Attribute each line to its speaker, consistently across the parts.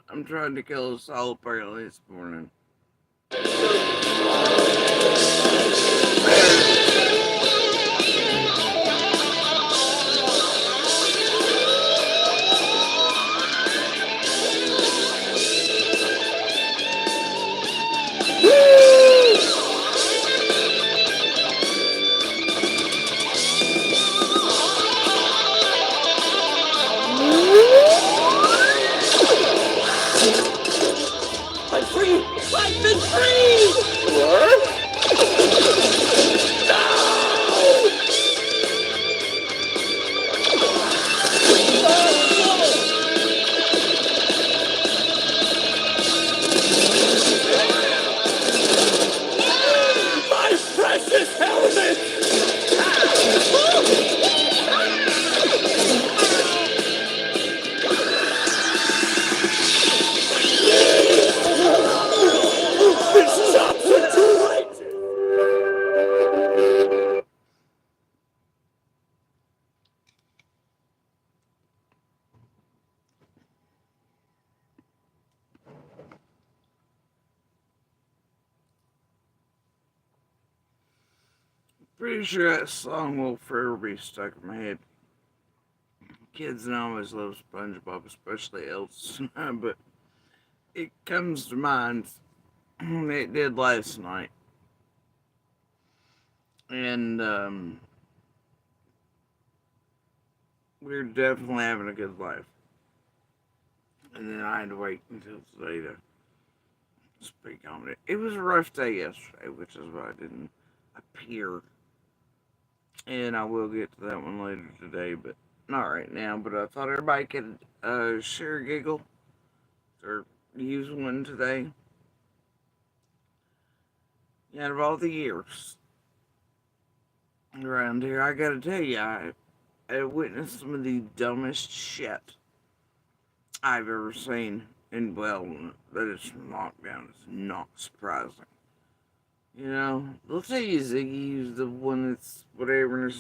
Speaker 1: I'm trying to kill us all apparently this morning.
Speaker 2: I'm free! I've been free!
Speaker 1: What?
Speaker 2: My precious helmet! These shots are too late!
Speaker 1: Pretty sure that song will forever be stuck in my head. Kids always love SpongeBob, especially Elsa, but it comes to mind. It did last night, and we were definitely having a good life. And then I had to wait until today to speak on it. It was a rough day yesterday, which is why I didn't appear. And I will get to that one later today, but not right now. But I thought everybody could share a giggle or use one today. Out of all the years around here, I gotta tell you, I witnessed some of the dumbest shit I've ever seen. And well, that is from lockdown. It's not surprising. You know, they'll tell you Ziggy's the one that's whatever, and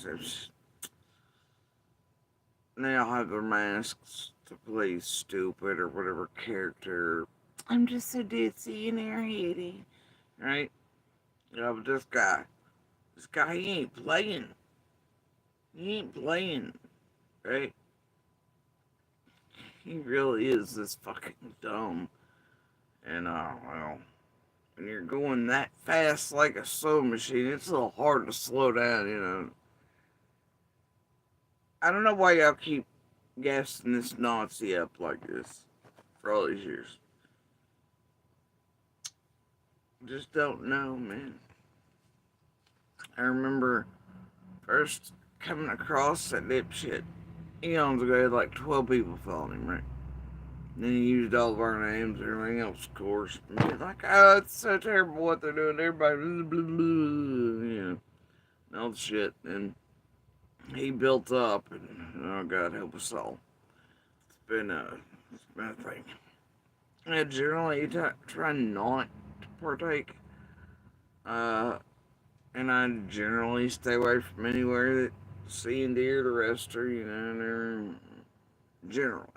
Speaker 1: they all have their masks to play stupid or whatever character. I'm just so ditzy and airheady, right? You know, but this guy, he ain't playing. He ain't playing, right? He really is this fucking dumb. And, well, when you're going that fast like a sewing machine, it's a little hard to slow down, you know. I don't know why y'all keep gassing this Nazi up like this for all these years. Just don't know, man. I remember first coming across that dipshit eons ago. He had like 12 people following him, right? And then he used all of our names and everything else, of course. And he's like, oh, it's so terrible what they're doing. Everybody, blah, blah, blah, you know, and all the shit. And he built up, and oh, God help us all. It's been a thing. I generally try not to partake. Uh, and I generally stay away from anywhere that sea and deer, the rest are, you know, they're generally.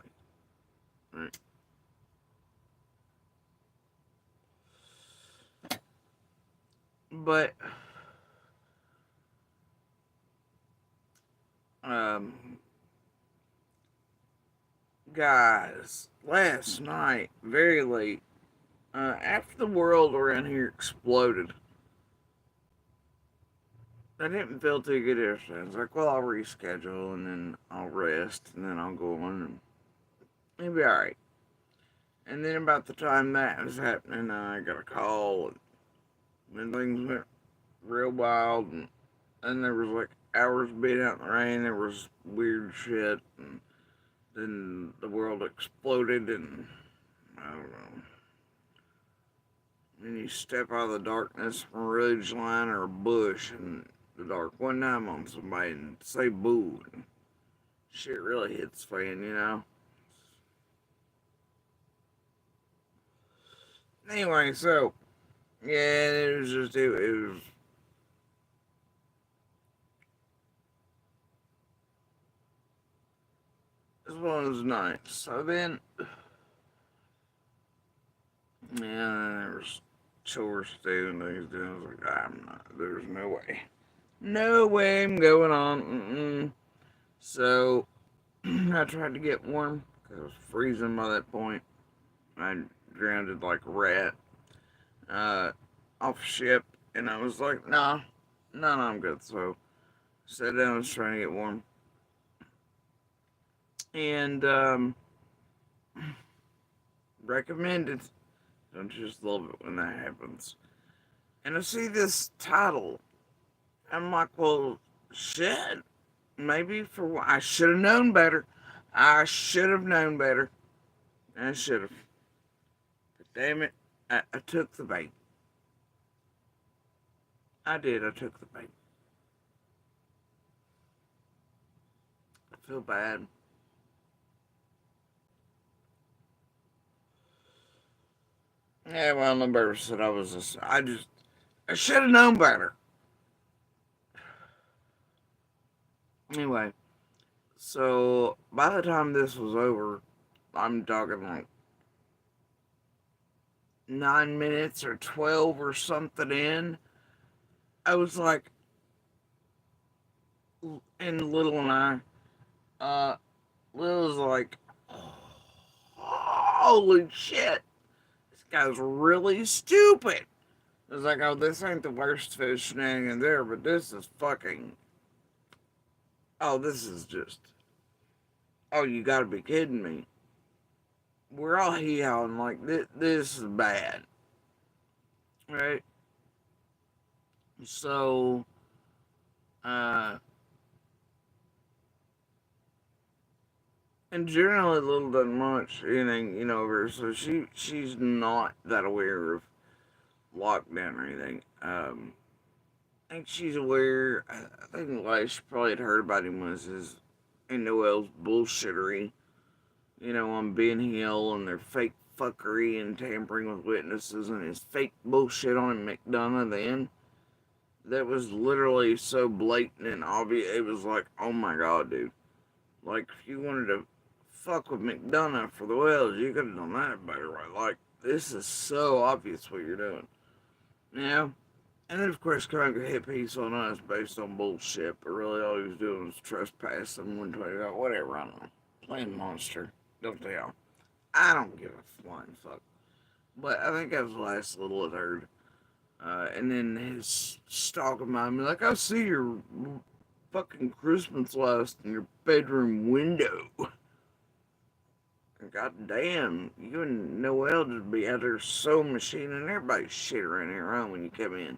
Speaker 1: Right. But, um, guys, last night, very late, after the world around here exploded, I didn't feel too good yesterday. I was like, well, I'll reschedule and then I'll rest and then I'll go on and it'll be alright. And then about the time that was happening, I got a call and things went real wild and there was like hours being out in the rain. There was weird shit and then the world exploded and I don't know. Then you step out of the darkness from a ridge line or a bush in the dark one time on somebody and say boo. And shit really hits fan, you know? Anyway, so, yeah, this one was nice. So then, was chores to do and things to do. I was like, I'm not, there's no way. No way I'm going on. So I tried to get warm because I was freezing by that point. I grounded like a rat off ship, and I was like, nah, no, no, I'm good. So sat down and was trying to get warm. And recommended. Don't just love it when that happens. And I see this title. I'm like, well, shit. Maybe for what I should have known better. I should have known better. I should have. But damn it, I took the bait. I did. I took the bait. I feel bad. Yeah, well, nobody said I was just. I should have known better. Anyway, so by the time this was over, I'm talking like 9 minutes or 12 or something in. I was like, and Little and Lil was like, holy shit, this guy's really stupid. I was like, oh, this ain't the worst fish shenanigan there, but this is fucking, oh, this is just, oh, you gotta be kidding me. We're all hee-hawing like, this is bad. Right? So, uh, and generally Little doesn't watch anything, over her, so she's not that aware of lockdown or anything. I think she's aware. I think the last she probably had heard about him was his and Noel's bullshittery, on Ben Hill and their fake fuckery and tampering with witnesses and his fake bullshit on McDonough then. That was literally so blatant and obvious. It was like, oh my god, dude. Like, if you wanted to fuck with McDonough for the Wells, you could have done that better, right? Like, this is so obvious what you're doing. Yeah. And then, of course, kind of hit piece on us based on bullshit, but really all he was doing was trespassing 120, whatever, I don't know. Playing monster. Don't they all? I don't give a flying fuck. But I think that was the last little it heard. And then his stalking mind me, like, I see your fucking Christmas list in your bedroom window. God damn, you and Noel just be out there sewing machine and everybody's shit around here, huh, when you come in.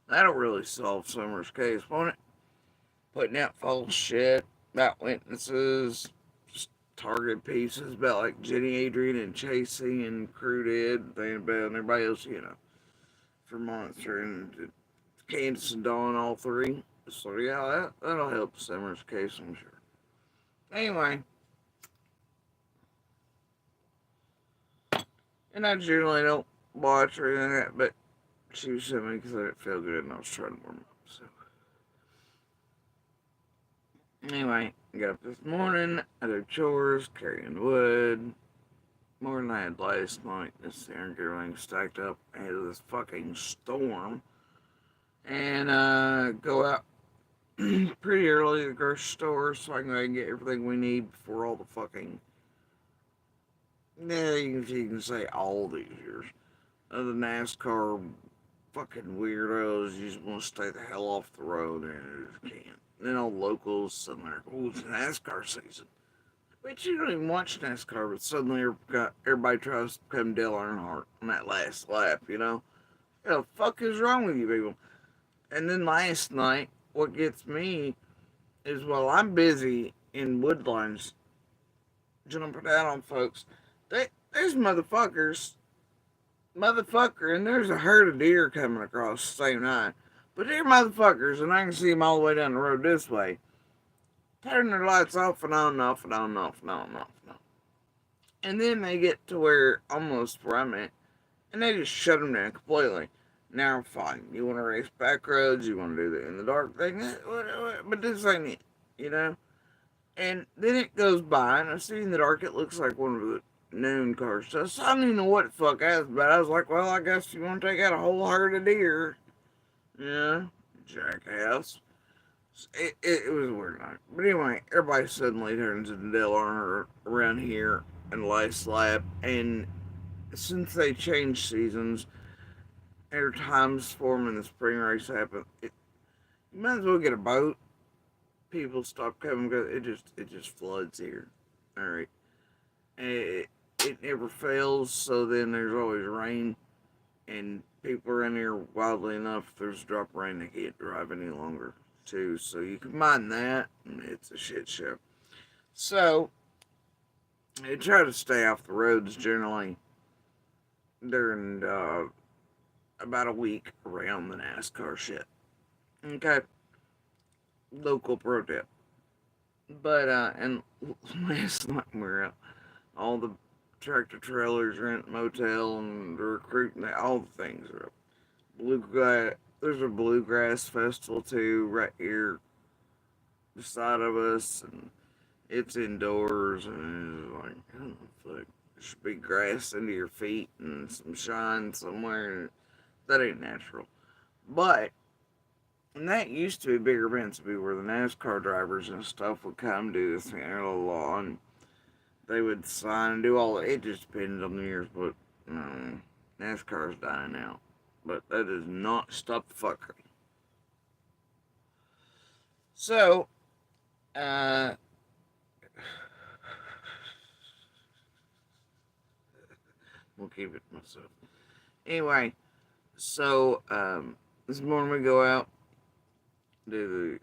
Speaker 1: That'll really solve Summer's case, won't it? Putting out false shit about witnesses, just target pieces about like Jenny Adrian and Chasey and crew did, Dana Bell and everybody else, for Monster and Candace and Dawn, all three. So yeah, that'll help Summer's case, I'm sure. Anyway, and I generally don't watch or anything like that, but she was sending me because I didn't feel good and I was trying to warm up. So anyway, I got up this morning, I did chores, carrying wood, more than I had last night. This there and get everything stacked up ahead of this fucking storm, and go out pretty early to the grocery store so I can go and get everything we need before all the fucking, yeah, you can say all these years of the NASCAR fucking weirdos. You just want to stay the hell off the road and you just can't. And then all locals suddenly are, oh, it's NASCAR season. But you don't even watch NASCAR, but suddenly everybody tries to become Dale Earnhardt on that last lap, What the fuck is wrong with you people? And then last night, what gets me is while I'm busy in Woodlands jumping out on folks, there's and there's a herd of deer coming across the same night. But they're motherfuckers, and I can see them all the way down the road this way. Turn their lights off and on and off and on and off and on and off and on. And then they get to almost where I'm at, and they just shut them down completely. Now, fine, you want to race back roads, you want to do the in the dark thing, but this ain't it, And then it goes by, and I see in the dark it looks like one of the noon car stuff. So I didn't even know what the fuck I was about. I was like, well, I guess you want to take out a whole herd of deer. Yeah, jackass. It was a weird night. But anyway, everybody suddenly turns into Dale Earnhardt around here in the last lap. And since they changed seasons, every time Storm and the spring race happen, you might as well get a boat. People stop coming because it just floods here. All right, it, it never fails. So then there's always rain, and people around here wildly enough, if there's a drop of rain, they can't drive any longer too. So you combine that, and it's a shit show. So they try to stay off the roads generally during about a week around the NASCAR shit. Okay, local pro tip. But and last night we were out, all the tractor trailers, rent motel, and the recruiting, all the things are up. Bluegrass. There's a bluegrass festival too, right here beside of us, and it's indoors, and it's like, oh fuck, there should be grass under your feet and some shine somewhere. That ain't natural, but. And that used to be bigger events, to be where the NASCAR drivers and stuff would come do this thing, and they would sign and do all that. It just depended on the years, but NASCAR's dying out. But that does not stop the fuckery. So, uh, we'll keep it to myself. Anyway, so this morning we go out, do the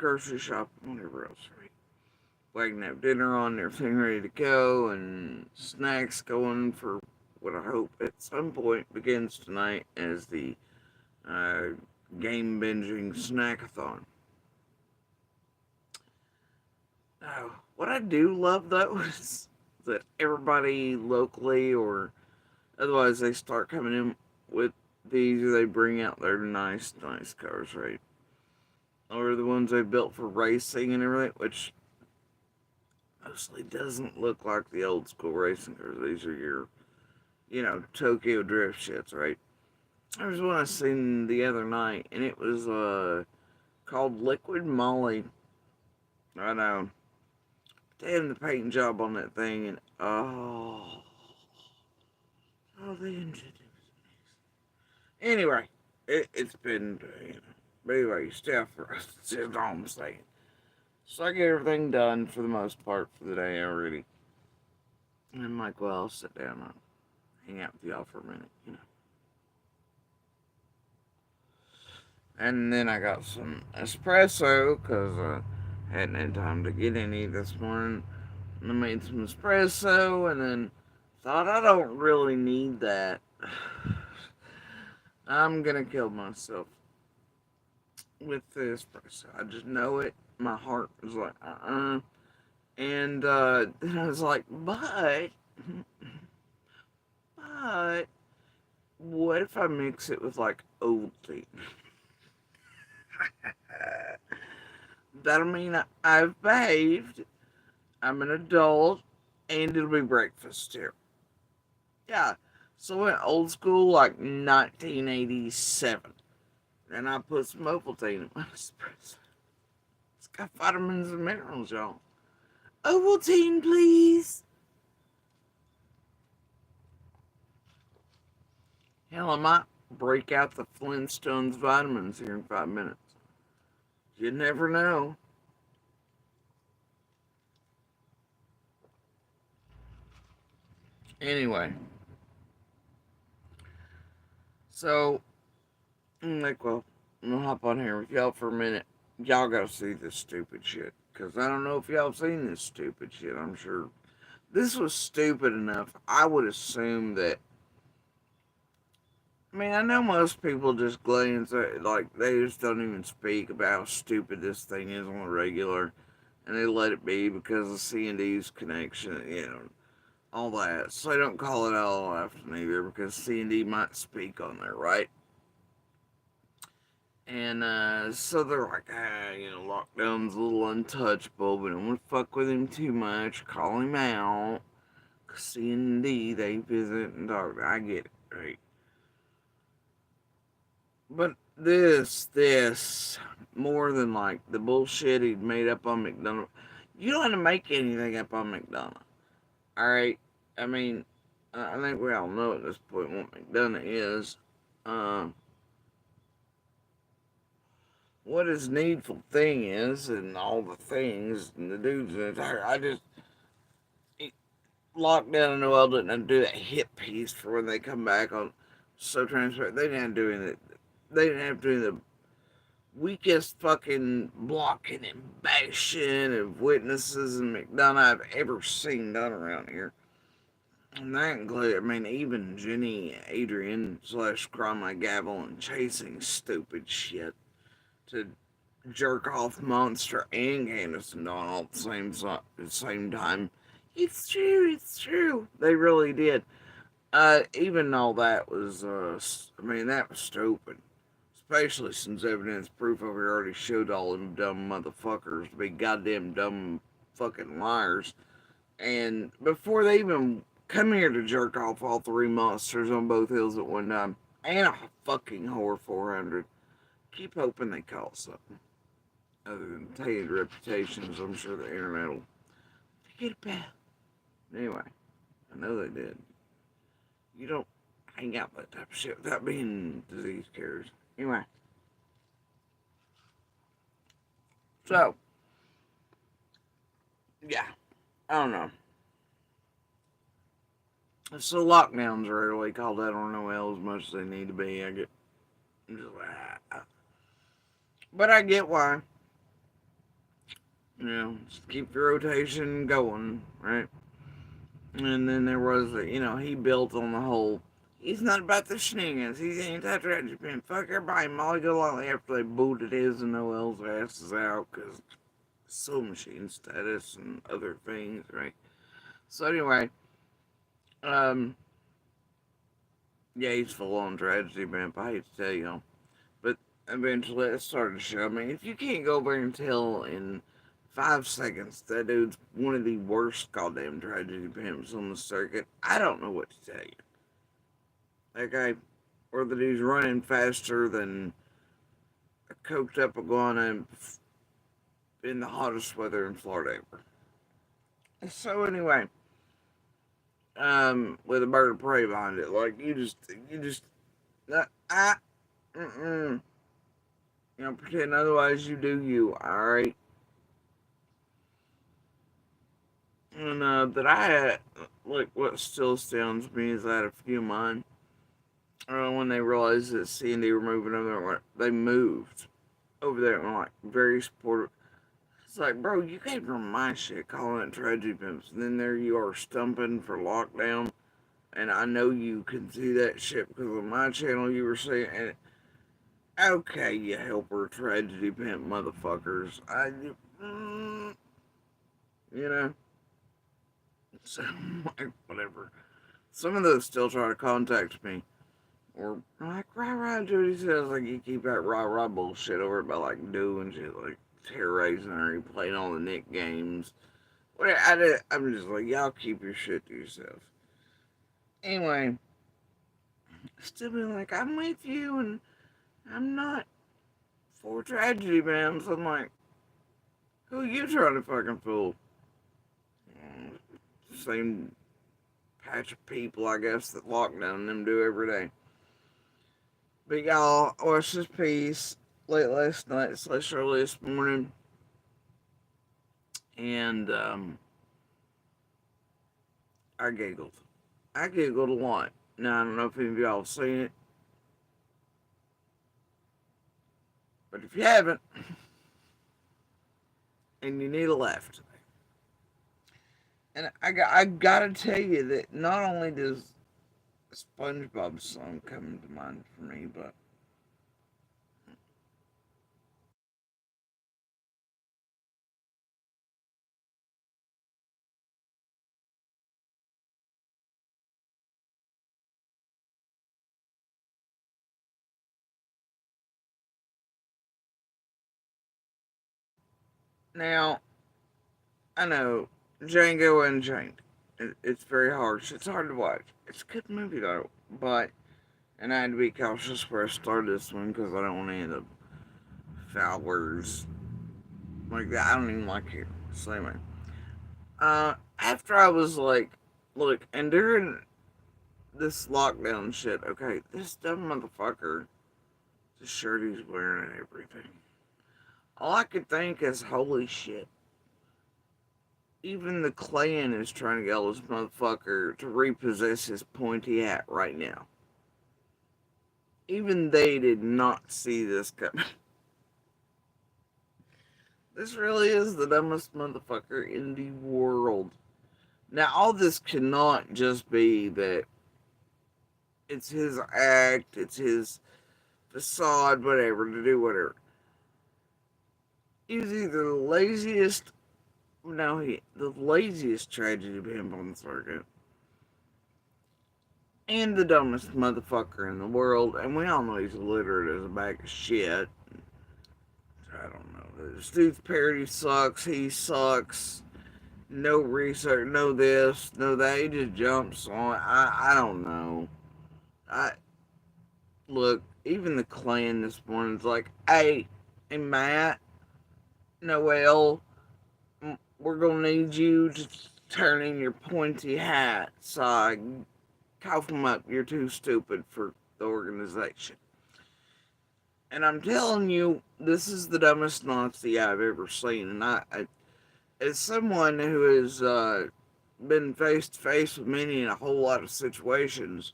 Speaker 1: grocery shop, whatever else, right? We can have dinner on, everything ready to go, and snacks going for what I hope at some point begins tonight as the uh, game binging snackathon. What I do love though is that everybody locally or otherwise they start coming in with these, or they bring out their nice cars, right? Or the ones they built for racing and everything, which mostly doesn't look like the old school racing cars. These are your, Tokyo drift shits, right? There was one I seen the other night, and it was called Liquid Molly. I know. Damn the paint job on that thing, and the engine. Anyway, it's been, but anyway, stay off the rest. That's all I'm saying. So I get everything done for the most part for the day already. And I'm like, well, I'll sit down and hang out with y'all for a minute. And then I got some espresso because I hadn't had time to get any this morning. And I made some espresso and then thought I don't really need that. I'm gonna kill myself with the espresso. I just know it. My heart was like, And then I was like, but, what if I mix it with like Ovaltine? That'll mean I've behaved. I'm an adult, and it'll be breakfast too. Yeah. So I went old school, like 1987. And I put some Ovaltine in my espresso. It's got vitamins and minerals, y'all. Ovaltine, please. Hell, I might break out the Flintstones vitamins here in 5 minutes. You never know. Anyway. So, I'm like, well, I'm gonna hop on here with y'all for a minute. Y'all gotta see this stupid shit. Because I don't know if y'all have seen this stupid shit. I'm sure this was stupid enough. I would assume that. I mean, I know most people just glance at, like, they just don't even speak about how stupid this thing is on the regular. And they let it be because of C&D's connection, all that. So they don't call it out often either because C&D might speak on there, right? And so they're like, lockdown's a little untouchable, but don't want to fuck with him too much, call him out, C and D, they visit and talk. I get it, right? But this, more than like the bullshit he made up on McDonald's. You don't have to make anything up on McDonald's. Alright? I mean, I think we all know at this point what McDonald's is. Uh, what his needful thing is, and all the things, and the dudes in the entire. I just. Lockdown and Noel didn't do that hit piece for when they come back on So Transparent. They didn't have to do it. They didn't have to do the weakest fucking blocking and bashing of witnesses and McDonough I've ever seen done around here. And that includes, I mean, even Jenny, Adrian slash Grandma Gavel and chasing stupid shit to jerk off Monster and Candace and Dawn all at the same time. It's true, it's true. They really did. Even all that was, I mean, that was stupid. Especially since evidence proof over here already showed all them dumb motherfuckers to be goddamn dumb fucking liars. And before they even come here to jerk off all three monsters on both hills at one time, and a fucking whore 400, keep hoping they call something. Other than tainted reputations, I'm sure the internet will forget about. Anyway, I know they did. You don't hang out that type of shit without being disease carriers. Anyway. So, yeah. I don't know. So lockdowns are really called out on Noel as much as they need to be. I get just but I get why. You know, just keep the rotation going, right? And then there was, he built on the whole. He's not about the shenanigans. He's anti-tragedy pimp. Fuck everybody. Molly Golightly after they booted his and Noel's asses out because soul machine status and other things, right? So anyway, um, yeah, he's full on tragedy pimp. I hate to tell you, but eventually it started to show. I mean, if you can't go over and tell in 5 seconds that dude's one of the worst goddamn tragedy pimps on the circuit, I don't know what to tell you. That guy, or the dude's running faster than a coked up iguana in the hottest weather in Florida ever. So anyway, with a bird of prey behind it, like you just, mm-mm. Pretend otherwise. You do you, all right? And that I had, like, what still astounds me is that a few of mine, when they realized that C and D were moving over there, they moved over there and like very supportive. It's like, bro, you came from my shit calling it tragedy pimps, and then there you are stumping for lockdown, and I know you can see that shit because on my channel you were saying, and okay, you helper tragedy pimp motherfuckers, mm, you know, so like whatever. Some of those still try to contact me. Or like rah rah Judy says like you keep that rah rah bullshit over about like doing shit like terrorizing her, playing all the Nick games. What I'm just like y'all keep your shit to yourself. Anyway, still being like I'm with you and I'm not for tragedy, man. So I'm like, who you trying to fucking fool? Same patch of people I guess that lockdown them do every day. But y'all, watch this piece late last night slash early this morning. And I giggled. I giggled a lot. Now, I don't know if any of y'all have seen it. But if you haven't, and you need a laugh today. And I gotta tell you that not only does SpongeBob song come to mind for me, but now I know Django Unchained. It's very harsh. It's hard to watch. It's a good movie though, but and I had to be cautious where I started this one because I don't want any of the foul words like that. I don't even like it. So anyway, after I was like, look, and during this lockdown shit, okay, this dumb motherfucker, the shirt he's wearing and everything. All I could think is, holy shit. Even the Klan is trying to get this motherfucker to repossess his pointy hat right now. Even they did not see this coming. This really is the dumbest motherfucker in the world. Now, all this cannot just be that it's his act, it's his facade, whatever, to do whatever. He's either the laziest, the laziest tragedy pimp on the circuit, and the dumbest motherfucker in the world, and we all know he's illiterate as a bag of shit. I don't know. This dude's parody sucks, he sucks. No research, no this, no that. He just jumps on. I don't know. I look. Even the Klan this morning's like, hey, Matt, Noel, we're gonna need you to turn in your pointy hat. So I cough them up. You're too stupid for the organization. And I'm telling you, this is the dumbest Nazi I've ever seen. And as someone who has been face to face with many in a whole lot of situations,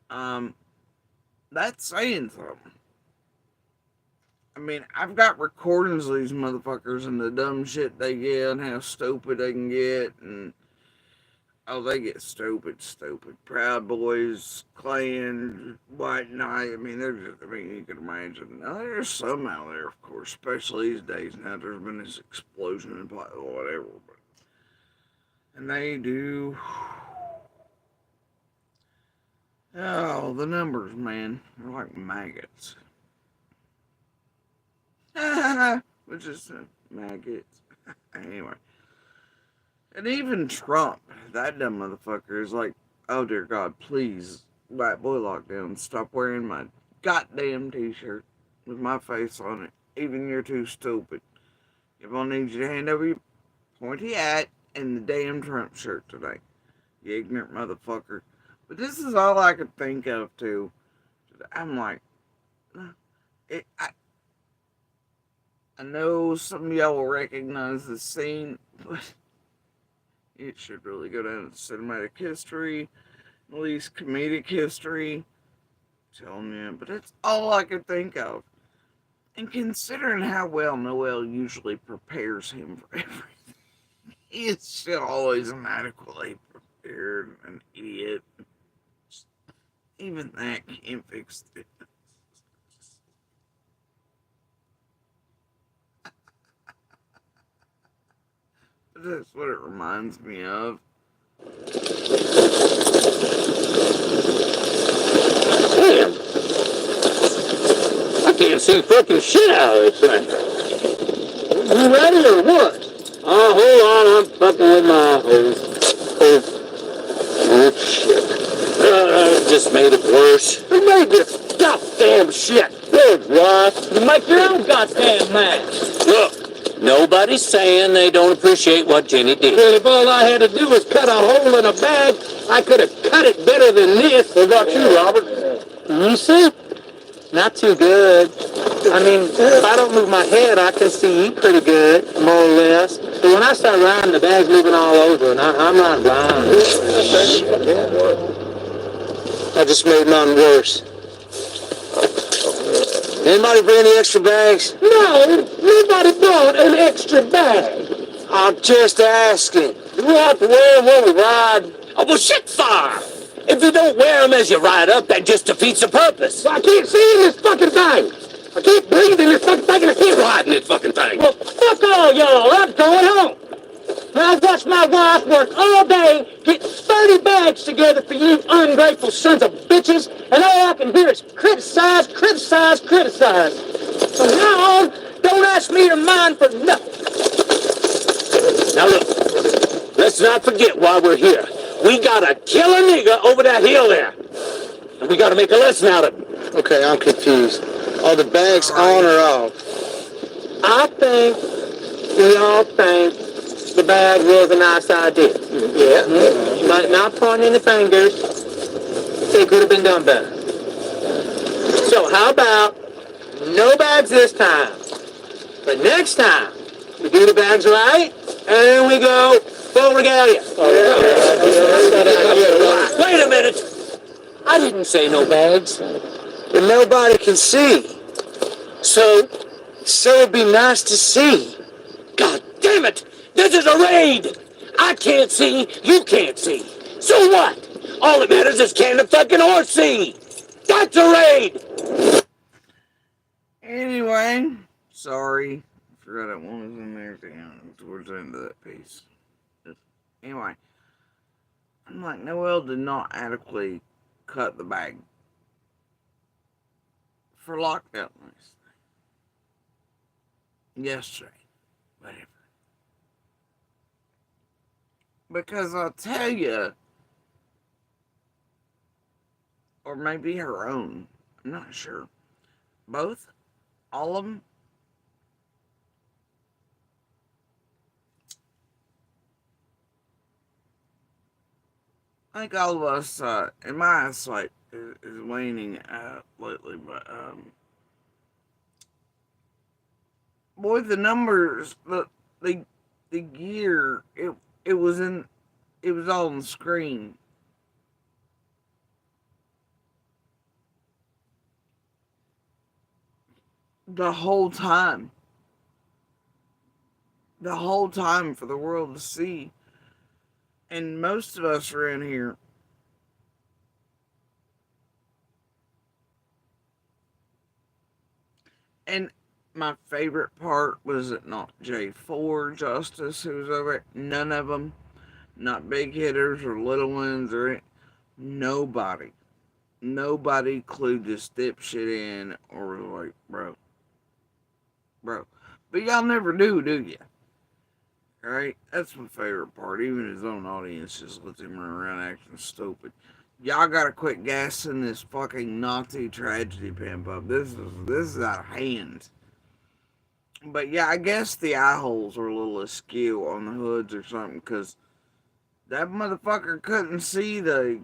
Speaker 1: that's saying something. I mean, I've got recordings of these motherfuckers and the dumb shit they get and how stupid they can get, and they get stupid. Proud Boys, Klan, White Knight. I mean, you can imagine. Now, there's some out there, of course, especially these days. Now, there's been this explosion in whatever, and they do. Oh, the numbers, man. They're like maggots. Which is maggots. Anyway. And even Trump, that dumb motherfucker, is like, oh dear God, please, white boy lockdown, stop wearing my goddamn t-shirt with my face on it. Even you're too stupid. If I need you to hand over your pointy hat and the damn Trump shirt today. You ignorant motherfucker. But this is all I could think of, too. I'm like, I know some of y'all will recognize the scene, but it should really go down in cinematic history, at least comedic history. I'm telling you, but that's all I could think of. And considering how well Noel usually prepares him for everything, he is still always inadequately prepared, an idiot. Even that can't fix it. That's what it reminds me of.
Speaker 2: Damn! I can't see fucking shit out of this thing. You ready or what? Oh, hold on, I'm fucking with my oh shit. That just made it worse. Who made this goddamn shit? Good, what? You make your own goddamn match. Look. Nobody's saying they don't appreciate what Jenny did. Well, if all I had to do was cut a hole in a bag, I could have cut it better than this. What about you, Robert? You see? Not too good. I mean, if I don't move my head, I can see you pretty good, more or less. But when I start riding, the bag's moving all over, and I'm not blind. I just made mine worse. Anybody bring any extra bags? No, nobody brought an extra bag. I'm just asking. Do we have to wear them when we ride? Oh, well, shit fire! If you don't wear them as you ride up, that just defeats the purpose. Well, I can't see in this fucking thing. I can't breathe in this fucking thing, and I can't ride in this fucking thing. Well, fuck all y'all. I'm going home. Now, I've watched my wife work all day, get 30 bags together for you ungrateful sons of bitches, and all I can hear is criticize. From now on, don't ask me to mind for nothing. Now look, let's not forget why we're here. We gotta kill a nigga over that hill there. And we gotta make a lesson out of it.
Speaker 3: Okay, I'm confused. Are the bags on or off?
Speaker 2: I think we all think the bag was a nice idea. Yeah. But not pointing any fingers. It could have been done better. So how about no bags this time? But next time, we do the bags right, and we go full regalia. Wait a minute. I didn't say no bags.
Speaker 3: But nobody can see.
Speaker 2: So,
Speaker 3: So it'd be nice to see.
Speaker 2: God damn it! This is a raid! I can't see, you can't see. So what? All that matters is can the fucking horse see? That's a raid!
Speaker 1: Anyway, sorry. I forgot it was in there towards the end of that piece. Anyway, I'm like, Noel did not adequately cut the bag for lockdown yesterday. Whatever. Because I'll tell you, or maybe her own, I'm not sure. Both, all of them, I think all of us, in my eyesight, is waning lately, but, boy, the numbers, the gear, it was all on the screen. The whole time. The whole time for the world to see. And most of us around here and my favorite part was it not J4 Justice who was over it. None of them, not big hitters or little ones or nobody. Nobody clued this dipshit in or was like, bro. But y'all never do you? Right? That's my favorite part. Even his own audience just lets him run around acting stupid. Y'all gotta quit gassing this fucking Nazi tragedy pimp up. This is out of hand. But yeah, I guess the eye holes were a little askew on the hoods or something, because that motherfucker couldn't see the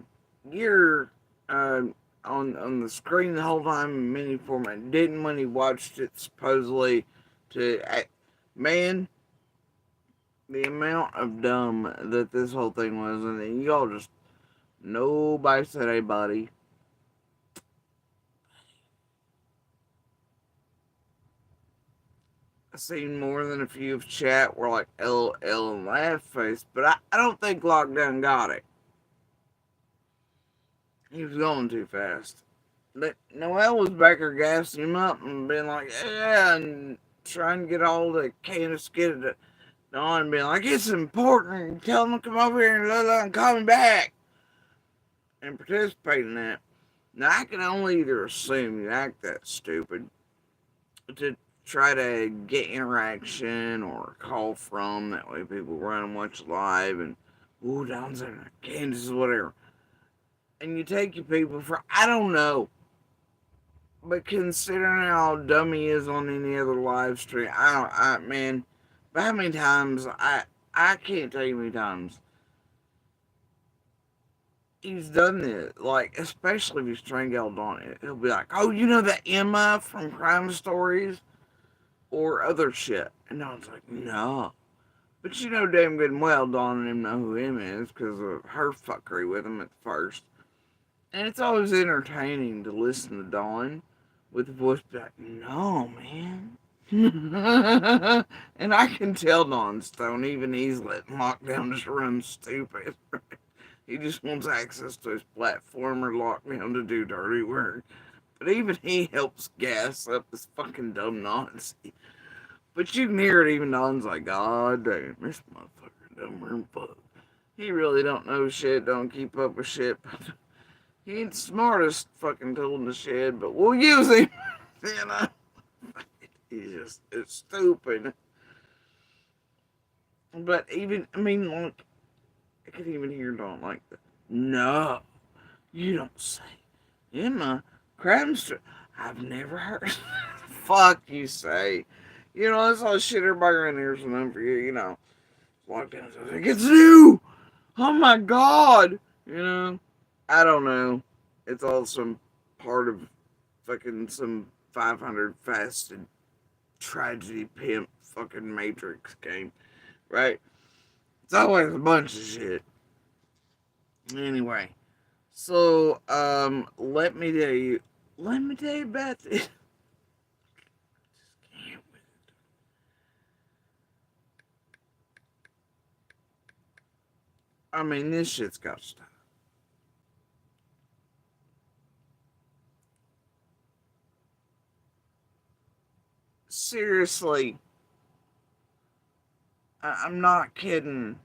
Speaker 1: gear on the screen the whole time in mini format. Didn't when he watched it supposedly to man, the amount of dumb that this whole thing was, and y'all just nobody said hey buddy. I seen more than a few of chat were like LL and laugh face, but I don't think Lockdown got it. He was going too fast. But Noel was back there gassing him up and being like, yeah, and trying to get all the Candace get it on and being like, it's important. Tell him to come over here and call me back. And participate in that. Now, I can only either assume you act that stupid to try to get interaction or a call from. That way people run and watch live and, ooh, Don's in Kansas, whatever. And you take your people for, I don't know. But considering how dumb he is on any other live stream, man, but how many times, I can't tell you how many times he's done this, like, especially if he's strangled on it. He'll be like, oh, you know that Emma from Crime Stories? Or other shit. And I was like, no. But you know damn good and well Dawn and him know who him is because of her fuckery with him at first. And it's always entertaining to listen to Dawn with the voice like, no, man. And I can tell Dawn Stone, even he's letting Lockdown just run stupid. He just wants access to his platform or Lockdown to do dirty work. But even he helps gas up this fucking dumb nonsense. But you can hear it even Don's like, God damn, this motherfucker dumber than fuck. He really don't know shit, don't keep up with shit. He ain't the smartest fucking tool in the shed, but we'll use him. You know? It's stupid. But even, I mean, like, I could even hear Dawn like that. No, you don't say. Emma Crabster. I've never heard. Fuck you say. You know, that's all the shit everybody around here is known for you, you know. Walk down and say, it's new! Oh my god! You know? I don't know. It's all some part of fucking some 500 fasted tragedy pimp fucking Matrix game, right? It's always a bunch of shit. Anyway, so let me tell you about this. I mean, this shit's got to stop. Seriously, I'm not kidding.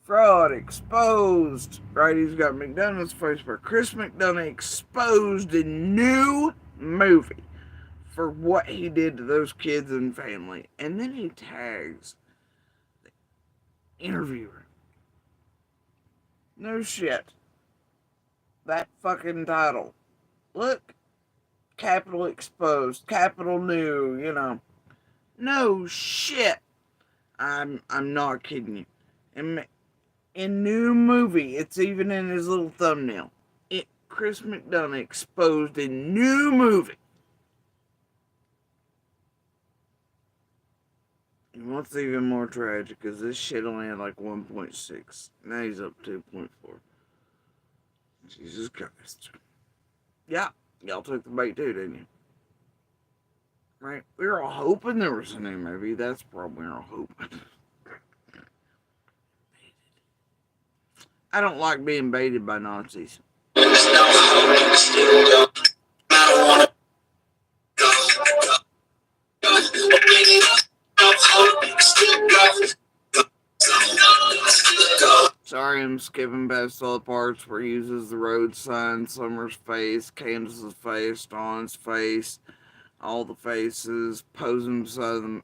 Speaker 1: Fraud exposed. Right, he's got McDonald's face for Chris McDonough exposed a new movie for what he did to those kids and family. And then he tags the interviewer. No shit. That fucking title. Look. Capital exposed. Capital new, you know. No shit. I'm not kidding you. In new movie, it's even in his little thumbnail. Chris McDonough exposed a new movie. And what's even more tragic is this shit only had like 1.6. Now he's up 2.4. Jesus Christ. Yeah, y'all took the bait too, didn't you? Right? We were all hoping there was a new movie. That's probably we were all hoping. I don't like being baited by Nazis. Sorry, I'm skipping past all the parts where he uses the road sign, Summer's face, Candace's face, Dawn's face, all the faces, posing beside the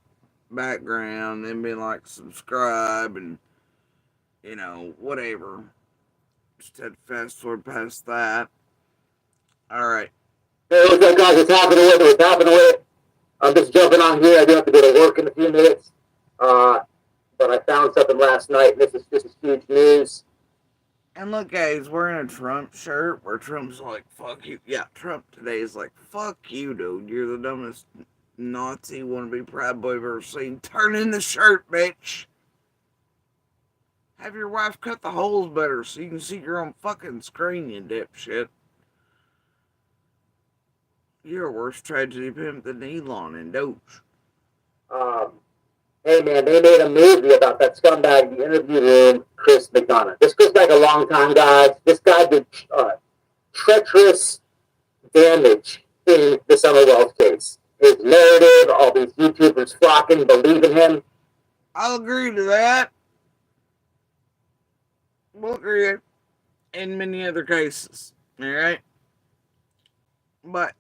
Speaker 1: background, then being like, subscribe, and, you know, whatever. Just had to fast forward past that. Alright.
Speaker 3: Hey, what's up, guys? What's happening with it? What's happening with it? I'm just jumping on here. I do have to go to work in a few minutes. But I found something last night. This is huge news.
Speaker 1: And look, guys, wearing a Trump shirt where Trump's like, fuck you. Yeah, Trump today is like, fuck you, dude. You're the dumbest Nazi wannabe Proud Boy I've ever seen. Turn in the shirt, bitch. Have your wife cut the holes better so you can see your own fucking screen, you dipshit. You're a worse tragedy pimp than Elon and Doge.
Speaker 3: Hey, man, they made a movie about that scumbag in the interview room, Chris McDonough. This goes back a long time, guys. This guy did treacherous damage in the Summer Wells case. His narrative, all these YouTubers flocking, believing him.
Speaker 1: I'll agree to that. We'll agree in many other cases. Alright? But,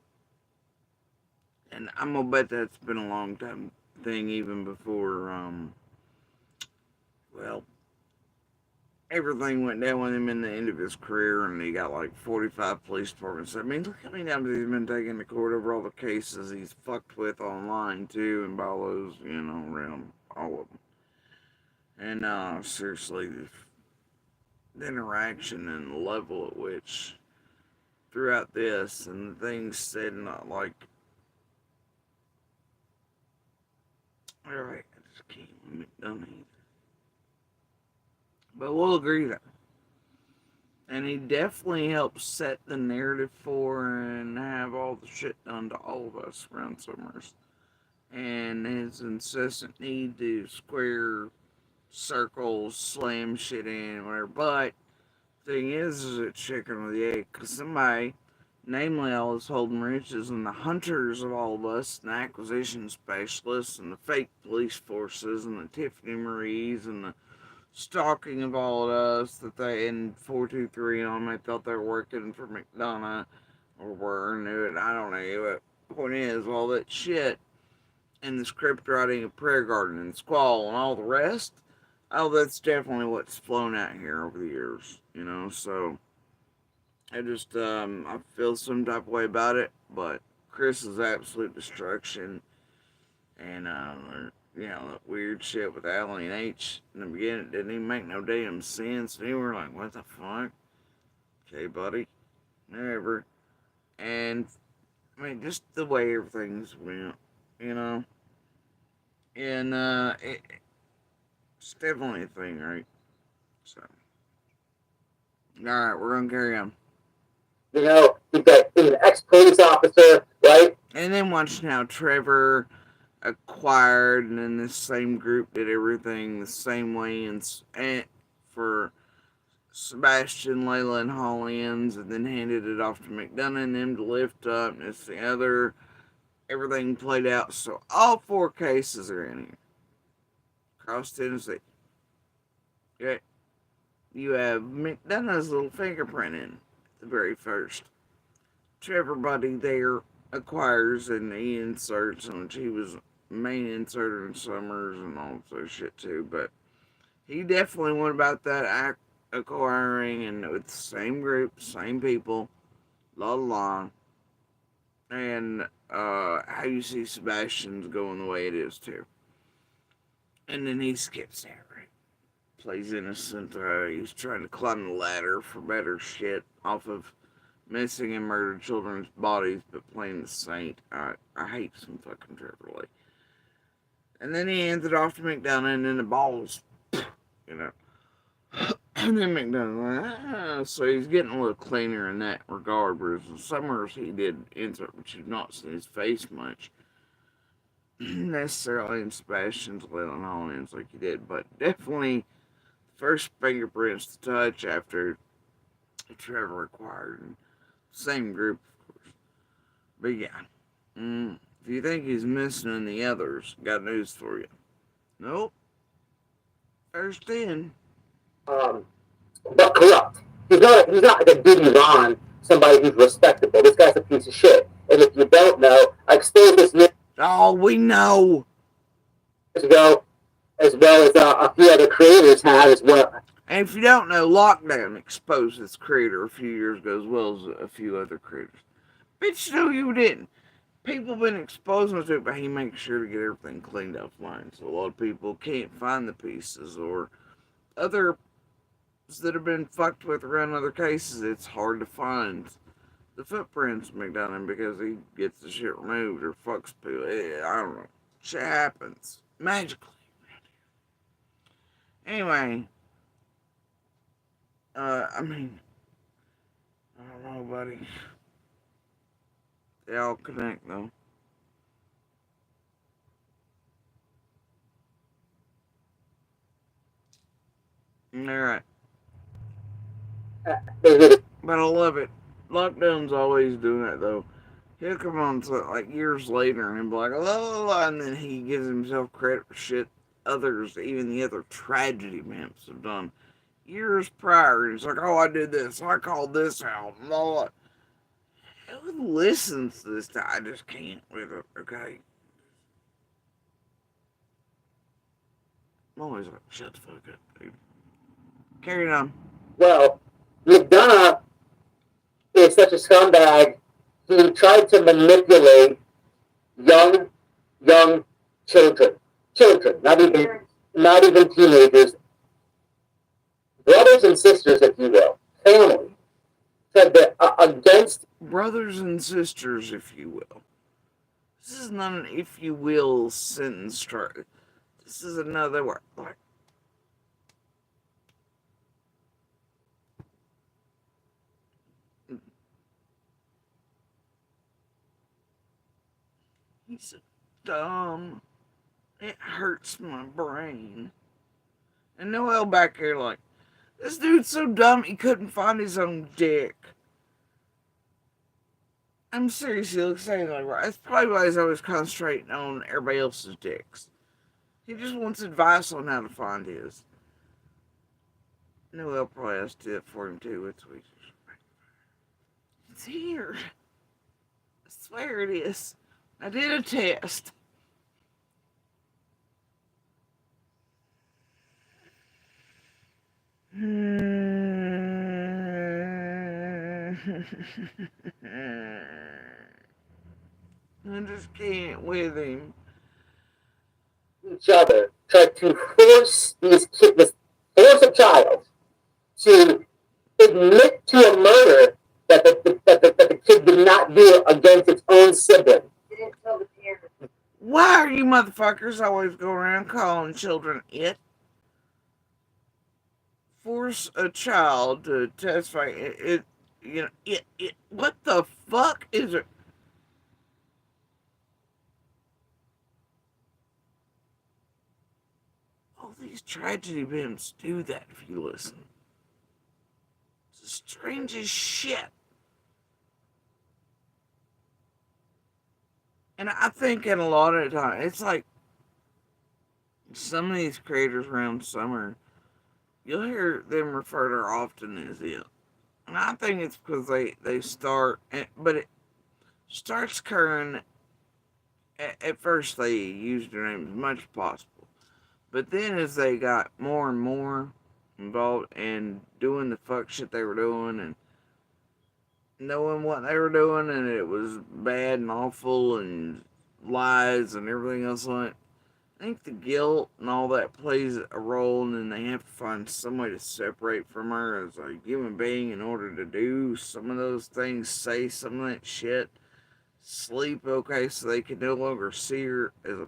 Speaker 1: and I'm gonna bet that's been a long time thing even before, well, everything went down with him in the end of his career and he got like 45 police departments. I mean, look how many times he's been taken to court over all the cases he's fucked with online too and by all those, you know, around all of them. And seriously, the interaction and the level at which throughout this and the things said, not like, alright, I just can't let it done either. But we'll agree that. And he definitely helped set the narrative for and have all the shit done to all of us around Summers. And his incessant need to square circles, slam shit in, whatever. But the thing is it's chicken with the egg. Because somebody, namely all this Holden Riches and the hunters of all of us, and the acquisition specialists, and the fake police forces, and the Tiffany Maries, and the stalking of all of us that they in 423 and all them, they thought they were working for McDonough or were knew it. I don't know. But point is, all that shit and the script writing of Prayer Garden and Squall and all the rest, Oh, that's definitely what's flown out here over the years, so I feel some type of way about it, but Chris is absolute destruction, and, that weird shit with Allie and H in the beginning didn't even make no damn sense, and we were like, what the fuck? Okay, buddy, whatever. And, I mean, just the way everything's went, you know, and, it's definitely a thing, right? So, alright, we're gonna carry on.
Speaker 3: You've got an ex-police officer, right?
Speaker 1: And then watching how Trevor acquired, and then this same group did everything the same way, and for Sebastian, Layla, and Hollians, and then handed it off to McDonough and them to lift up, and it's the other. Everything played out, so all 4 cases are in here. Across Tennessee. Okay. You have McDonough's little fingerprint in the very first. Trevor Buddy there acquires and he inserts, and he was main inserter in Summers and all that shit too, but he definitely went about that acquiring and with the same group, same people, la la la. And how you see Sebastian's going the way it is too. And then he skips that, right? Plays innocent. He's trying to climb the ladder for better shit off of missing and murdered children's bodies, but playing the saint. I hate some fucking Trevor Lee. And then he hands it off to McDonough, and then the balls, you know. And then McDonough, so he's getting a little cleaner in that regard. Whereas in Summers, he did insert, but you've not seen his face much necessarily in Sebastian's Leland Hollands like he did, but definitely first fingerprints to touch after Trevor acquired. And same group, of course. But yeah, if you think he's missing in the others, got news for you. Nope. First in.
Speaker 3: But corrupt. He's not like a Diddy Ron, somebody who's respectable. This guy's a piece of shit. And if you don't know, I exposed this years
Speaker 1: Oh, we know.
Speaker 3: ago, as well as a few other creators have as well.
Speaker 1: And if you don't know, Lockdown exposed this creator a few years ago, as well as a few other creators. Bitch, no, you didn't. People been exposing to it, but he makes sure to get everything cleaned offline. So a lot of people can't find the pieces, or other that have been fucked with around other cases. It's hard to find the footprints of McDonough because he gets the shit removed or fucks people. I don't know. Shit happens magically. Anyway, I mean, I don't know, buddy. They all connect, though. Alright. But I love it. Lockdown's always doing that, though. He'll come on to, like, years later and he'll be like, la la la, and then he gives himself credit for shit others, even the other tragedy pimps have done years prior. And it's like, oh, I did this, I called this out, and all that. Who listens to this? I just can't with it, okay? I'm always like, shut the fuck up, dude. Carry on.
Speaker 3: Well, McDonough is such a scumbag. He tried to manipulate young children, not even teenagers, brothers and sisters, if you will, family, said that against
Speaker 1: brothers and sisters, if you will. This is not an if you will sentence. This is another word. Like, he's so dumb. It hurts my brain. And Noel back here like, this dude's so dumb he couldn't find his own dick. I'm serious, he looks saying like, right. That's probably why he's always concentrating on everybody else's dicks. He just wants advice on how to find his. Noel probably has to do it for him too. It's here. I swear it is. I did a test. I just can't with him.
Speaker 3: Each other try to force these kids, force a child to admit to a murder that the kid did not do against its own sibling.
Speaker 1: Why are you motherfuckers always go around calling children it? Force a child to testify. What the fuck is it? All these tragedy pimps do that if you listen. It's the strangest shit. And I think in a lot of the time, it's like some of these creators around summer, you'll hear them refer to her often as it. And I think it's because they start, but it starts occurring, at first they used their name as much as possible. But then as they got more and more involved in doing the fuck shit they were doing and knowing what they were doing and it was bad and awful and lies and everything else like it, I think the guilt and all that plays a role, and then they have to find some way to separate from her as a human being in order to do some of those things, say some of that shit, sleep okay, so they can no longer see her as a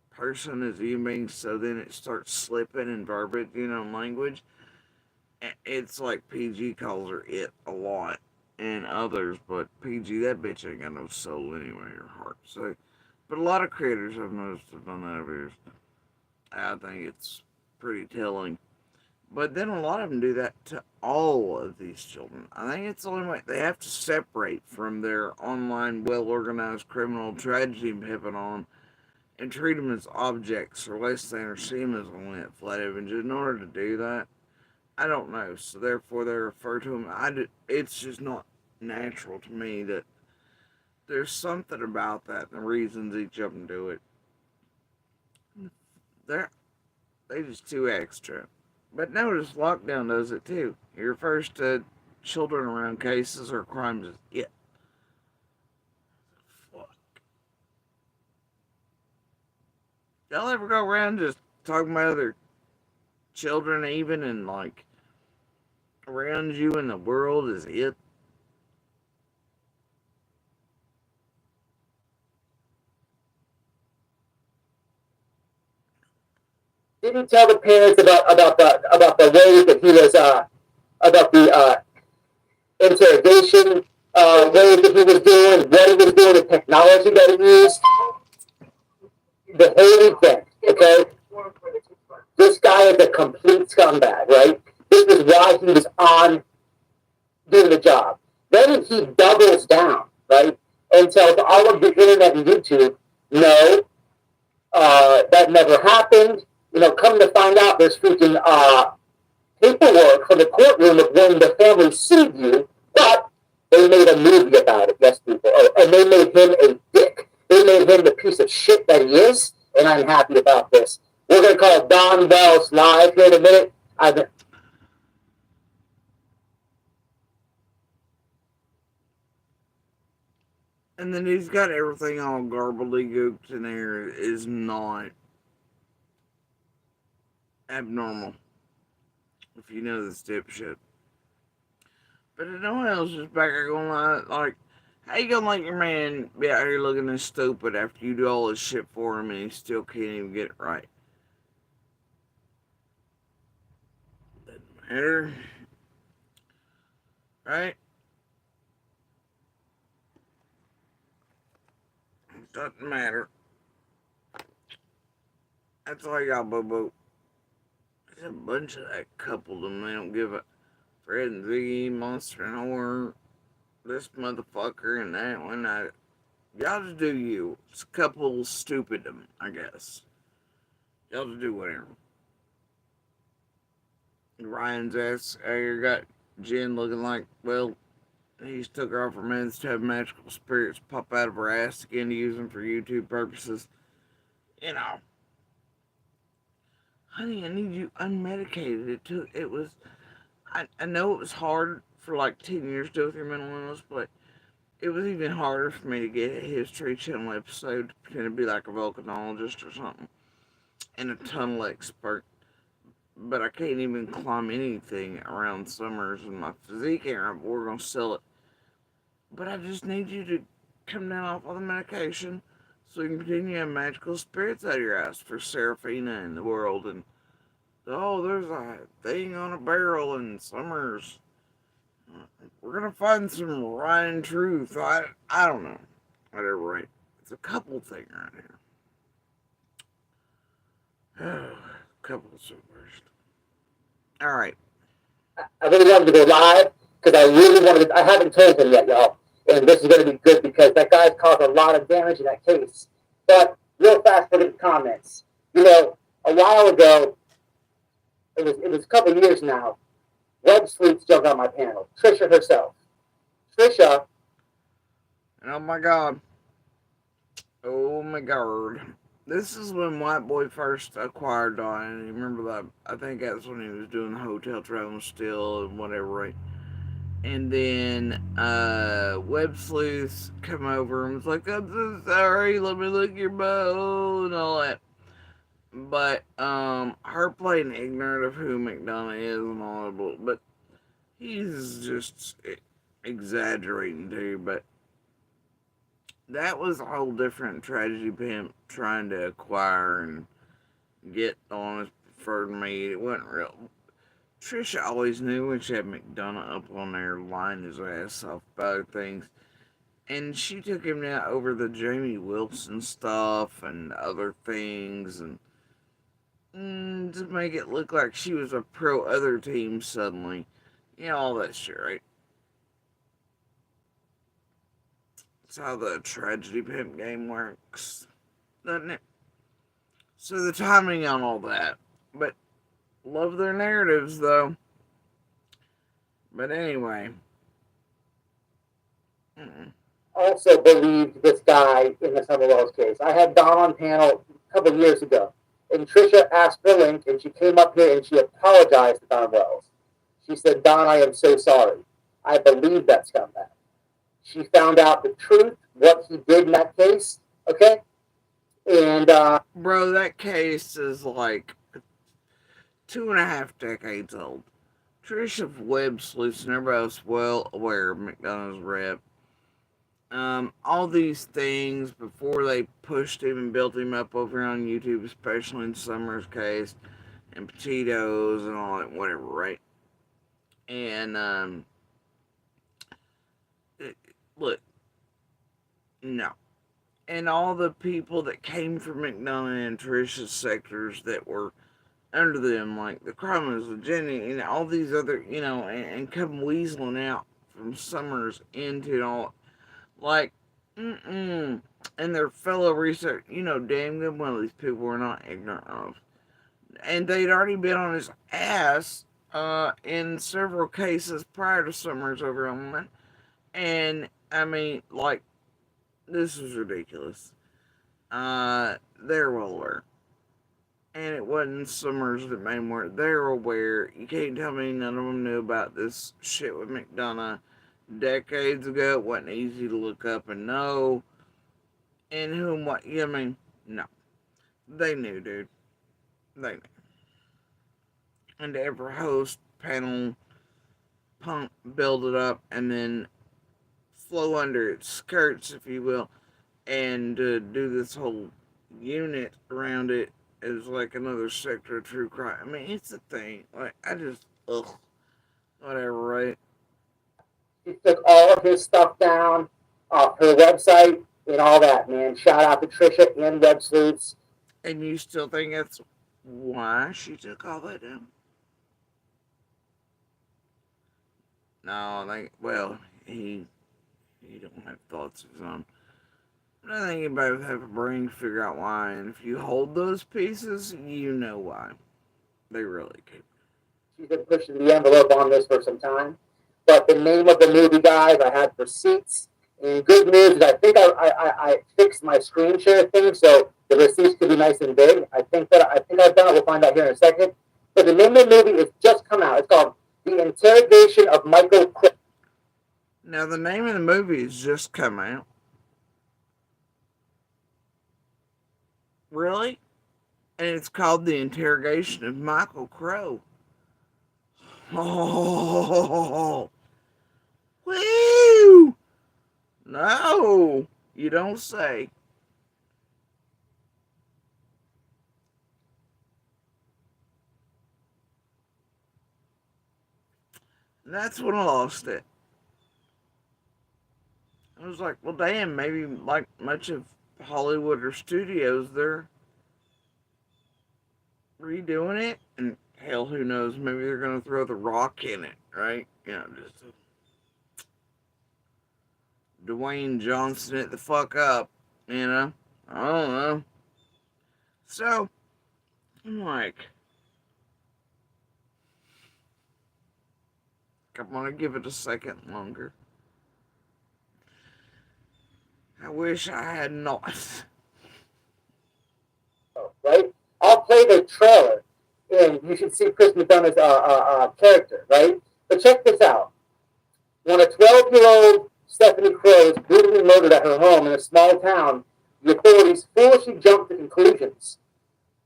Speaker 1: person, as a human being, so then it starts slipping in verbiage, language. It's like PG calls her it a lot, and others, but PG, that bitch ain't got no soul anyway, or heart, so. But a lot of creators I've noticed have done that over years. I think it's pretty telling. But then a lot of them do that to all of these children. I think it's the only way they have to separate from their online, well organized criminal tragedy pimping on and treat them as objects or less than or see them as only at flat image. In order to do that, I don't know. So therefore, they refer to them. It's just not natural to me that there's something about that and the reasons each of them do it. They're they just too extra. But notice lockdown does it too. He refers to children around cases or crimes as it. Fuck. Y'all ever go around just talking about other children even and like around you in the world as it?
Speaker 3: Didn't tell the parents about the way that he was about the interrogation way that he was doing, what he was doing, the technology that he used, the whole thing. Okay, this guy is a complete scumbag, right? This is why he was on doing the job. Then he doubles down, right, and tells all of the internet and YouTube, no, that never happened. Come to find out, there's freaking paperwork from the courtroom of when the family sued you, but they made a movie about it, yes, people. Oh, and they made him a dick. They made him the piece of shit that he is, and I'm happy about this. We're going to call Don Wells live here in a minute.
Speaker 1: And then he's got everything all gobbledygooked in there is not abnormal. If you know this dipshit. But if no one else is back there going like, how you gonna let your man be out here looking this stupid after you do all this shit for him and he still can't even get it right? Doesn't matter. Right? Doesn't matter. That's all I got, boo boo. There's a bunch of that couple them. They don't give a Fred and Ziggy, Monster and Horror, this motherfucker and that one. Y'all just do you. It's a couple stupid them, I guess. Y'all just do whatever. Ryan's ass here got Jen looking like, well, he's took her off her meds to have magical spirits pop out of her ass again to use them for YouTube purposes. You know. Honey, I need you unmedicated. It was I know it was hard for like 10 years to go through mental illness, but it was even harder for me to get a History Channel episode to pretend to be like a volcanologist or something and a tunnel expert. But I can't even climb anything around Summers, and my physique ain't right, but we're gonna sell it. But I just need you to come down off all the medication so you can continue to have magical spirits out of your ass for Seraphina and the world. And oh, there's a thing on a barrel in Summers. We're gonna find some Ryan truth. I don't know. Whatever, right? It's a couple thing right here. Couple is the worst. All right.
Speaker 3: I really wanted to go live because I really wanted to, I haven't told him yet, y'all. And this is going to be good because that guy's caused a lot of damage in that case. But real fast for the comments. You know, a while ago, it was a couple of years now, Web Sleeps jumped on my panel. Trisha herself. Trisha.
Speaker 1: Oh my god. Oh my god. This is when White Boy first acquired Diane. You remember that? I think that's when he was doing hotel travel still and whatever, right? And then Web Sleuths come over and was like, I'm so sorry, let me look your bow and all that. But her playing ignorant of who McDonough is and all that, but he's just exaggerating too. But that was a whole different tragedy pimp trying to acquire and get on his preferred meat. It wasn't real. Trisha always knew when she had McDonough up on there lying his ass off about things. And she took him down over the Jamie Wilson stuff and other things and to make it look like she was a pro other team suddenly. You know, all that shit, right? That's how the tragedy pimp game works, doesn't it? So the timing on all that. But love their narratives though. But anyway.
Speaker 3: Also believed this guy in the Summer Wells case. I had Don on panel a couple of years ago, and Trisha asked for a link, and she came up here and she apologized to Don Wells. She said, Don, I am so sorry. I believe that scumbag. She found out the truth, what he did in that case, okay? And,
Speaker 1: bro, that case is like 2.5 decades old. Trisha Webb Sleuths and everybody else well aware of McDonough's rep. All these things before they pushed him and built him up over on YouTube, especially in Summer's case, and Petitos and all that, whatever, right? And, look, no. And all the people that came from McDonough and Trisha's sectors that were under them, like the Chromas, the Jenny, and all these other, and come weaseling out from Summers into it all. Like, and their fellow research, damn good one of these people were not ignorant of. And they'd already been on his ass in several cases prior to Summers over on that. And, I mean, like, this was ridiculous. They're well aware. And it wasn't Summers that made them aware. They're aware. You can't tell me none of them knew about this shit with McDonough decades ago. It wasn't easy to look up and know. And whom what? I mean, no. They knew, dude. They knew. And to ever host, panel, pump, build it up, and then flow under its skirts, if you will, and do this whole unit around it as like another sector of true crime. I mean, it's a thing. Like, I just, whatever, right?
Speaker 3: He took all of his stuff down off her website and all that, man. Shout out to Trisha and Web Sleuths.
Speaker 1: And you still think that's why she took all that down? No, well, he don't have thoughts of his own. But I think anybody would have a brain to figure out why. And if you hold those pieces, you know why. They really do.
Speaker 3: She's been pushing the envelope on this for some time. But the name of the movie, guys, I had receipts. And good news is I think I fixed my screen share thing, so the receipts could be nice and big. I think I've done it. We'll find out here in a second. But the name of the movie has just come out. It's called The Interrogation of Michael Crow.
Speaker 1: Now, the name of the movie has just come out. Really? And it's called The Interrogation of Michael Crow. Oh, woo! No, you don't say. That's when I lost it. I was like, well, damn, maybe like much of Hollywood or studios, they're redoing it. And hell, who knows? Maybe they're going to throw The Rock in it, right? You know, just Dwayne Johnson it the fuck up, you know? I don't know. So, I'm like, I'm going to give it a second longer. I wish I had not.
Speaker 3: Right? I'll play the trailer, and you should see Chris McDonough's character, right? But check this out. When a 12-year-old Stephanie Crow is brutally murdered at her home in a small town, the authorities foolishly jump to conclusions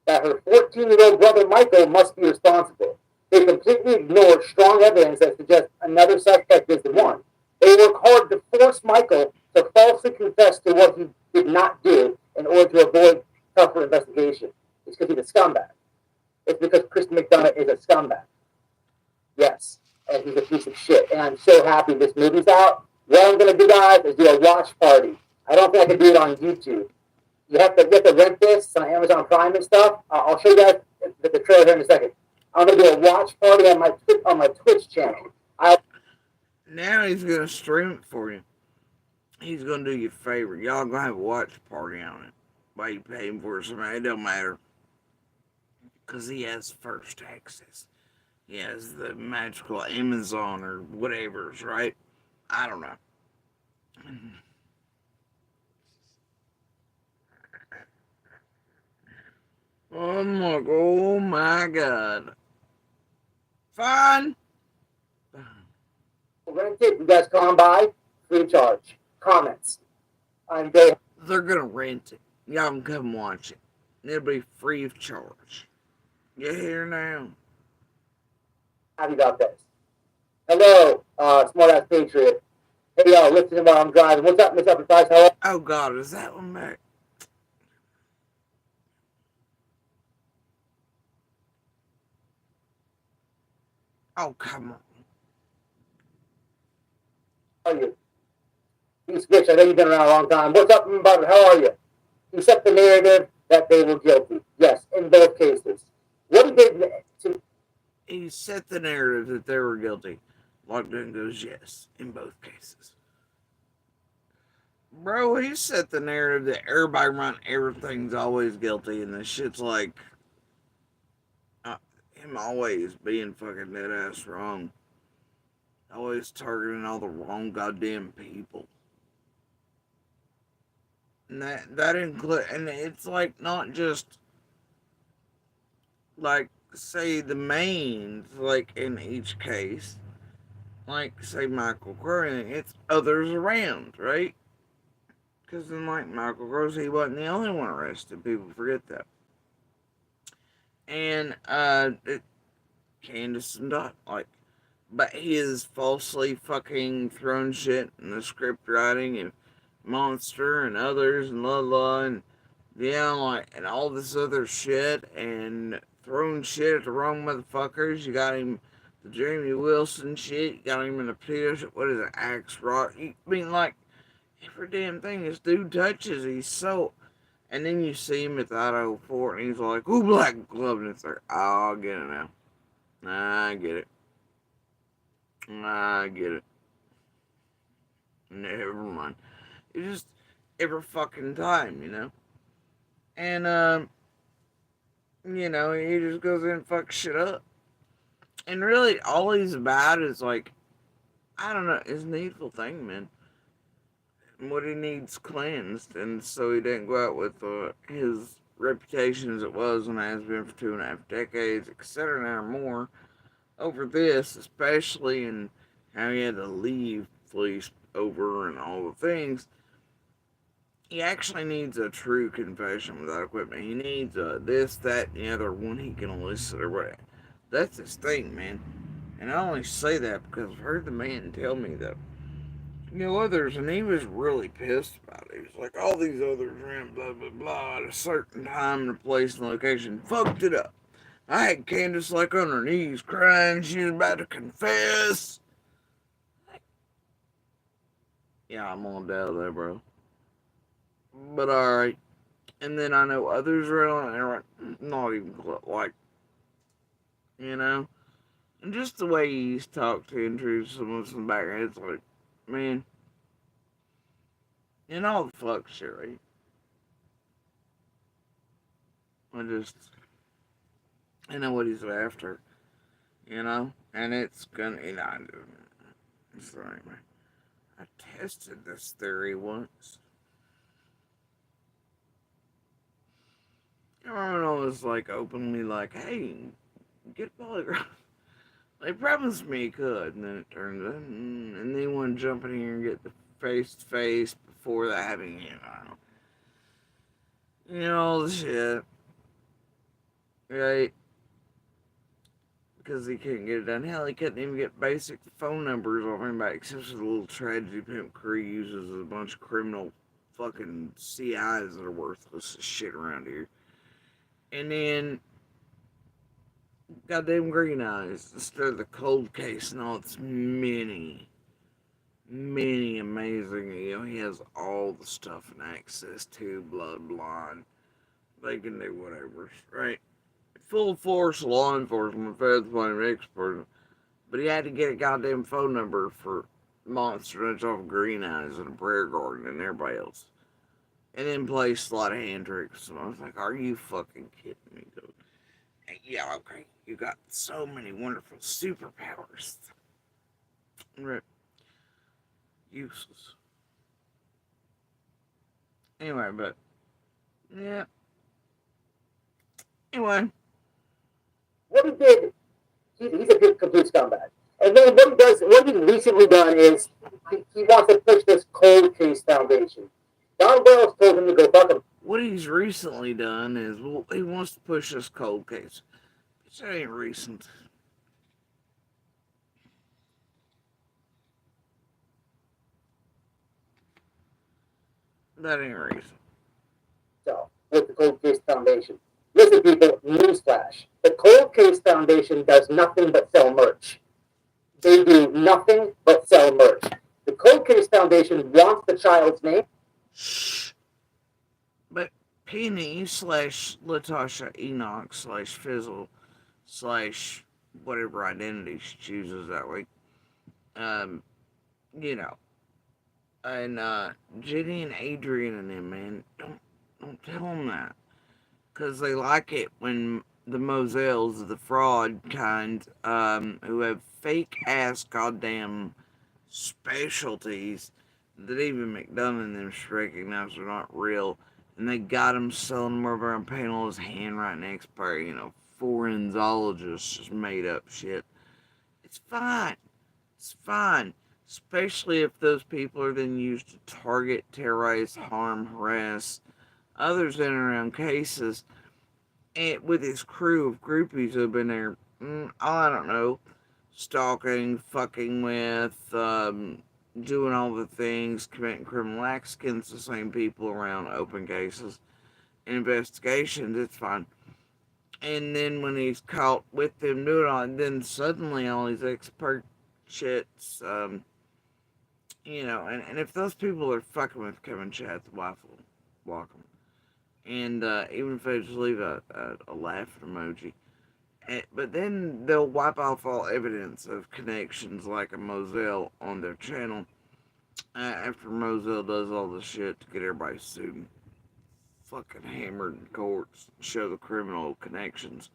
Speaker 3: that her 14-year-old brother Michael must be responsible. They completely ignore strong evidence that suggests another suspect is the one. They work hard to force Michael to falsely confess to what he did not do in order to avoid tougher investigation. It's because he's a scumbag. It's because Kristen McDonough is a scumbag. Yes, and he's a piece of shit. And I'm so happy this movie's out. What I'm gonna do, guys, is do a watch party. I don't think I can do it on YouTube. You have to rent this on Amazon Prime and stuff. I'll show you guys the trailer here in a second. I'm gonna do a watch party on my Twitch channel.
Speaker 1: Now he's going to stream it for you. He's going to do you a favor. Y'all going to have a watch party on it. Why you pay him for something? It don't matter. Because he has first access. He has the magical Amazon or whatever's, right? I don't know. Oh my god. Fine.
Speaker 3: Rent it. You guys come by, free of charge. Comments. I'm very
Speaker 1: They're gonna rent it. Y'all can come watch it. It'll be free of charge. You hear now?
Speaker 3: happy about this. Hello, smart ass patriot. Hey y'all, listen while I'm driving. What's up, Miss Upper Price? How
Speaker 1: Oh god, is that one back? Oh come on.
Speaker 3: are you? These bitch, I know you've been around a long time. What's up, brother? How are you? He set the narrative that they were guilty. Yes, in both cases. What he did to
Speaker 1: He set the narrative that they were guilty. Lockdown goes yes in both cases. Bro, he set the narrative that everybody around everything's always guilty, and this shit's like him always being fucking dead ass wrong. Always targeting all the wrong goddamn people. And that include, and it's like not just like say the mains like in each case, like say Michael Crow, it's others around, right? Because then like Michael Crow, he wasn't the only one arrested. People forget that. And Candace and Dot, like, but he is falsely fucking throwing shit in the script writing and Monster and others and la and yeah, like and all this other shit and throwing shit at the wrong motherfuckers. You got him the Jamie Wilson shit. You got him in the potato shit. What is it? Axe Rock. I mean, like every damn thing this dude touches, he's so. And then you see him at the Idaho Fort, and he's like, "Ooh, Black Glove," and it's like, "Oh, I get it now. I get it. I get it. Never mind." It's just every fucking time, you know. And he just goes in and fucks shit up. And really, all he's about is like, I don't know, his needful thing, man. And what he needs cleansed, and so he didn't go out with his reputation as it was and has been for 2.5 decades, etc. or more. over this, especially, and how he had to leave police over and all the things. He actually needs a true confession without equipment. He needs this, that, and the other one he can elicit or whatever. That's his thing, man. And I only say that because I've heard the man tell me that, others, and he was really pissed about it. He was like, all these others ran blah, blah, blah at a certain time and a place and location. Fucked it up. I had Candace like on her knees crying. She was about to confess. Yeah, I'm on down there, bro. But alright. And then I know others around and they're not even like, you know? And just the way he's talked to intrude someone's in the background, it's like, man, and all the fuck shit, right? I just, I know what he's after, And it's gonna, sorry, man. I tested this theory once. I remember I was like openly like, hey, get polygraph. They promised me he could, and then it turns out, and they want to jump in here and get the face to face before that happening, all the shit, right? Because he couldn't get it done. Hell, he couldn't even get basic phone numbers off anybody, except for the little tragedy Pimp crew uses a bunch of criminal fucking CIs that are worthless as shit around here. And then goddamn green eyes instead of the cold case and all its many amazing. He has all the stuff and access to blah blah. And they can do whatever, right? Full force law enforcement, feds blame expert, but he had to get a goddamn phone number for Monster Nuts off Green Eyes and a prayer garden and everybody else, and then place a lot of hand tricks. And I was like, "Are you fucking kidding me, dude?" Yeah, okay. You got so many wonderful superpowers. Right. Useless. Anyway, but yeah. Anyway.
Speaker 3: What he did, he's a complete scumbag. And then what he's recently done is he wants to push this cold case foundation. Don Wells told him to go fuck him.
Speaker 1: What he's recently done is, well, he wants to push this cold case. That ain't recent. That ain't recent.
Speaker 3: So, with the Cold Case Foundation. Listen, people, newsflash. The Cold Case Foundation does nothing but sell merch. They do nothing but sell merch. The Cold Case Foundation wants the child's name.
Speaker 1: Shh. But Penny slash Latasha Enoch slash Fizzle slash whatever identity she chooses that week, um, you know, and Jenny and Adrian and them, man, don't tell them that, because they like it when the Moselles, the fraud kind, who have fake ass goddamn specialties that even McDonough and them should recognize are not real, and they got them selling them over on panel as handwriting expert, foreign zoologists just made up shit. It's fine. It's fine. Especially if those people are then used to target, terrorize, harm, harass others in and around cases. And with his crew of groupies who have been there, I don't know, stalking, fucking with, doing all the things, committing criminal acts against the same people around open cases, investigations, it's fine. And then when he's caught with them doing all, and then suddenly all these expert shits, and if those people are fucking with Kevin Chat, the wife will block them. And even if they just leave a laughing emoji. But then they'll wipe off all evidence of connections like a Moselle on their channel after Moselle does all the shit to get everybody sued, fucking hammered in courts, show the criminal connections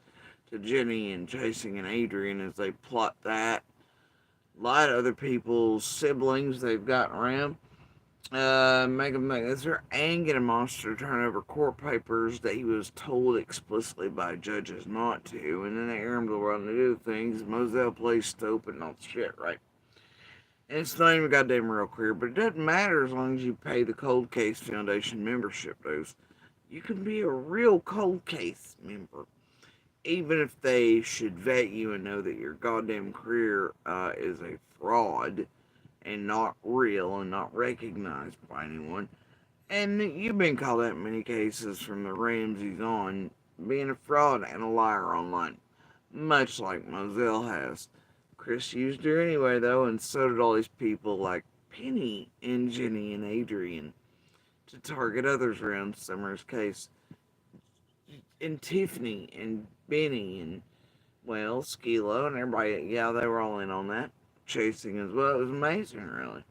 Speaker 1: to Jenny and Chasing and Adrian as they plot that, lie to other people's siblings they've got around, Make him think this or and get a monster to turn over court papers that he was told explicitly by judges not to, and then they air him to run to do things. Moselle plays stupid and all the shit, right? And it's not even goddamn real clear, but it doesn't matter as long as you pay the Cold Case Foundation membership dues. You can be a real cold case member, even if they should vet you and know that your goddamn career is a fraud and not real and not recognized by anyone. And you've been called out in many cases from the Ramseys on being a fraud and a liar online, much like Moselle has. Chris used her anyway, though, and so did all these people like Penny and Jenny and Adrian to target others around Summer's case. And Tiffany and Benny and, well, Skilo and everybody, yeah, they were all in on that. Chasing as well. It was amazing, really.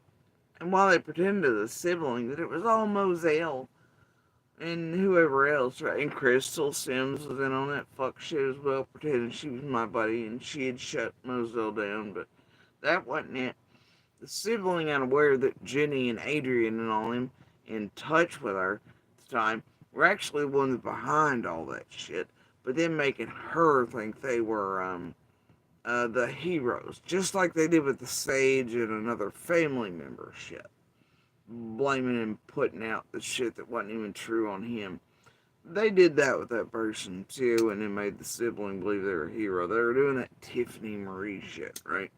Speaker 1: And while they pretended to the sibling that it was all Moselle and whoever else, right? And Crystal Sims was in on that fuck shit as well, pretending she was my buddy and she had shut Moselle down, but that wasn't it. The sibling, unaware that Jenny and Adrian and all them in touch with her at the time were actually the ones behind all that shit, but then making her think they were the heroes, just like they did with the Sage and another family member shit, blaming and putting out the shit that wasn't even true on him. They did that with that person too, and then made the sibling believe they were a hero. They were doing that Tiffany Marie shit, right?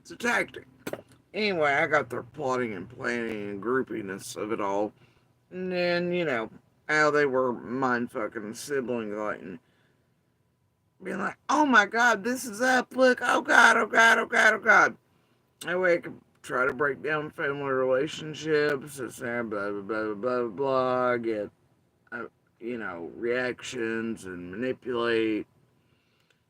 Speaker 1: It's a tactic. Anyway, I got their plotting and planning and groupiness of it all. And then, how they were mind fucking the sibling like and being like, oh my god, this is up, look, oh god, oh god, oh god, oh god. That way I could try to break down family relationships, it's blah, blah, blah, blah, blah, blah, get, reactions and manipulate.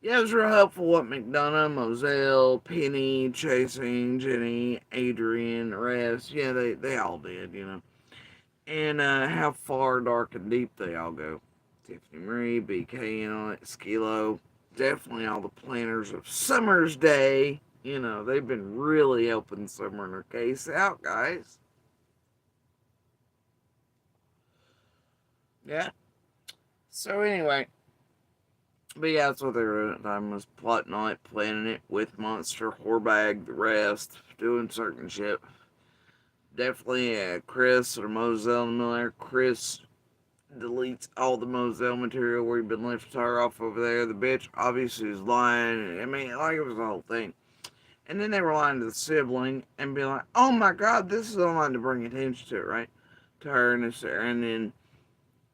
Speaker 1: Yeah, it was real helpful what McDonough, Moselle, Penny, Chasing, Jenny, Adrian, the rest, yeah, they all did. And how far, dark, and deep they all go. Tiffany Marie, BK in on it, Skilo, definitely all the planners of Summer's Day. They've been really helping Summer in her case out, guys. Yeah. So anyway, but yeah, that's what they were doing at the time, was plotting on it, planning it with Monster, Whorebag, the rest, doing certain shit. Definitely Chris or Moselle in the middle there. Chris deletes all the Moselle material where he'd been left to her off over there. The bitch obviously was lying. I mean, like it was the whole thing. And then they were lying to the sibling and being like, oh my god, this is online to bring attention to it, right? To her and this there. And then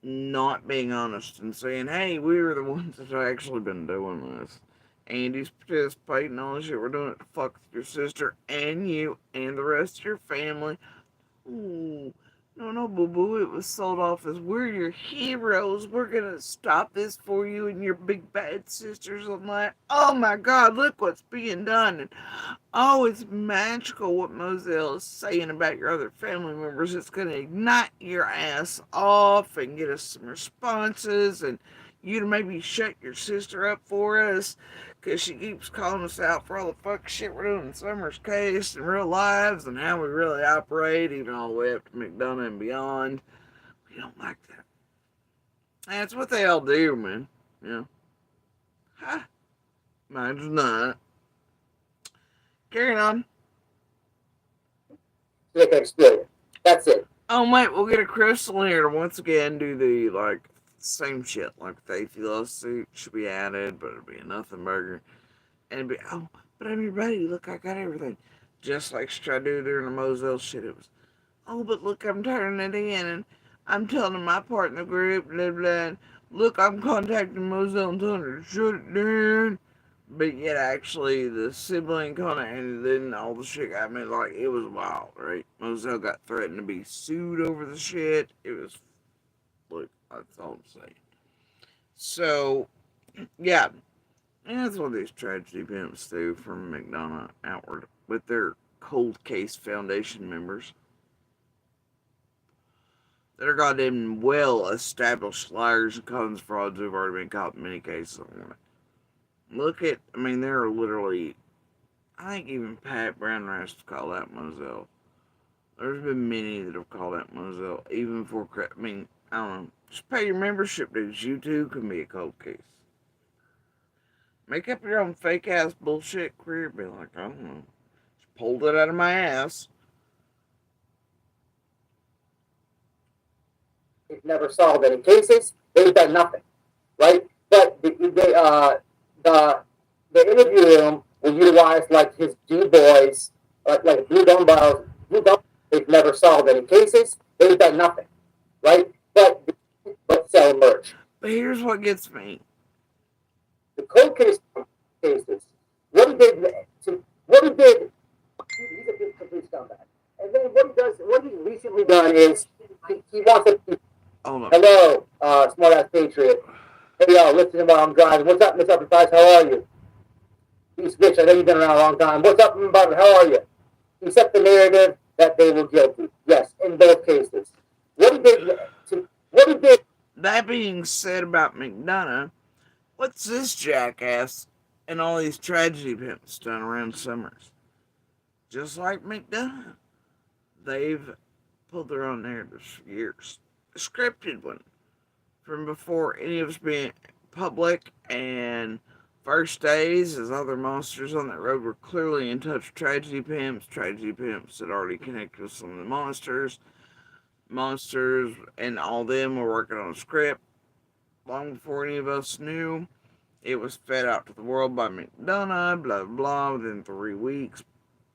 Speaker 1: not being honest and saying, hey, we were the ones that have actually been doing this. Andy's participating in all this shit. We're doing it to fuck with your sister and you and the rest of your family. Ooh, no, boo boo. It was sold off as we're your heroes. We're gonna stop this for you and your big bad sisters. I'm like, oh my god, look what's being done. And oh, it's magical what Moselle is saying about your other family members. It's gonna ignite your ass off and get us some responses and you to maybe shut your sister up for us because she keeps calling us out for all the fuck shit we're doing in Summer's case and real lives and how we really operate, even all the way up to McDonough and beyond. We don't like that. That's what they all do, man. Ha. Mine's not. Carrying on.
Speaker 3: Like experience. That's it.
Speaker 1: Oh, wait, we'll get a Crystal here to once again do the, same shit. Like, the Athey lawsuit should be added, but it'll be a nothing burger. And it'd be, oh, but I'm your buddy. Look, I got everything. Just like she tried to do during the Moselle shit. It was, oh, but look, I'm turning it in, and I'm telling them my part in the group, blah, blah, and look, I'm contacting Moselle and telling her to shut it down. But yet, actually, the sibling and then all the shit got me, like, it was wild, right? Moselle got threatened to be sued over the shit. It was, look, that's all I'm saying. So, yeah, and that's what these tragedy pimps do from McDonough outward with their cold case foundation members that are goddamn well established liars and cons frauds who've already been caught in many cases. Look at, I mean, there are literally I think even Pat Brown has to call that Moselle. There's been many that have called that Moselle, even for, I mean, I don't know. Just pay your membership dues. You too can be a cold case. Make up your own fake ass bullshit career. Be like, I don't know. Just pulled it out of my ass.
Speaker 3: They've never solved any cases. They've done nothing, right? But the the interview room will utilize like his D boys, like blue dumbbells. They've never solved any cases. They've done nothing, right? But sell merch.
Speaker 1: But here's what gets me.
Speaker 3: The cold cases. What he did to what he did. He's a complete scumbag. And then what he's recently done is he wants to.
Speaker 1: Hold on.
Speaker 3: Hello, smart ass patriot. Hey yo, listen while I'm driving. What's up, Miss Upper Class? How are you? Piece of bitch, I know you've been around a long time. What's up, Bobby? How are you? He set the narrative that they were guilty. Yes, in both cases. What he did.
Speaker 1: That being said about McDonough, what's this jackass and all these tragedy pimps done around Summers? Just like McDonough, they've pulled their own narratives for years. A scripted one from before any of us being public, and first days as other monsters on that road were clearly in touch with tragedy pimps had already connected with some of the monsters and all them were working on a script long before any of us knew. It was fed out to the world by McDonough, blah, blah, within 3 weeks.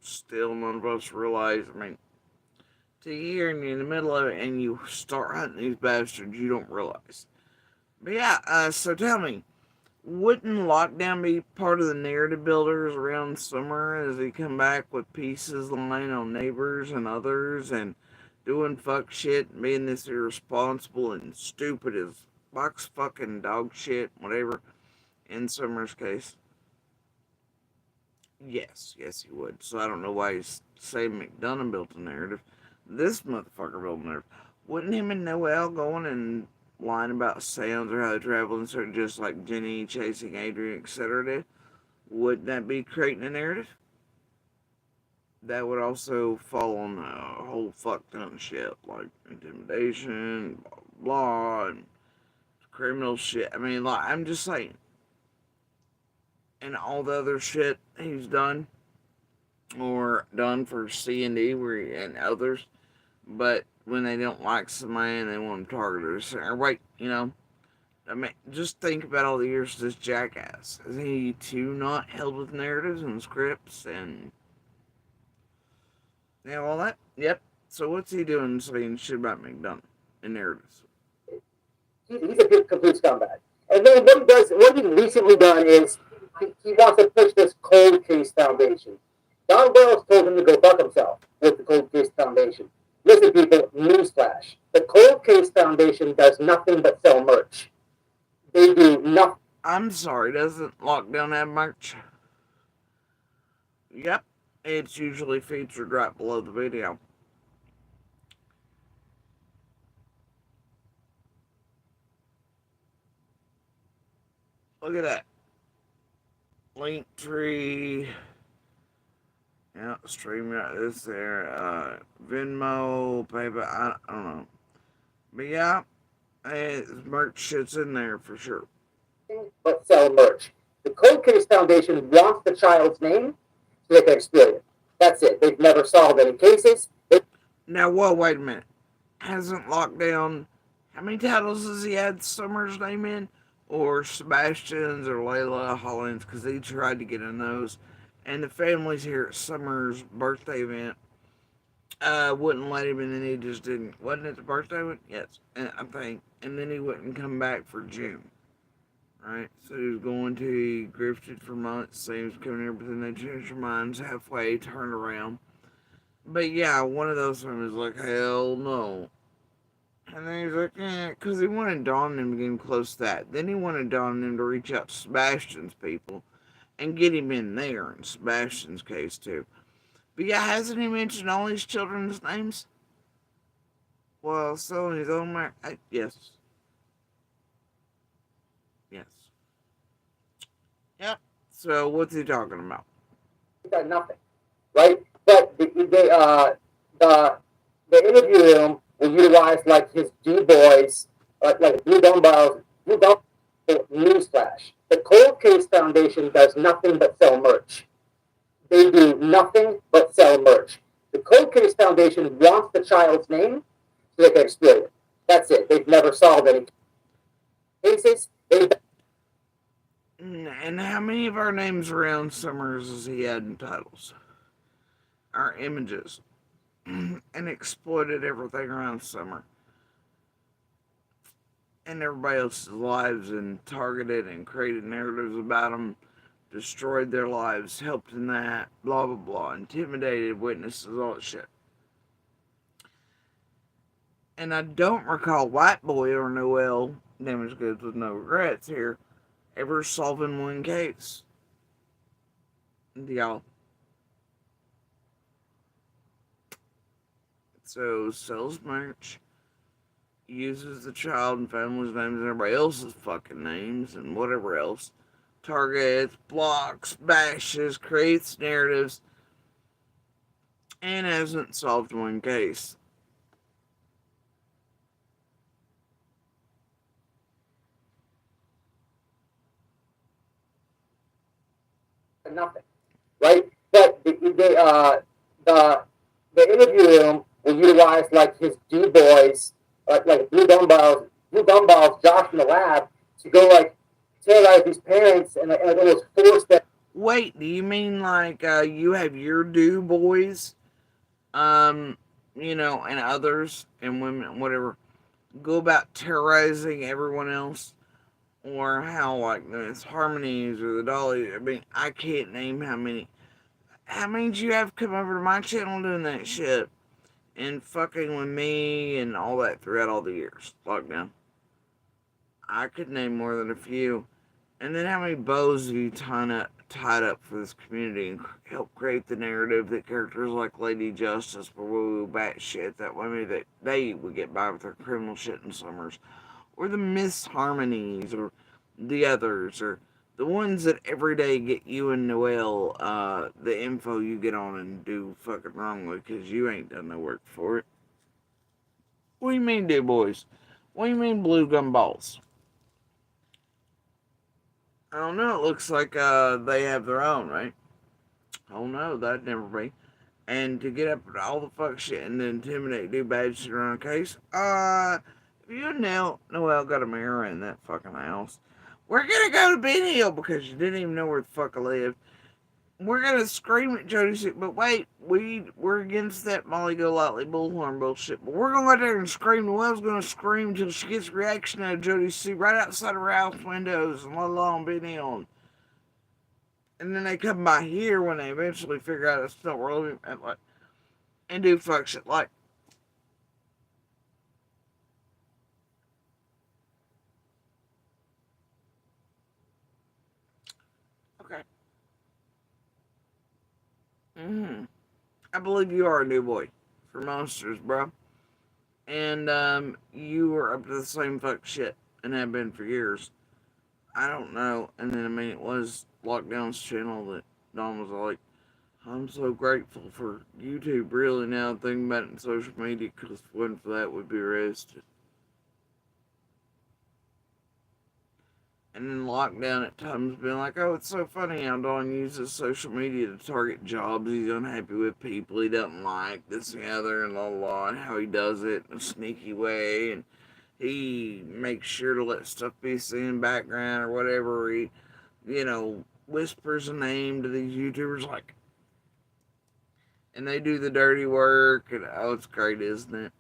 Speaker 1: Still, none of us realized. I mean, to a year and you're in the middle of it and you start hunting these bastards, you don't realize. But yeah, so tell me, wouldn't lockdown be part of the narrative builders around summer as he come back with pieces lying on neighbors and others and doing fuck shit and being this irresponsible and stupid as box fucking dog shit, whatever, in Summer's case? Yes, he would. So I don't know why he's saying McDonough built a narrative. This motherfucker built a narrative. Wouldn't him and Noel going and lying about sounds or how they travel and certain just like Jenny chasing Adrian, etc. did? Wouldn't that be creating a narrative? That would also fall on a whole fuck ton of shit like intimidation, blah, blah, and criminal shit. I mean, like, I'm just saying. And all the other shit he's done or done for C&D and others, but when they don't like somebody and they want to target or wait, I mean, just think about all the years of this jackass. Is he too not held with narratives and scripts and all that? Yep. So what's he doing saying shit about McDonough and narratives?
Speaker 3: He's a complete scumbag. And then what he's recently done is he wants to push this cold case foundation. Don Wells told him to go fuck himself with the cold case foundation. Listen, people, newsflash. The cold case foundation does nothing but sell merch. They do nothing.
Speaker 1: I'm sorry, doesn't Lockdown have merch? Yep. It's usually featured right below the video. Look at that. Link tree. Yeah, stream this there. Venmo, PayPal, I don't know. But yeah, merch shit's in there for sure.
Speaker 3: But sell merch. The Cold Case Foundation wants the child's name so they can exploit it. That's it. They've never solved any cases.
Speaker 1: Now, whoa, wait a minute. Hasn't Lockdown, how many titles has he had Summer's name in? Or Sebastian's or Layla Hollins, because he tried to get in those. And the families here at Summer's birthday event wouldn't let him, and then he just didn't. Wasn't it the birthday one? Yes, I think. And then he wouldn't come back for June. Right? So he was going to, he grifted for months, saying he was coming here, but then they changed their minds halfway, turned around. But yeah, one of those women was like, hell no. And then he's like, because he wanted Dawn and him to get him close to that. Then he wanted Dawn and him to reach out to Sebastian's people and get him in there, in Sebastian's case too. But yeah, hasn't he mentioned all these children's names? Well, so in his own mind, yes. Yes. Yep. So what's he talking about?
Speaker 3: done nothing, right? But the the interview room will utilize like his D boys, like Blue Dumbbells. Blue Dumbbells. Newsflash: the Cold Case Foundation does nothing but sell merch. They do nothing but sell merch. The Cold Case Foundation wants the child's name so they can exploit it. That's it. They've never solved any cases.
Speaker 1: And how many of our names around Summers has he had in titles? Our images. And exploited everything around Summer. And everybody else's lives and targeted and created narratives about them, destroyed their lives, helped in that, blah, blah, blah, intimidated witnesses, all that shit. And I don't recall White Boy or Noel, Damaged Goods with No Regrets here, ever solving one case. Y'all. So, sells merch, uses the child and family's names and everybody else's fucking names and whatever else, targets, blocks, bashes, creates narratives, and hasn't solved one case.
Speaker 3: Nothing, right? But the the interview room will utilize like his D boys, like Blue Dumbbells, Josh in the lab to go like terrorize these parents and almost force them.
Speaker 1: Wait, do you mean like you have your do boys, um, and others and women, whatever, go about terrorizing everyone else? Or how, like, the Harmonies or the Dolly? I mean, I can't name how many. How many did you have come over to my channel doing that shit? And fucking with me and all that throughout all the years. Lockdown. I could name more than a few. And then how many bows have you tied up for this community and helped create the narrative that characters like Lady Justice were woo bat shit that way that they would get by with their criminal shit in Summers, or the Miss Harmonies, or the others, or the ones that every day get you and Noel the info you get on and do fucking wrong with because you ain't done no work for it. What do you mean, do boys? What do you mean, blue gum balls? I don't know. It looks like they have their own, right? Oh no, that'd never be. And to get up with all the fuck shit and then intimidate, do bad shit around a case. If you and Noel got a mirror in that fucking house, we're gonna go to Ben Hill because you didn't even know where the fuck I lived. We're gonna scream at Jody shit, but wait, we're against that Molly Golightly bullhorn bullshit. But we're gonna go there and scream. Noel's gonna scream until she gets a reaction out of Jody C right outside of her house windows and let alone Ben Hill. And then they come by here when they eventually figure out it's not really and do fuck shit like. Okay. I believe you are a new boy for monsters, bro. And you were up to the same fuck shit and have been for years. I don't know. And then I mean, it was Lockdown's channel that Don was like, "I'm so grateful for YouTube. Really, now thinking about it in social media, because if it wasn't for that, we'd be arrested." And then Lockdown at times being like, "Oh, it's so funny how Don uses social media to target jobs he's unhappy with, people he doesn't like, this and the other, and blah, blah, blah, and how he does it in a sneaky way, and he makes sure to let stuff be seen in the background or whatever. He, whispers a name to these YouTubers, like, and they do the dirty work, and oh, it's great, isn't it?"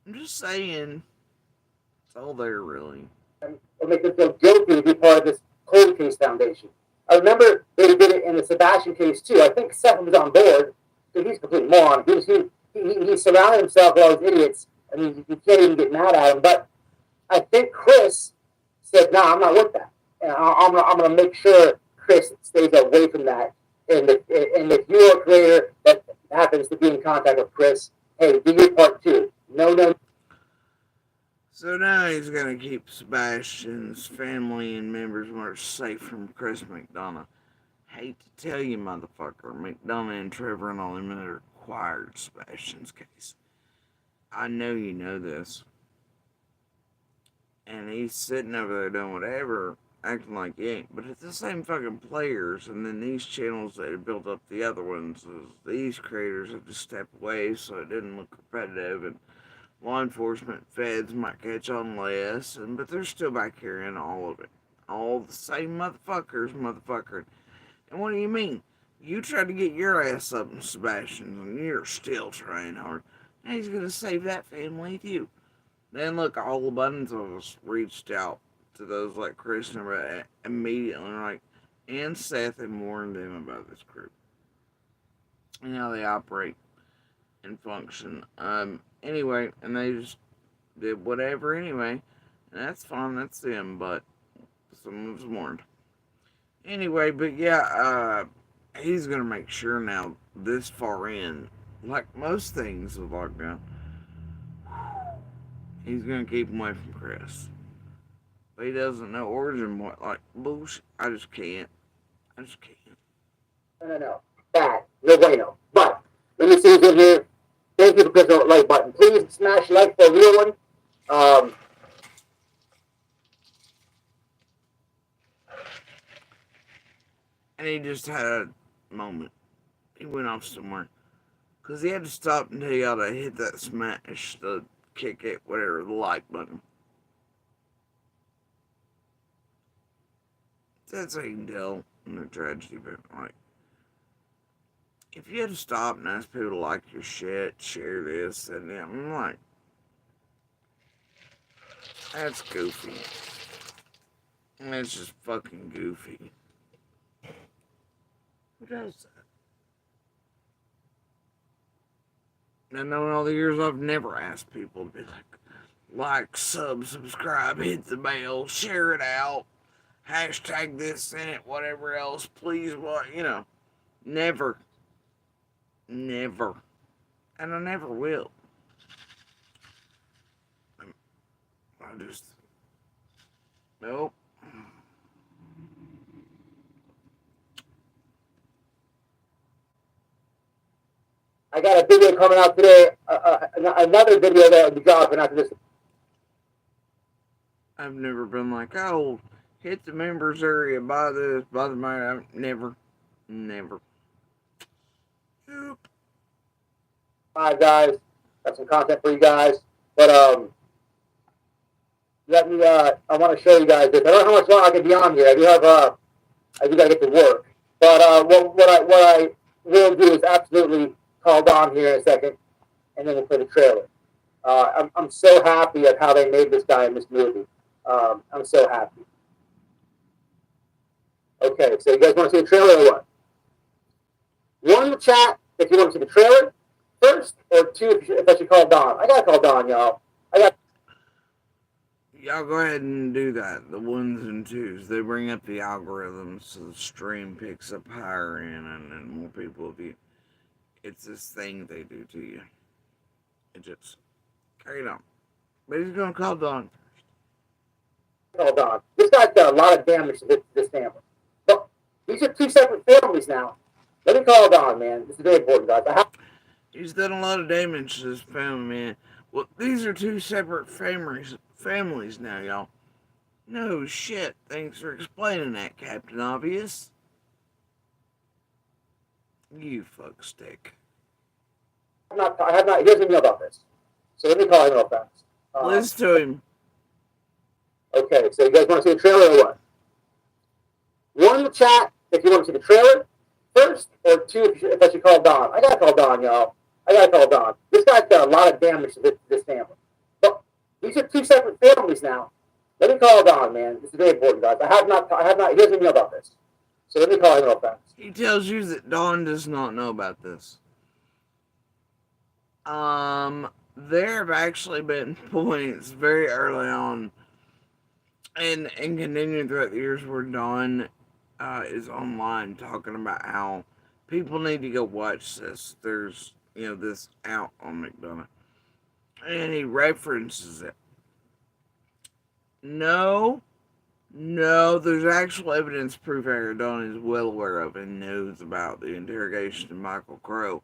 Speaker 1: I'm just saying, it's all there, really.
Speaker 3: Or make them feel guilty to be part of this Cold Case Foundation. I remember they did it in the Sebastian case too. I think Seth was on board, so he's a complete moron. He surrounded himself with all these idiots. I mean, you can't even get mad at him. But I think Chris said, "No, I'm not with that. And I'm gonna make sure Chris stays away from that. And if you're a creator that happens to be in contact with Chris, hey, do your part too. No."
Speaker 1: So now he's gonna keep Sebastian's family and members more safe from Chris McDonough. hate to tell you, motherfucker, McDonough and Trevor and all them are acquired Sebastian's case. I know you know this. And he's sitting over there doing whatever, acting like he ain't. But it's the same fucking players, and then these channels that have built up the other ones, these creators have to step away so it didn't look repetitive, and law enforcement, feds might catch on less, but they're still back here in all of it. All the same motherfucker. And what do you mean? You tried to get your ass up in Sebastian's, and you're still trying hard. Now he's gonna save that family too. Then look, all the buttons of us reached out to those like Chris and immediately, like, and Seth, and warned them about this group and how they operate and function. Anyway, and they just did whatever anyway, and that's fine. That's them, but someone was warned. Anyway, but yeah, he's gonna make sure now this far in, like most things with lockdown, he's gonna keep him away from Chris. But he doesn't know origin what, like bullshit. I just can't. I just can't.
Speaker 3: No. Bad. No bueno. But let me see who's in here. Thank you for pressing the like button. Please smash like for a real one.
Speaker 1: And he just had a moment. He went off somewhere. Because he had to stop and tell y'all to hit that smash, the kick it, whatever, the like button. That's how you can tell in a tragedy, but like, if you had to stop and ask people to like your shit, share this, and that, I'm like, that's goofy. And that's just fucking goofy. Who does that? I know in all the years I've never asked people to be like, subscribe, hit the bell, share it out, hashtag this in it, whatever else, please, what, never. Never. And I never will. I just. Nope.
Speaker 3: I got a video coming out today. Another video that will be dropping after this.
Speaker 1: I've never been like, oh, hit the members area, buy this, buy the money. Never. Never. Nope.
Speaker 3: Hi guys, got some content for you guys. But let me. I want to show you guys this. I don't know how much longer I can be on here. I do have. I do gotta get to work. But what I will do is absolutely call Don here in a second, and then we'll play the trailer. I'm so happy at how they made this guy in this movie. I'm so happy. Okay, so you guys want to see the trailer or what? One in the chat if you want to see the trailer first, or two if I should call Don. I gotta call Don, y'all.
Speaker 1: Y'all go ahead and do that. The ones and twos. They bring up the algorithms so the stream picks up higher in and then more people view. It's this thing they do to you. It just carry on. But he's gonna call Don.
Speaker 3: Call Don. This guy's got a lot of damage to this family. But these are two separate families now. Let me call Don, man. This is very important, guys.
Speaker 1: He's done a lot of damage to this family, man. Well, these are two separate families now, y'all. No shit. Thanks for explaining that, Captain Obvious. You fuckstick.
Speaker 3: I have not. He doesn't know about this. So let me call him real fast.
Speaker 1: Listen to him.
Speaker 3: Okay, so you guys want to see the trailer or what? One in the chat if you want to see the trailer first, or two if I should call Don. I gotta call Don, y'all. I gotta call Don. This guy's got a lot of damage to this family. But these are two separate families now. Let me call Don, man. This is very important, guys. I have not. He doesn't know about this. So let me call him real fast.
Speaker 1: He tells you that Don does not know about this. There have actually been points very early on and continuing throughout the years where Don is online talking about how people need to go watch this. There's, this out on McDonough. And he references it. No, No, there's actual evidence proof Don is well aware of and knows about the interrogation of Michael Crow.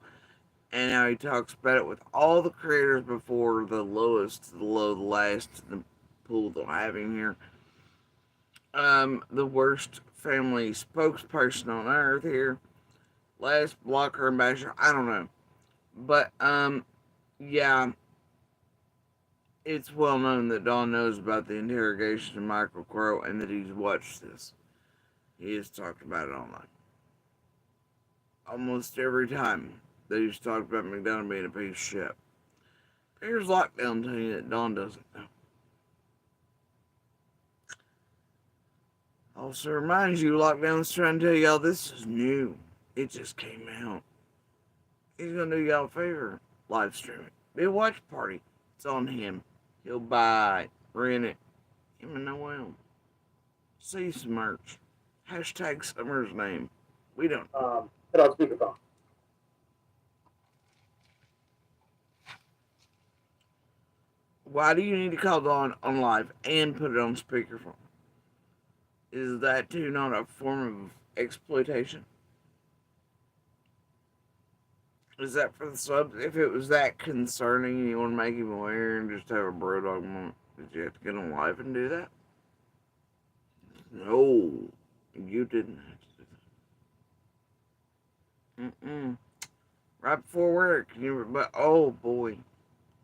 Speaker 1: And now he talks about it with all the creators before the lowest, the low, the last, the pool they'll have him here. The worst family spokesperson on earth here. Last blocker and basher, I don't know. But, yeah, it's well known that Don knows about the interrogation of Michael Crow and that he's watched this. He has talked about it online. Almost every time that he's talked about McDonough being a piece of shit. Here's Lockdown telling you that Don doesn't know. Also reminds you, Lockdown's trying to tell y'all this is new. It just came out. He's gonna do y'all a favor. Live stream it. Be a watch party. It's on him. He'll buy it, rent it. Him and Noel. See some merch. Hashtag Summer's name. We don't.
Speaker 3: Put on speakerphone.
Speaker 1: Why do you need to call Dawn on live and put it on speakerphone? Is that too not a form of exploitation? Is that for the subs? If it was that concerning and you want to make him aware and just have a bro dog moment, did you have to get on live and do that? No, you didn't have to do that. Right before work, but oh boy,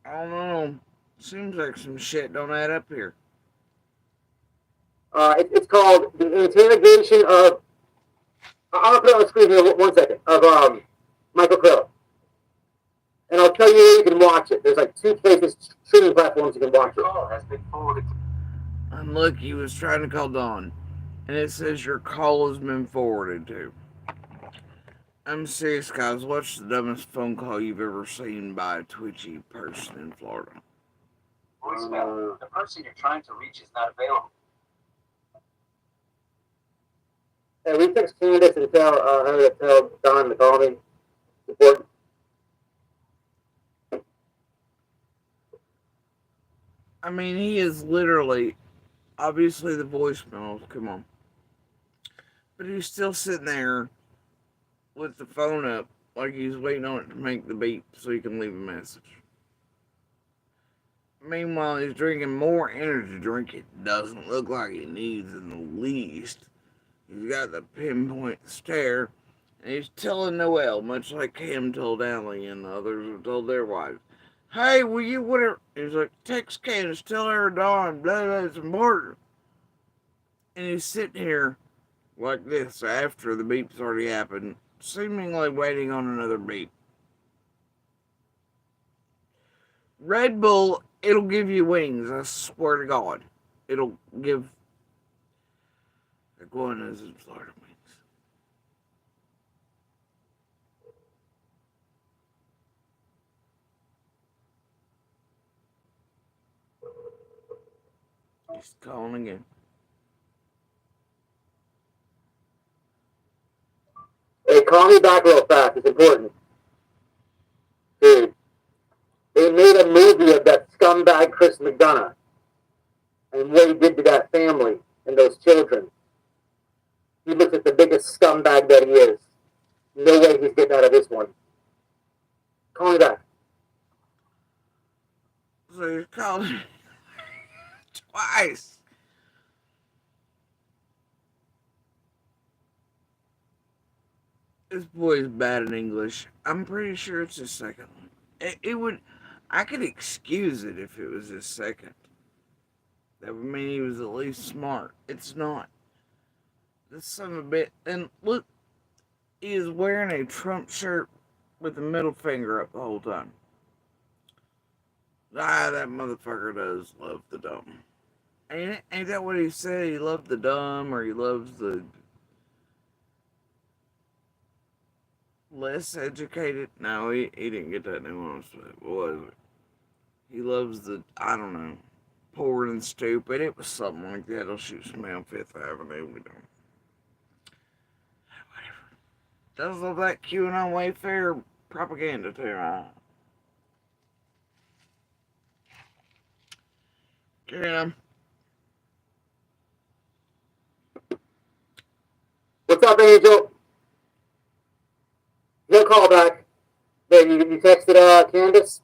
Speaker 1: I don't know. Seems like some shit don't add up here.
Speaker 3: It's called the interrogation of. I'll put it on the screen here 1 second of Michael Crow, and I'll tell you where you can watch it. There's like 2 places, streaming platforms you can watch it. Has been forwarded.
Speaker 1: And look, he was trying to call Dawn, and it says your call has been forwarded to. I'm serious, guys. What's the dumbest phone call you've ever seen by a twitchy person in Florida?
Speaker 4: Voicemail. The person you're trying to reach is not available.
Speaker 3: And we text Candace and tell her to tell Don to call me. Important.
Speaker 1: I mean, he is literally, obviously the voicemail, come on. But he's still sitting there with the phone up like he's waiting on it to make the beep so he can leave a message. Meanwhile, he's drinking more energy drink. It doesn't look like he needs in the least. He's got the pinpoint stare, and he's telling Noel, much like Cam told Allie and the others have told their wives, hey, will you whatever? He's like, text Candace, tell her Dawn, blah, blah, it's important. And he's sitting here like this after the beep's already happened, seemingly waiting on another beep. Red Bull, it'll give you wings, I swear to God. It'll give iguanas in Florida wings. He's calling again.
Speaker 3: Hey, call me back real fast. It's important. Dude, they made a movie of that scumbag Chris McDonough and what he did to that family and those children. He looks like the biggest scumbag that he is. No way he's getting out of this one. Call me back.
Speaker 1: So he's calling twice. This boy's bad in English. I'm pretty sure it's his second one. It would, I could excuse it if it was his second. That would mean he was at least smart. It's not. This son of a bit. And look, he is wearing a Trump shirt with the middle finger up the whole time. That motherfucker does love the dumb. Ain't that what he said? He loved the dumb, or he loves the less educated? No, he didn't get that nuance. What was it? He loves the, I don't know, poor and stupid. It was something like that. He'll shoot somebody on Fifth Avenue. We don't. Whatever. Does look like QAnon Wayfair propaganda too, huh? Carry on.
Speaker 3: What's up, Angel? No call back. Babe, you texted Candace?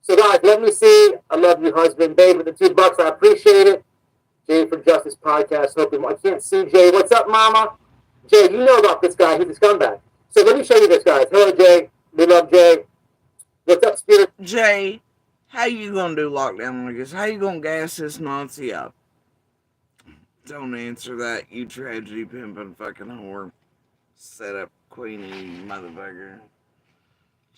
Speaker 3: So guys, let me see. I love you, husband. Babe, with the $2, I appreciate it. Jay for Justice Podcast. I can't see Jay. What's up, Mama? Jay, you know about this guy. He's a scumbag. So let me show you this, guys. Hello, Jay. We love Jay. What's up, Spirit?
Speaker 1: Jay, how you gonna do lockdown like this? How you gonna gas this Nazi up? Don't answer that, you tragedy pimping fucking whore. Set up Queenie, motherfucker.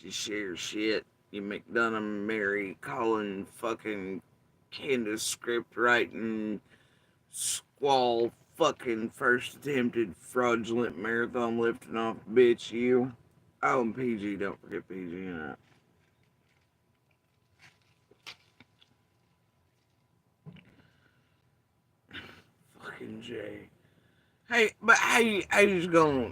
Speaker 1: Just share shit. You McDonough, Mary, Colin, fucking Candace, script writing, squall, fucking first attempted fraudulent marathon lifting off, bitch, you. Oh, and PG, don't forget PG, you know. Fucking Jay. Hey, but how you just gonna,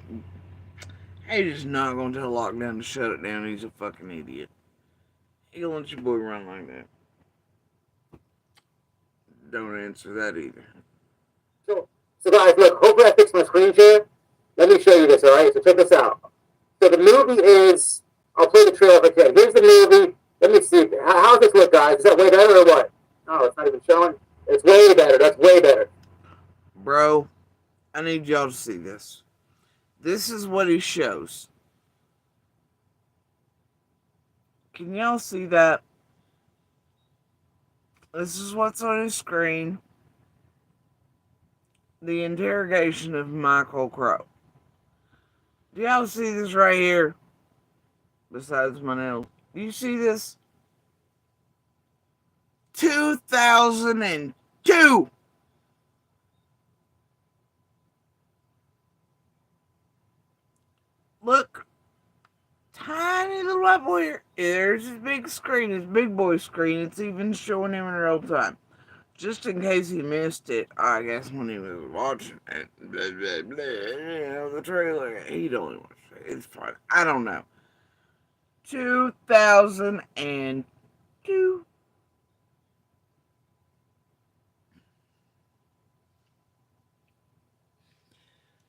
Speaker 1: how you just not gonna tell lockdown to shut it down? He's a fucking idiot. He gonna let your boy run like that. Don't answer that either.
Speaker 3: So guys, look, hopefully I fixed my screen share. Let me show you this, alright? So check this out. So the movie is, I'll play the trailer if I can. Here's the movie. Let me see. How's this look, guys? Is that way better or what? Oh, it's not even showing. It's way better. That's way better.
Speaker 1: Bro, I need y'all to see this. This is what he shows. Can y'all see that? This is what's on his screen. The interrogation of Michael Crow. Do y'all see this right here? Besides my nails. Do you see this? 2002! Look. Tiny little white boy here. There's his big screen, his big boy screen. It's even showing him in real time. Just in case he missed it, I guess when he was watching it, blah, blah, blah, you know, the trailer, he'd only watch it. It's fine. I don't know. 2002.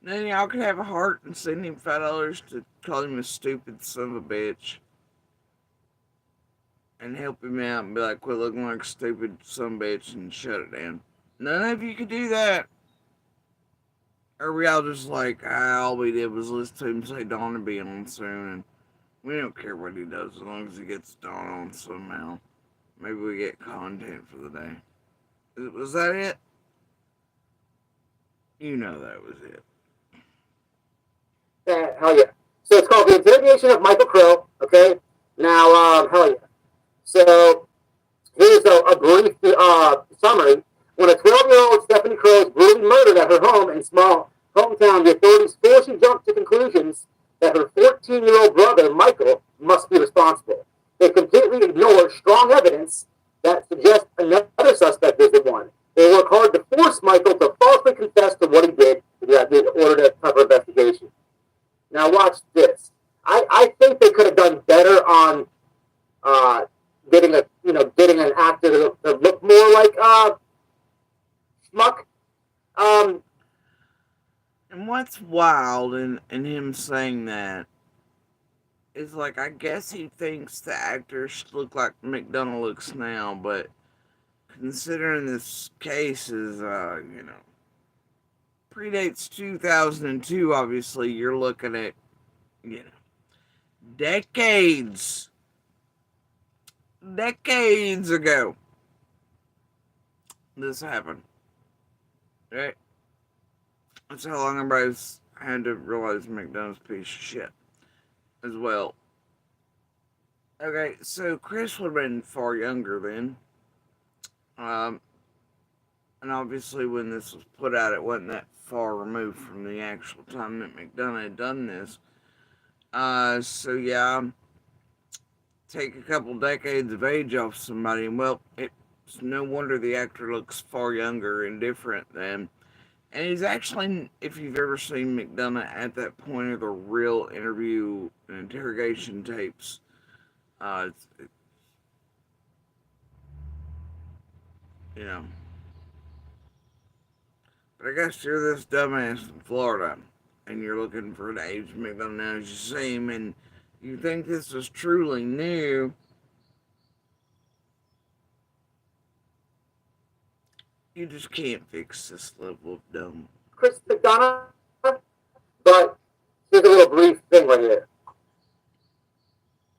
Speaker 1: Then y'all could have a heart and send him $5 to call him a stupid son of a bitch. And help him out and be like, quit looking like a stupid son of a bitch and shut it down. None of you could do that. Or we all just like, all we did was listen to him say Dawn to be on soon, and we don't care what he does as long as he gets Dawn on somehow. Maybe we get content for the day. Was that it? You know that was it.
Speaker 3: Hell yeah. So it's called The Interrogation of Michael Crow. Okay. Now, hell yeah. So here's a brief summary. When a 12-year-old Stephanie Crow is brutally murdered at her home in small hometown, the authorities forcibly jump to conclusions that her 14-year-old brother, Michael, must be responsible. They completely ignore strong evidence that suggests another suspect is the one. They work hard to force Michael to falsely confess to what he did in order to cover investigation. Now watch this. I think they could have done better on getting an actor to look more like Schmuck.
Speaker 1: And what's wild in him saying that is like, I guess he thinks the actor should look like McDonough looks now, but considering this case is, predates 2002, obviously, you're looking at, decades ago this happened. Right? That's how long everybody's had to realize McDonald's piece of shit as well. Okay, so Chris would have been far younger then. And obviously when this was put out, it wasn't that far removed from the actual time that McDonough had done this. So yeah, take a couple decades of age off somebody, and well, it's no wonder the actor looks far younger and different than. And he's actually, if you've ever seen McDonough at that point of the real interview and interrogation tapes, it's, you know. But I guess you're this dumbass in Florida. and you're looking for the age Miggle now as you see him, and you think this is truly new, you just can't fix this level of dumb.
Speaker 3: Chris McDonough, but here's a little brief thing right here.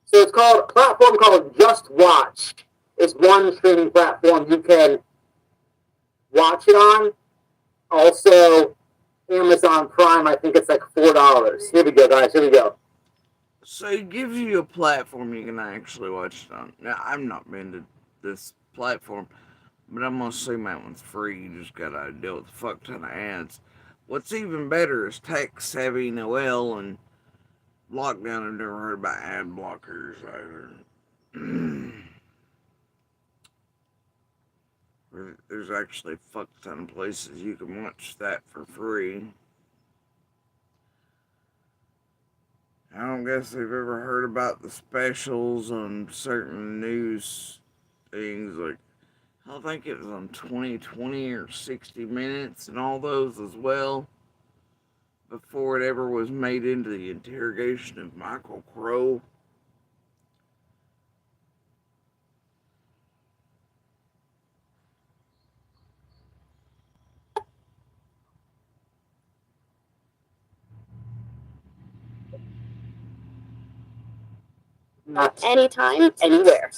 Speaker 3: So it's called a platform called Just Watch. It's one streaming platform you can watch it on. Also, Amazon Prime, I think it's like $4. Here we go, guys. Here we go.
Speaker 1: So it gives you a platform you can actually watch it on. Now, I've not been to this platform, but I'm gonna assume that one's free. You just gotta deal with a fuck ton of ads. What's even better is Tech Savvy Noel and Lockdown. I've never heard about ad blockers either. There's actually a fuck ton of places you can watch that for free. I don't guess they've ever heard about the specials on certain news things. Like, I think it was on 2020 or 60 Minutes and all those as well. Before it ever was made into the interrogation of Michael Crow.
Speaker 5: Anytime, anywhere.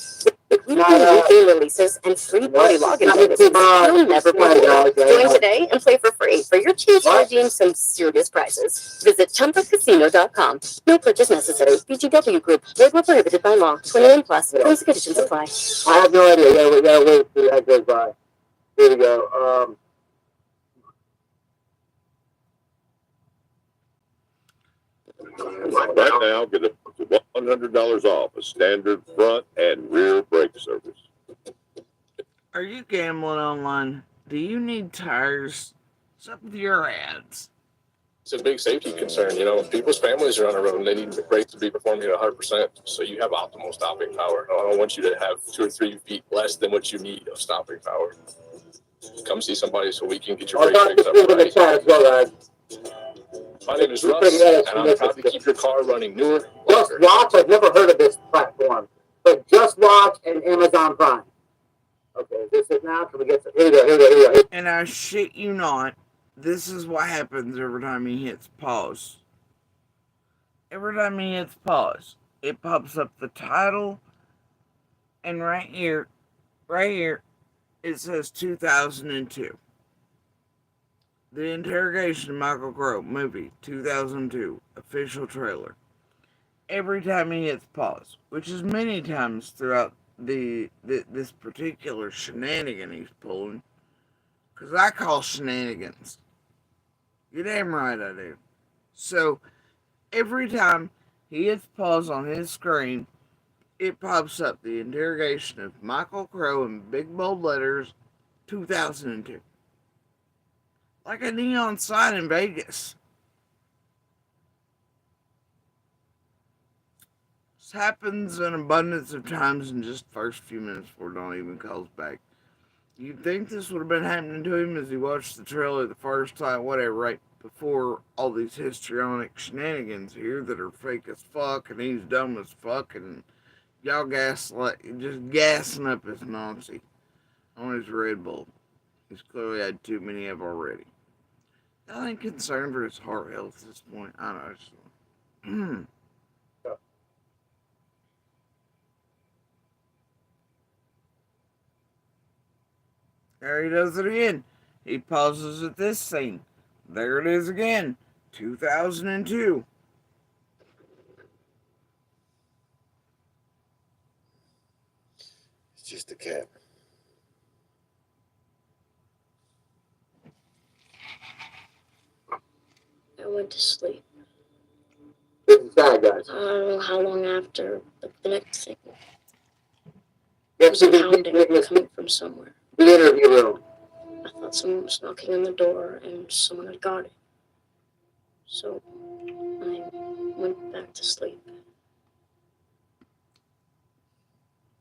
Speaker 5: Weekly weekly releases and free party login bonuses. You'll never be bored. Join today and play for free for your chance to redeem some serious prizes. Visit ChumbaCasino.com. No purchase necessary. BGW Group. Void where prohibited by law. 21 plus. Terms and conditions apply.
Speaker 3: I have no idea. Yeah, wait till that goes by. Here we go.
Speaker 6: Right now, get up to $100 off a standard front and rear brake service.
Speaker 1: Are you gambling online? Do you need tires? What's up with your ads?
Speaker 7: It's a big safety concern. You know, people's families are on the road and they need the brakes to be performing at 100%. So you have optimal stopping power. I don't want you to have 2 or 3 feet less than what you need of stopping power. Come see somebody so we can get your brakes fixed up right.
Speaker 3: As well, guys.
Speaker 7: My name is Russ, and I'm proud to keep your car running newer.
Speaker 3: Just Watch. I've never heard of this platform, but Just Watch and Amazon Prime. Okay, this is now. Can we get some? Here we go.
Speaker 1: And I shit you not, this is what happens every time he hits pause. Every time he hits pause, it pops up the title, and right here, it says 2002. The Interrogation of Michael Crow, movie, 2002, official trailer. Every time he hits pause, which is many times throughout this particular shenanigan he's pulling, because I call shenanigans. You're damn right I do. So, every time he hits pause on his screen, it pops up the Interrogation of Michael Crow in big bold letters, 2002. Like a neon sign in Vegas. This happens an abundance of times in just the first few minutes before Don even calls back. You'd think this would have been happening to him as he watched the trailer the first time, whatever, right before all these histrionic shenanigans here that are fake as fuck and he's dumb as fuck and y'all just gassing up his Nazi on his Red Bull. He's clearly had too many of already. I ain't concerned for his heart health at this point. I don't know. There he does it again. He pauses at this scene. There it is again. 2002.
Speaker 6: It's just a cat.
Speaker 5: I went to sleep.
Speaker 3: This is bad, guys.
Speaker 5: I don't know how long after, but the next thing
Speaker 3: Yes,
Speaker 5: was a pounding coming from somewhere.
Speaker 3: the interview room.
Speaker 5: I thought someone was knocking on the door and someone had got it. So I went back to sleep.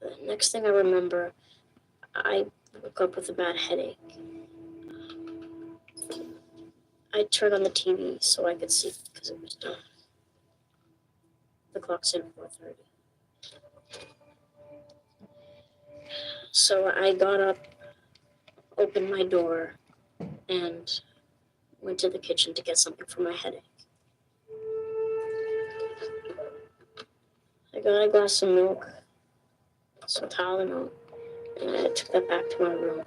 Speaker 5: The next thing I remember, I woke up with a bad headache. I turned on the TV so I could see because it was done. The clock said 4:30. So I got up, opened my door, and went to the kitchen to get something for my headache. I got a glass of milk, some Tylenol, and I took that back to my room.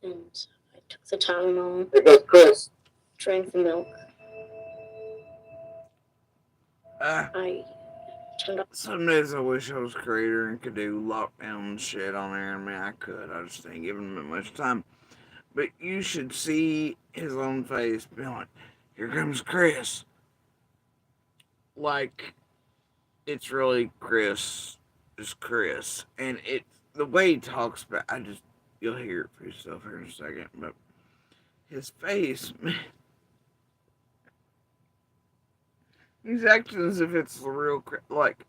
Speaker 5: And I took the Tylenol.
Speaker 3: There goes Chris.
Speaker 5: Drank the milk.
Speaker 1: Uh,
Speaker 5: I turned off.
Speaker 1: some days I wish I was creator and could do lockdown shit on there. I mean, I could. I just ain't giving him much time. But you should see his own face being like, here comes Chris. Like, it's really Chris. It's Chris. And it's the way he talks about you'll hear it for yourself here in a second. But his face, man. He's acting as if it's the real, like,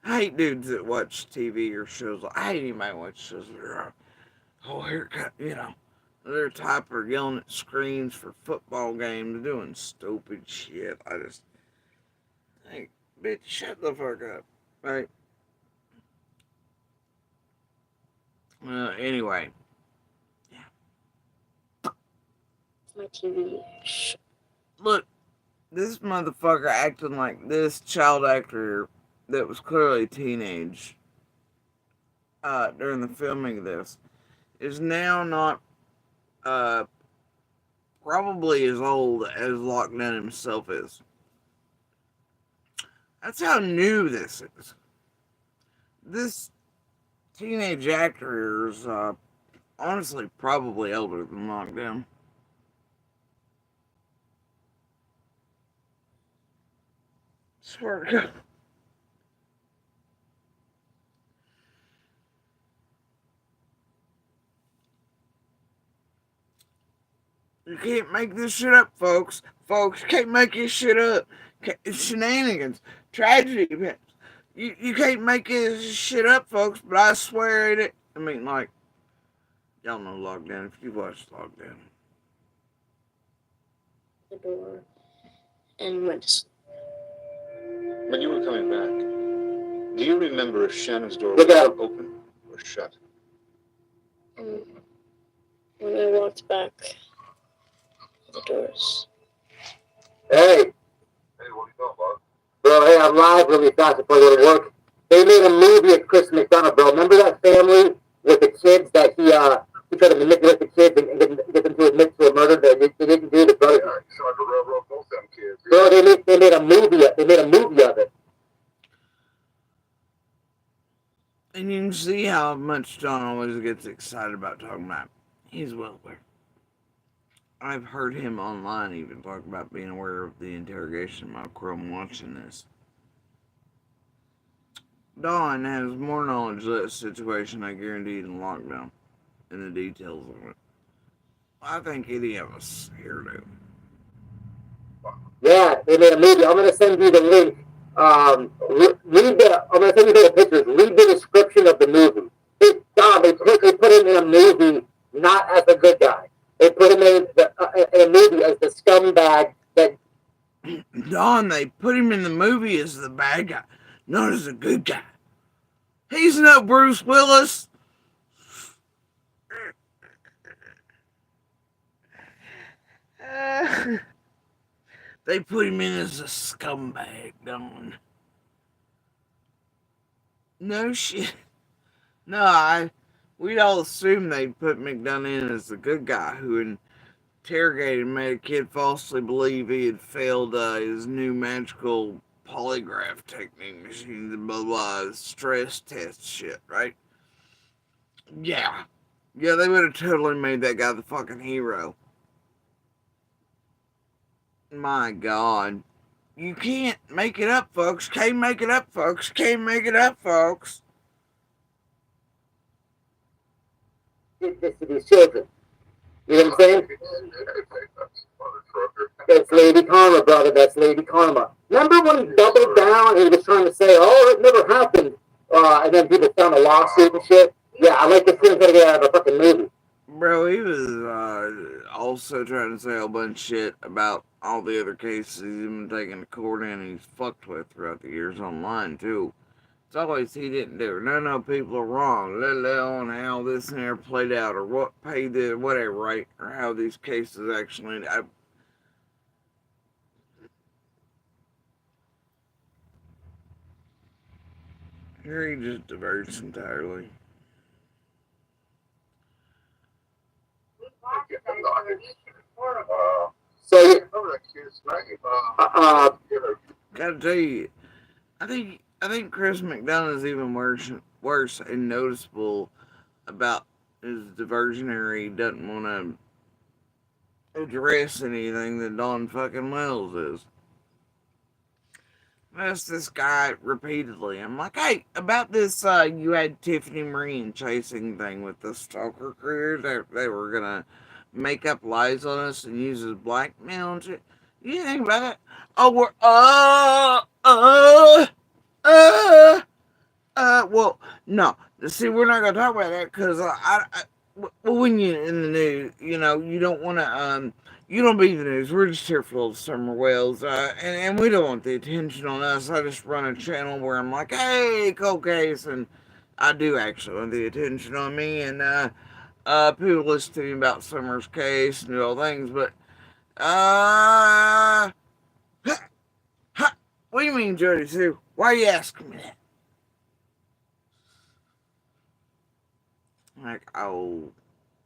Speaker 1: I hate dudes that watch TV or shows. I hate anybody watch shows that are, oh, haircut, they're type or yelling at screens for football games, doing stupid shit. I just think, bitch, shut the fuck up, right? Anyway.
Speaker 5: My TV.
Speaker 1: Look, this motherfucker acting like this child actor that was clearly teenage during the filming of this is now not probably as old as Lockdown himself is. That's how new this is. This teenage actor is honestly probably older than Lockdown. Swear to God. You can't make this shit up, folks. Folks, you can't make this shit up. It's shenanigans. Tragedy. You can't make this shit up, folks, but I swear it. I mean, like, y'all know Lockdown if you watched Lockdown.
Speaker 5: The door and went to sleep.
Speaker 8: When you were coming back, do you remember if Shannon's door
Speaker 3: Look
Speaker 8: was
Speaker 3: out.
Speaker 8: open or shut?
Speaker 5: When I walked back, the doors.
Speaker 3: Hey.
Speaker 6: Hey, what are you doing, bud?
Speaker 3: Bro, hey, I'm live really fast before I go to work. They made a movie of Chris McDonough, bro. Remember that family with the kids that he tried to manipulate the kids and get them to admit to a murder that they didn't do? The brother.
Speaker 6: Yeah, you tried to railroad both them kids.
Speaker 3: Bro, they made a movie. They made a movie of it.
Speaker 1: And you can see how much John always gets excited about talking about. He's well aware. I've heard him online even talk about being aware of the interrogation while Chrome watching this. Don has more knowledge of that situation, I guarantee, than Lockdown and the details of it. I think any of us here do.
Speaker 3: Yeah, they made a movie. I'm gonna send you the link. I'm gonna send you the pictures. Read the description of the movie. They put him in a movie not as a good guy. They put him in a movie as the scumbag that.
Speaker 1: Don, they put him in the movie as the bad guy, not as a good guy. He's no Bruce Willis. They put him in as a scumbag, Don. No shit. No, we'd all assume they'd put McDonough in as the good guy who interrogated and made a kid falsely believe he had failed his new magical polygraph technique machine, blah blah, stress test shit, right? Yeah. Yeah, they would have totally made that guy the fucking hero. My God. You can't make it up, folks. Can't make it up, folks. Can't make it up, folks.
Speaker 3: Did this to these children. You know what I'm saying? That's Lady Karma, brother. That's Lady Karma. Remember when he doubled down and he was trying to say, oh, it never happened. And then people found a lawsuit and shit? Yeah, I like to see him get out of a fucking movie.
Speaker 1: Bro, he was also trying to say a whole bunch of shit about all the other cases he's been taking to court and he's fucked with throughout the years online, too. It's always he didn't do it. No, people are wrong, let alone how this and that played out or what paid the whatever, right? Or how these cases actually. Here he just diverts entirely.
Speaker 3: So,
Speaker 1: Gotta tell you, I think Chris McDonough is even worse and noticeable about his diversionary. He doesn't want to address anything that Don fucking Wells is. Asked this guy repeatedly. I'm like, hey, about this, you had Tiffany Marie chasing thing with the stalker career. They were gonna make up lies on us and use as blackmail and shit. You think about that? Oh, we're well, no. See, we're not gonna talk about that because when you're in the news, you don't want to you don't be the news. We're just here for summer whales, and we don't want the attention on us. I just run a channel where I'm like, hey, cold case, and I do actually want the attention on me, and people listen to me about Summer's case and do all things, but uh, what do you mean, Jody Sue? Why are you asking me that? Like,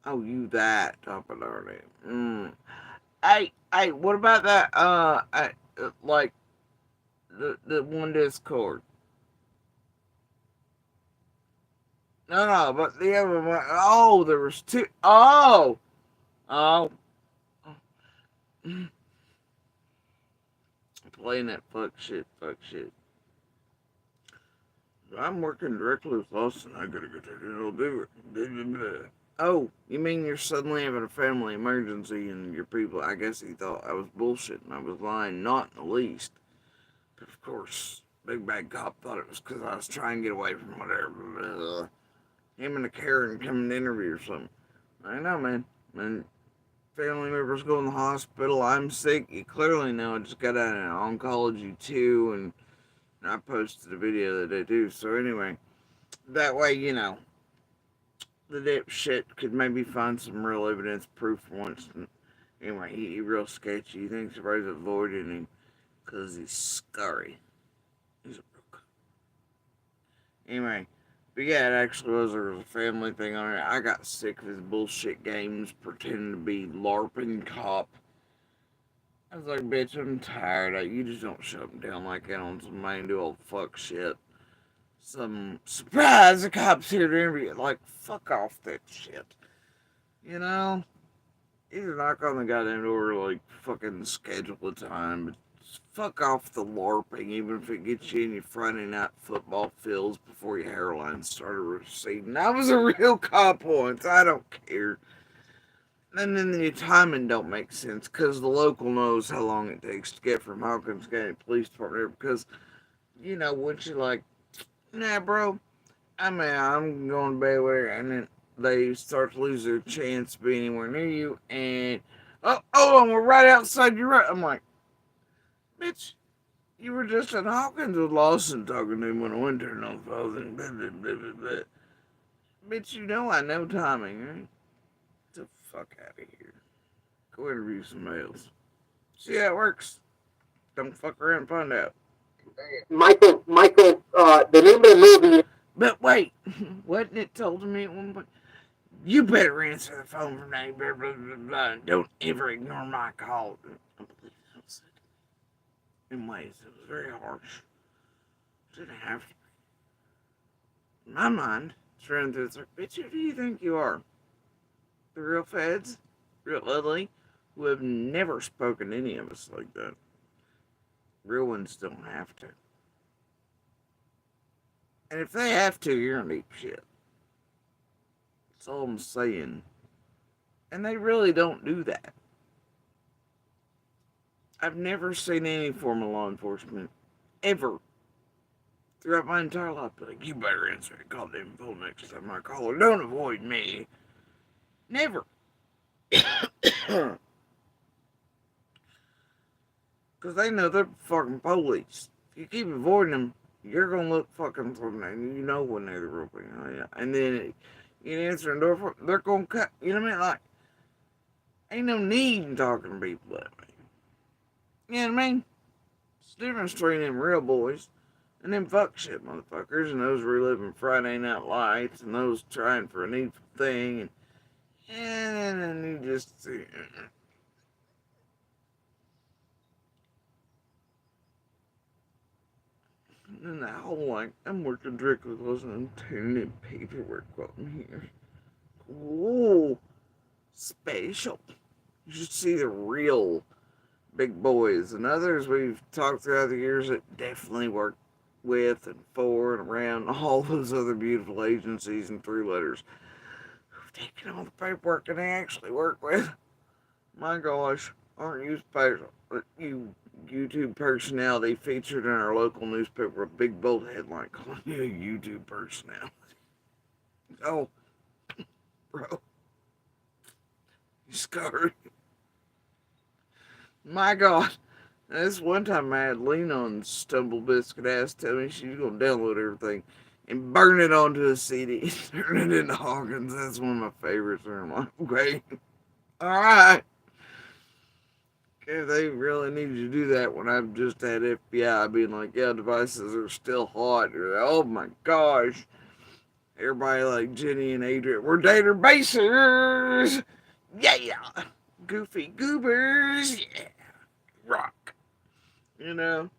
Speaker 1: you that type of learning. Hey, what about that? Like the one Discord. No, but the other one. Oh, there was two. Oh, playing that fuck shit. I'm working directly with Austin. I gotta get that. It'll do it. Oh, you mean you're suddenly having a family emergency and your people? I guess he thought I was bullshitting. I was lying, not in the least. But of course, Big Bad Cop thought it was because I was trying to get away from whatever. Him and a Karen coming to interview or something. I know, man. And family members go in the hospital. I'm sick. You clearly know I just got out of oncology too, and I posted a video that they do. So anyway, that way the dipshit could maybe find some real evidence, proof for once. And anyway, he real sketchy. He thinks everybody's avoiding him because he's scary. He's a brook. Anyway, but yeah, it actually there was a family thing on it. I got sick of his bullshit games, pretending to be LARPing cop. I was like, bitch, I'm tired. You just don't shut them down like that on some main do old fuck shit. Some surprise, the cops here to interview. Like, fuck off that shit. You know? Either knock on the goddamn door, like, fucking schedule a time, but fuck off the LARPing, even if it gets you in your Friday night football fields before your hairline started receding. I was a real cop once, I don't care. And then the timing don't make sense, because the local knows how long it takes to get from Hawkins County Police Department, because, once you're like, nah, bro, I'm going to bed with her, and then they start to lose their chance to be anywhere near you, and and we're right outside your right. I'm like, bitch, you were just in Hawkins with Lawson talking to him when I went there on the phone, and blah, blah, blah, blah, blah. Bitch, I know timing, right? Get the fuck out of here. Go interview somebody else. See how it works. Don't fuck around and find out.
Speaker 3: Michael, the name of the movie.
Speaker 1: But wait, wasn't it told to me at one point? You better answer the phone from now, blah, blah, blah, blah. Don't ever ignore my call. I believe that was it. In ways, it was very harsh. Didn't have to be. In my mind, it's running through, it's like, bitch, who do you think you are? The real feds? Real ugly? Who have never spoken to any of us like that. Real ones don't have to. And if they have to, you're in deep shit. That's all I'm saying. And they really don't do that. I've never seen any form of law enforcement ever throughout my entire life, be like, you better answer that goddamn phone next time I call her. Don't avoid me. Never. Because they know they're fucking police. If you keep avoiding them, you're gonna look fucking something. You know when they're the real thing. Oh, yeah. And then you answer the door for they're gonna cut. You know what I mean? Like, ain't no need in talking to people that way. You know what I mean? It's the difference between them real boys and them fuck shit motherfuckers and those reliving Friday Night Lights and those trying for a needful thing and you just and that whole like I'm working directly with and turning paperwork while I'm here. Ooh, special. You should see the real big boys and others we've talked throughout the years that definitely work with and for and around all those other beautiful agencies and three letters who've taken all the paperwork and they actually work with. My gosh, aren't you special? You YouTube personality featured in our local newspaper, a big bold headline calling you a YouTube personality. Oh, bro. You scarred. My God. This one time I had Lena on Stumble Biscuit ass tell me she's gonna download everything and burn it onto a CD and turn it into Hawkins. That's one of my favorites. I'm like, okay, alright. If they really need you to do that when I've just had FBI being like, yeah, devices are still hot. Like, oh my gosh. Everybody like Jenny and Adrian, we're databasers. Yeah. Goofy goobers. Yeah. Rock. You know?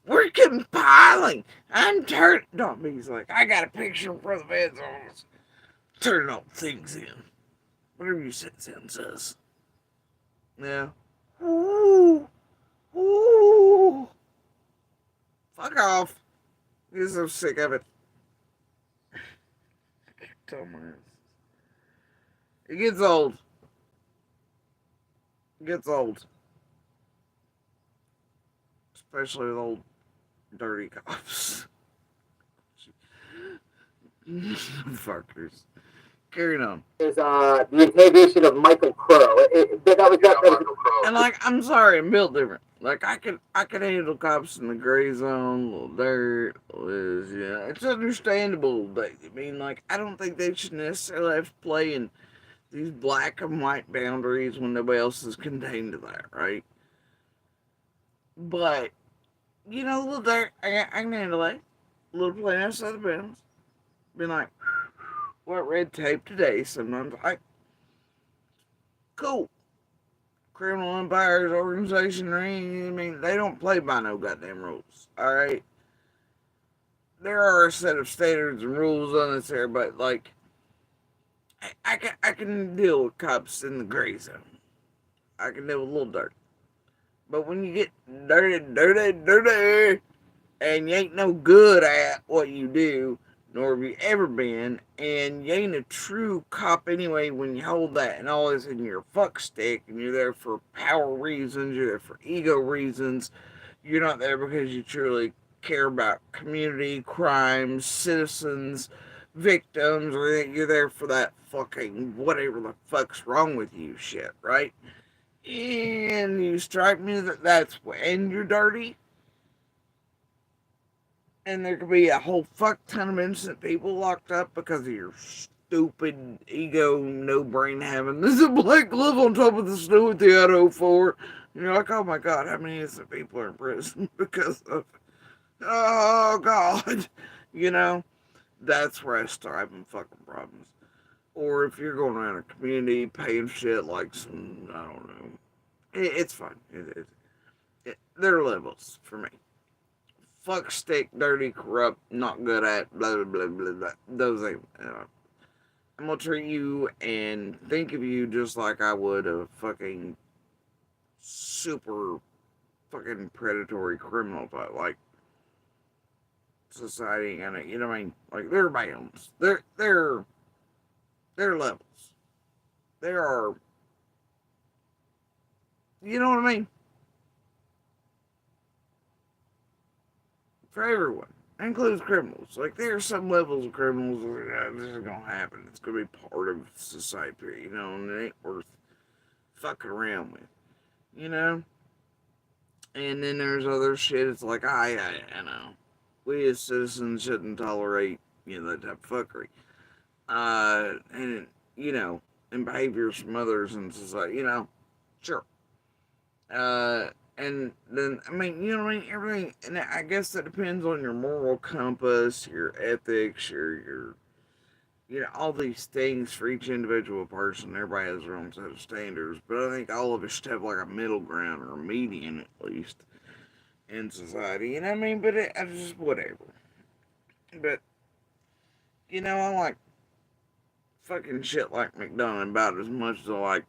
Speaker 1: We're compiling. I'm turning. Don't be like, I got a picture for the feds on us. Turning all things in. Whatever you said says. Yeah. Ooh. Ooh. Fuck off. You're so sick of it. Dumbass. It gets old. It gets old. Especially with old dirty cops. Fuckers. Carrying on.
Speaker 3: Is the interrogation of Michael Crow.
Speaker 1: And like, I'm sorry, I'm built different. Like I could handle cops in the gray zone, little dirt, is yeah. It's understandable. But I mean, like, I don't think they should necessarily have to play in these black and white boundaries when nobody else is contained to that, right? But you know, a little dirt, I can handle that. A little playing outside the bounds. Being like, what red tape today? Sometimes like, cool. Criminal Umpires Organization, I mean, they don't play by no goddamn rules, alright? There are a set of standards and rules on this here, but, like, I can deal with cops in the gray zone. I can deal with a little dirt. But when you get dirty, and you ain't no good at what you do, nor have you ever been, and you ain't a true cop anyway when you hold that and all this in your fuck stick, and you're there for power reasons, you're there for ego reasons, you're not there because you truly care about community, crimes, citizens, victims, or you're there for that fucking whatever the fuck's wrong with you shit, right? And you strike me that that's when you're dirty, and there could be a whole fuck ton of innocent people locked up because of your stupid ego, no brain having. There's a black glove on top of the snow at the auto for. And you're like, oh my god, how many innocent people are in prison because of. Oh god. You know, that's where I start having fucking problems. Or if you're going around a community paying shit like some, I don't know. It's fine. There are levels for me. Fuck, stick, dirty, corrupt, not good at, blah, blah, blah, blah, blah. Those ain't. I'm gonna treat you and think of you just like I would a fucking super fucking predatory criminal type. Like, society and you know what I mean? Like, there are bounds. There are levels. There are, you know what I mean? for everyone. That includes criminals. Like, there are some levels of criminals that this is gonna happen. It's gonna be part of society, you know, and it ain't worth fucking around with, you know? And then there's other shit, it's like, I know. We as citizens shouldn't tolerate, you know, that type of fuckery. And, you know, and behaviors from others in society, you know, sure. And then, I mean, you know what I mean? Everything, and I guess that depends on your moral compass, your ethics, your you know, all these things for each individual person. Everybody has their own set of standards, but I think all of us should have like a middle ground or a median at least in society. You know what I mean? But I just whatever. But you know, I like fucking shit like McDonald about as much as I like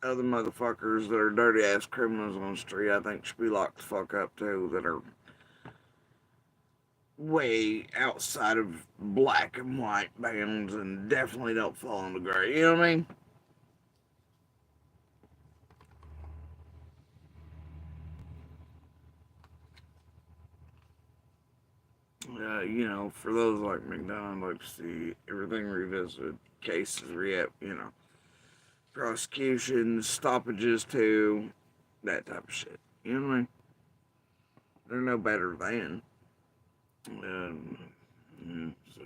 Speaker 1: other motherfuckers that are dirty ass criminals on the street. I think should be locked the fuck up too. That are way outside of black and white bounds and definitely don't fall in the gray. You know what I mean? You know, for those like McDonald, like to see everything revisited, cases you know, prosecutions, stoppages too, that type of shit. You know what I mean? They're no better than. Yeah, so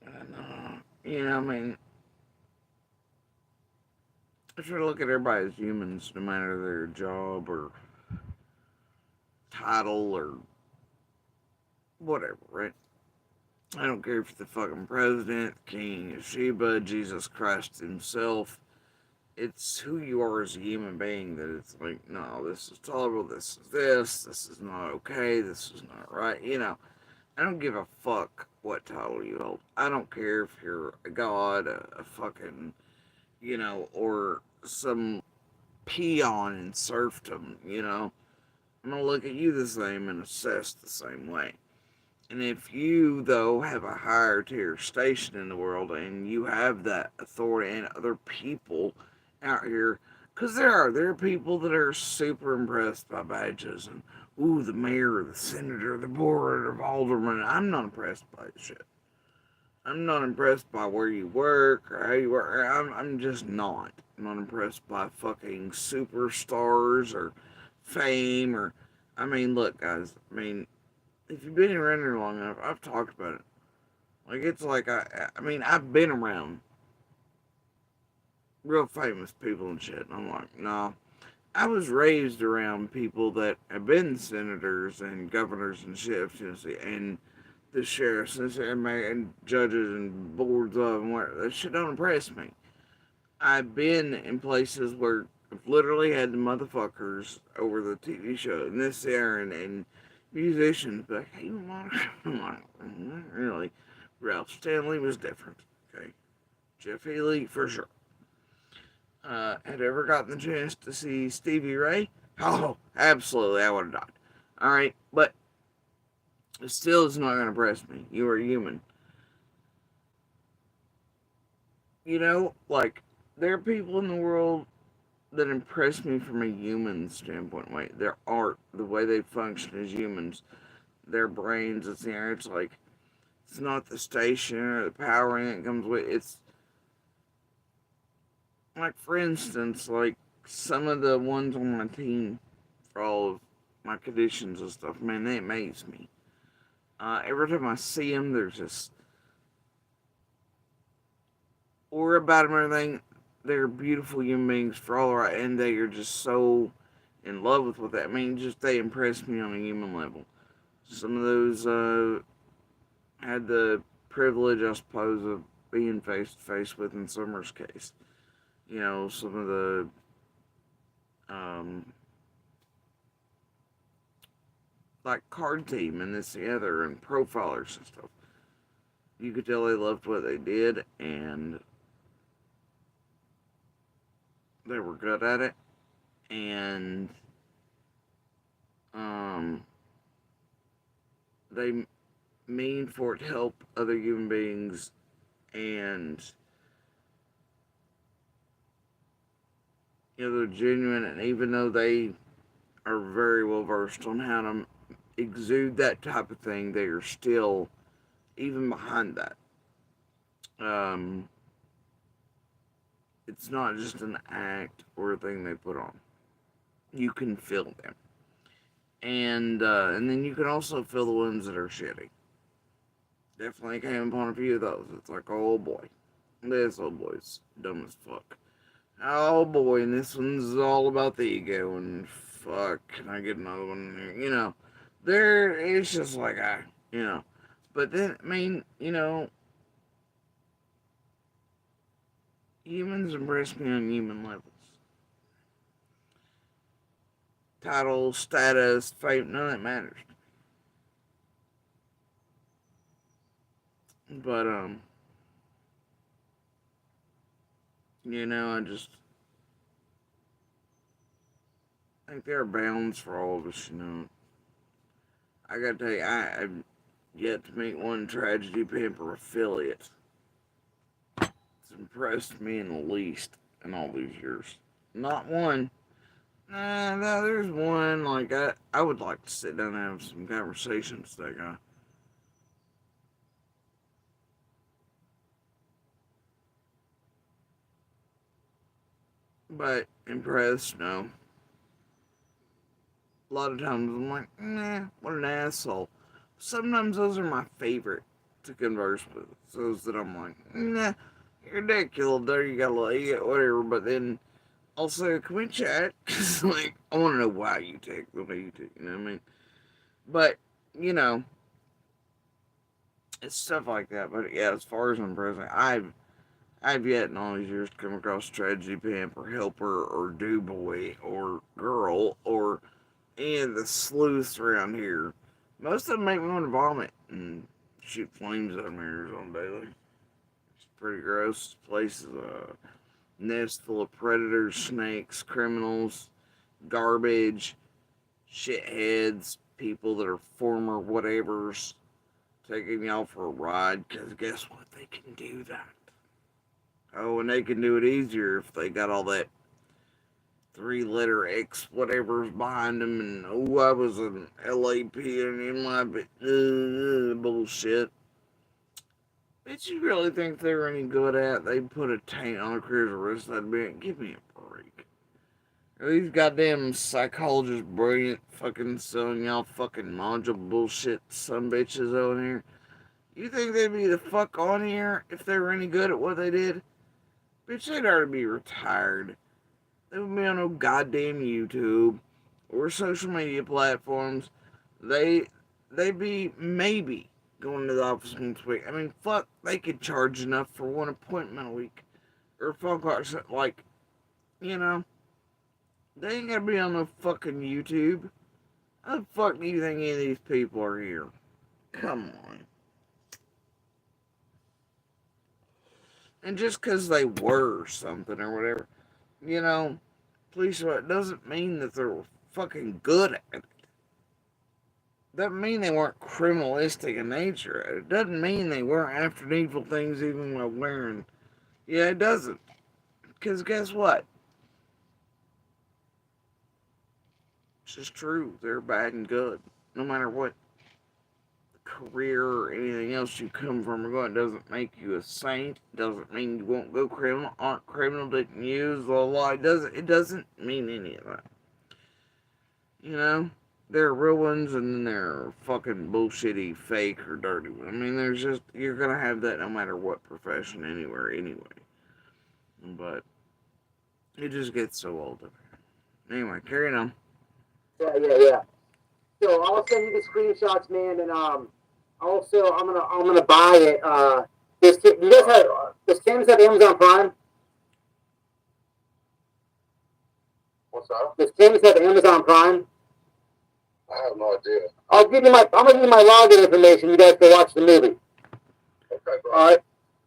Speaker 1: and you know, I mean, I try to look at everybody as humans, no matter their job or title or whatever, right? I don't care if the fucking president, King of Sheba, Jesus Christ himself. It's who you are as a human being that it's like, no, this is tolerable, this is not okay, this is not right. You know, I don't give a fuck what title you hold. I don't care if you're a god, a fucking, you know, or some peon in serfdom, you know. I'm gonna look at you the same and assess the same way. And if you, though, have a higher tier station in the world and you have that authority and other people out here, because there are people that are super impressed by badges and, ooh, the mayor, the senator, the board of alderman. I'm not impressed by that shit. I'm not impressed by where you work or how you work. I'm just not. I'm not impressed by fucking superstars or fame or. I mean, look, guys. I mean, if you've been around here long enough, I've talked about it. Like it's like I mean, I've been around real famous people and shit, and I'm like, no. I was raised around people that have been senators and governors and shit, and the sheriffs and judges and boards of and whatever. That shit don't impress me. I've been in places where I've literally had the motherfuckers over the TV show and this there and musicians be like, hey, Monica. I'm like, not really. Ralph Stanley was different. Okay. Jeff Healy, for sure. Had ever gotten the chance to see Stevie Ray? Oh, absolutely. I would have died. Alright, but it still is not going to impress me. You are human. You know, like, there are people in the world that impress me from a human standpoint. Wait, their art, the way they function as humans, their brains, it's like, it's not the station or the powering that comes with it's like, for instance, like some of the ones on my team for all of my conditions and stuff, man, they amaze me. Every time I see them, there's just or about them and everything. They're beautiful human beings for all right, and they are just so in love with what that. I mean, just they impress me on a human level. Some of those had the privilege, I suppose, of being face to face with in Summer's case. You know, some of the um, like card team and this the other and profilers and stuff. You could tell they loved what they did and they were good at it and um, they mean for it to help other human beings and they're genuine, and even though they are very well versed on how to exude that type of thing, they are still even behind that. Um, it's not just an act or a thing they put on. You can feel them, and then you can also feel the ones that are shitty. Definitely came upon a few of those. It's like, oh boy, this old boy's dumb as fuck. Oh boy, and this one's all about the ego, and fuck, can I get another one? There, it's just like, but then, I mean, humans impress me on human levels. Title, status, fame, none of that matters. But, I just think there are bounds for all of us. I gotta tell you, I've yet to meet one tragedy pimp or affiliate. It's impressed me in the least in all these years. Not one. No, there's one. Like, I would like to sit down and have some conversations with that guy. But impressed, no. A lot of times I'm like, nah, what an asshole. Sometimes those are my favorite to converse with. Those that I'm like, nah, you're ridiculous. There you got a little ego, whatever. But then also, can we chat? Because, like, I want to know why you take the way you take. You know what I mean? But, you know, it's stuff like that. But yeah, as far as I'm present, I've yet in all these years to come across tragedy pimp or helper or do boy or girl or any of the sleuths around here. Most of them make me want to vomit and shoot flames out of mirrors on daily. It's pretty gross. This place is a nest full of predators, snakes, criminals, garbage, shitheads, people that are former whatevers taking y'all for a ride. Because guess what? They can do that. Oh, and they can do it easier if they got all that three-letter X whatever's behind them, and oh, I was an LAP and in my bullshit. Bitch, you really think they're any good at? They put a taint on a career's wrist. That'd be it. Give me a break. Are these goddamn psychologists brilliant fucking selling y'all fucking module bullshit some bitches on here? You think they'd be the fuck on here if they were any good at what they did? Bitch, they'd already be retired. They would be on no goddamn YouTube or social media platforms. They'd be maybe going to the office once a week. I mean, fuck, they could charge enough for one appointment a week. Or fuck, like, you know, they ain't gonna be on no fucking YouTube. How the fuck do you think any of these people are here? Come on. And just because they were something or whatever, you know, police doesn't mean that they're fucking good at it. Doesn't mean they weren't criminalistic in nature. It doesn't mean they weren't after evil things even while wearing. Yeah, it doesn't. Because guess what? It's just true. They're bad and good. No matter what career or anything else you come from or go, it doesn't make you a saint. Doesn't mean you won't go criminal. Aren't criminal, didn't use the law. It doesn't mean any of that. You know? There are real ones and then there are fucking bullshitty, fake, or dirty ones. I mean, you're gonna have that no matter what profession, anywhere, anyway. But it just gets so old. Anyway, carrying on.
Speaker 3: Yeah. So I'll send you the screenshots, man, and also I'm gonna buy it. Does Tim's have Amazon Prime?
Speaker 6: What's that?
Speaker 3: Does Tim's have Amazon Prime?
Speaker 6: I have no idea.
Speaker 3: I'm gonna give you my login information. You guys can watch the movie.
Speaker 6: Okay, bro.
Speaker 3: All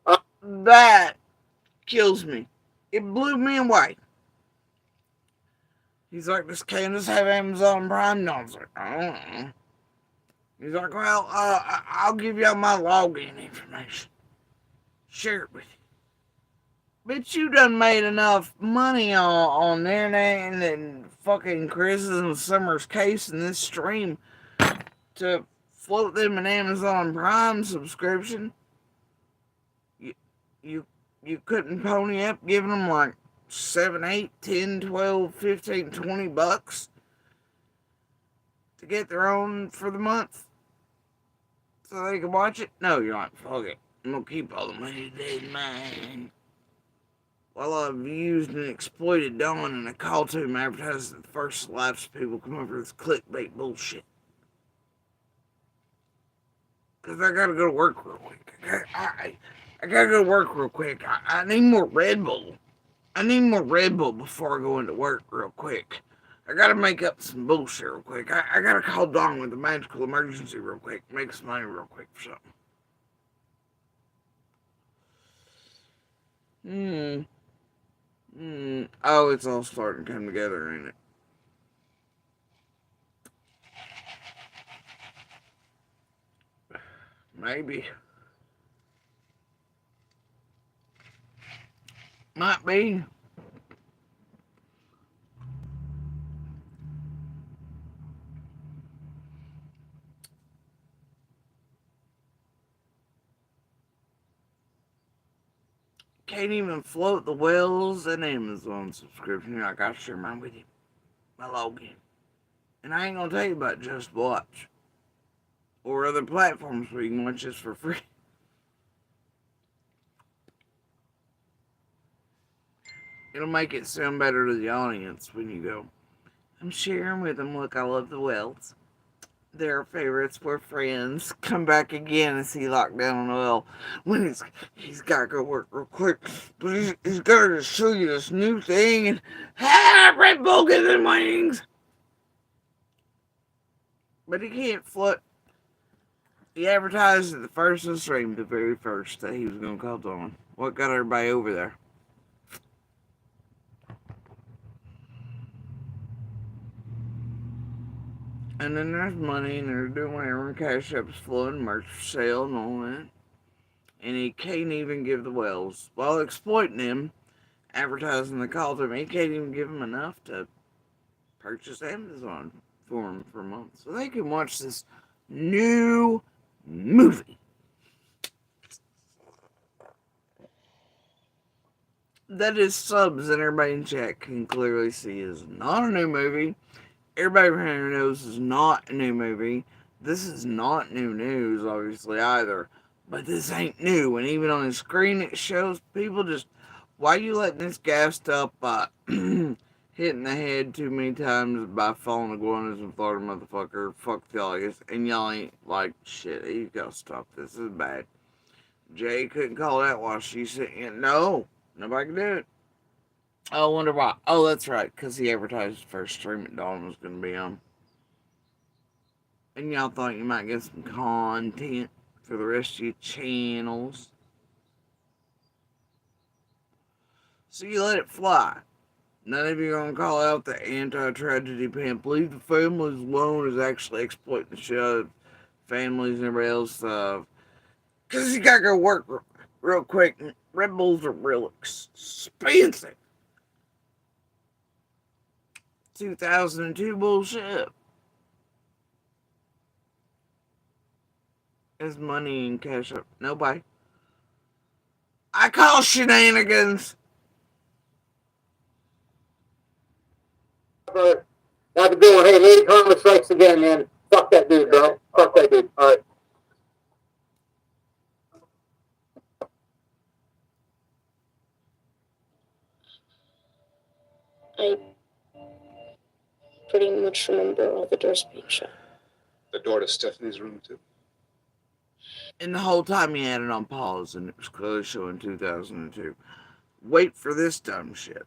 Speaker 3: right.
Speaker 1: That kills me. It blew me away. He's like, does Candace have Amazon Prime? No, I was like, I don't know. He's like, well, I'll give y'all my login information. Share it with you. Bitch, you done made enough money on the internet and fucking Chris's and Summer's case in this stream to float them an Amazon Prime subscription. You, you, you couldn't pony up giving them like 7, 8, 10, 12, 15, 20 bucks to get their own for the month so they can watch it? No, you're like, fuck it. I'm gonna keep all the money they mine. While I've used and exploited Dawn and a call to him advertises that the first laughs people come over this clickbait bullshit. Because I gotta go to work real quick. I gotta go to work real quick. I need more Red Bull. I need more Red Bull before I go into work real quick. I gotta make up some bullshit real quick. I gotta call Dawn with a magical emergency real quick. Make some money real quick for something. Oh, it's all starting to come together, ain't it? Maybe. Might be. Can't even float the Wells and Amazon subscription. I gotta share mine with you. My login. And I ain't gonna tell you about Just Watch or other platforms where you can watch this for free. It'll make it sound better to the audience when you go, I'm sharing with them, look, I love the Wells. Their favorites were friends. Come back again and see Lockdown on the Well when he's got to go work real quick. But he's got to show you this new thing and Red Bull get them wings. But he can't float. He advertised at the first of the stream, the very first, that he was going to call Dawn. What got everybody over there? And then there's money, and they're doing whatever, and Cash App's flowing, merch for sale, and all that. And he can't even give the Wells, while exploiting him, advertising the call to him, he can't even give them enough to purchase Amazon for him for a month. So they can watch this new movie. That is subs, and everybody in chat can clearly see is not a new movie. Everybody around here knows is not a new movie. This is not new news, obviously, either. But this ain't new. And even on the screen, it shows people just, why are you letting this gassed up hitting the head too many times by falling iguanas in Florida, motherfucker? Fuck y'all. And y'all ain't like, shit, you gotta stop. This is bad. Jay couldn't call that while she's sitting. No, nobody can do it. I wonder why. Oh, that's right, because he advertised the first stream at Dawn was going to be on. And y'all thought you might get some content for the rest of your channels. So you let it fly. None of you are going to call out the anti-tragedy pimp. Leave the families alone is actually exploiting the shit out of families and everybody else. Because you got to go work real quick. Red Bulls are real expensive. 2002 bullshit. Is money in Cash Up? Nobody. I call shenanigans.
Speaker 3: Not the good one. Hey, Lady Karma strikes again, man. Fuck that dude, bro. Fuck that dude. All right.
Speaker 5: I pretty much remember all the doors being shut.
Speaker 8: The door to Stephanie's room, too.
Speaker 1: And the whole time he had it on pause, and it was clearly showing 2002. Wait for this dumb shit.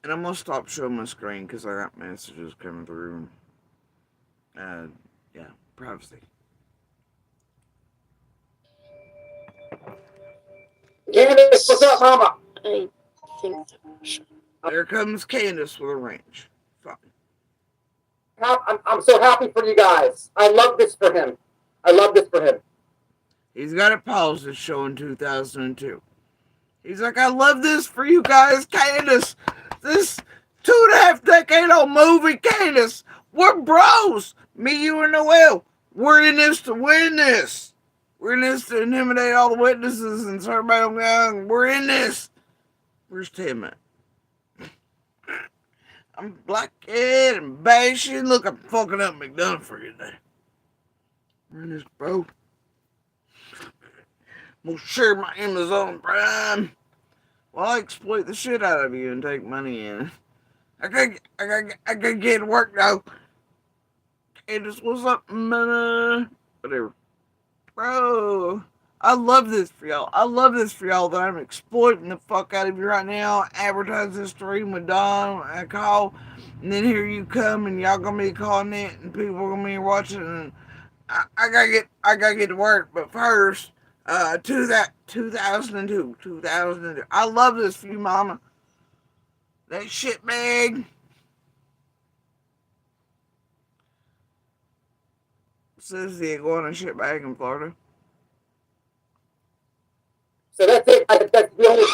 Speaker 1: And I'm gonna stop showing my screen because I got messages coming through. Yeah, privacy.
Speaker 3: Candace, what's up, mama?
Speaker 5: I think that was shut.
Speaker 1: There comes Candace with a wrench. Fine.
Speaker 3: I'm so happy for you guys. I love this for him. I love this for him.
Speaker 1: He's got it paused. It's showing 2002. He's like, I love this for you guys, Candace. This 2.5 decade-old movie, Candace. We're bros. Me, you, and Noel. We're in this to win this. We're in this to intimidate all the witnesses and serve them young. We're in this. Where's Tim at? I'm blackhead and bashing. Look, I'm fucking up McDonough for you today. We're in this, bro. I'm gonna share my Amazon Prime. Well, I exploit the shit out of you and take money in it. I gotta get to work now. Candace, what's up, man? Whatever. Bro, I love this for y'all. I love this for y'all that I'm exploiting the fuck out of you right now. Advertise this stream with Don. I call. And then here you come and y'all gonna be calling it and people are gonna be watching and I gotta get to work. But first, 2002. I love this for you, mama. That shit bag. Says the iguana shit bag in Florida.
Speaker 3: So that's it. That's the only.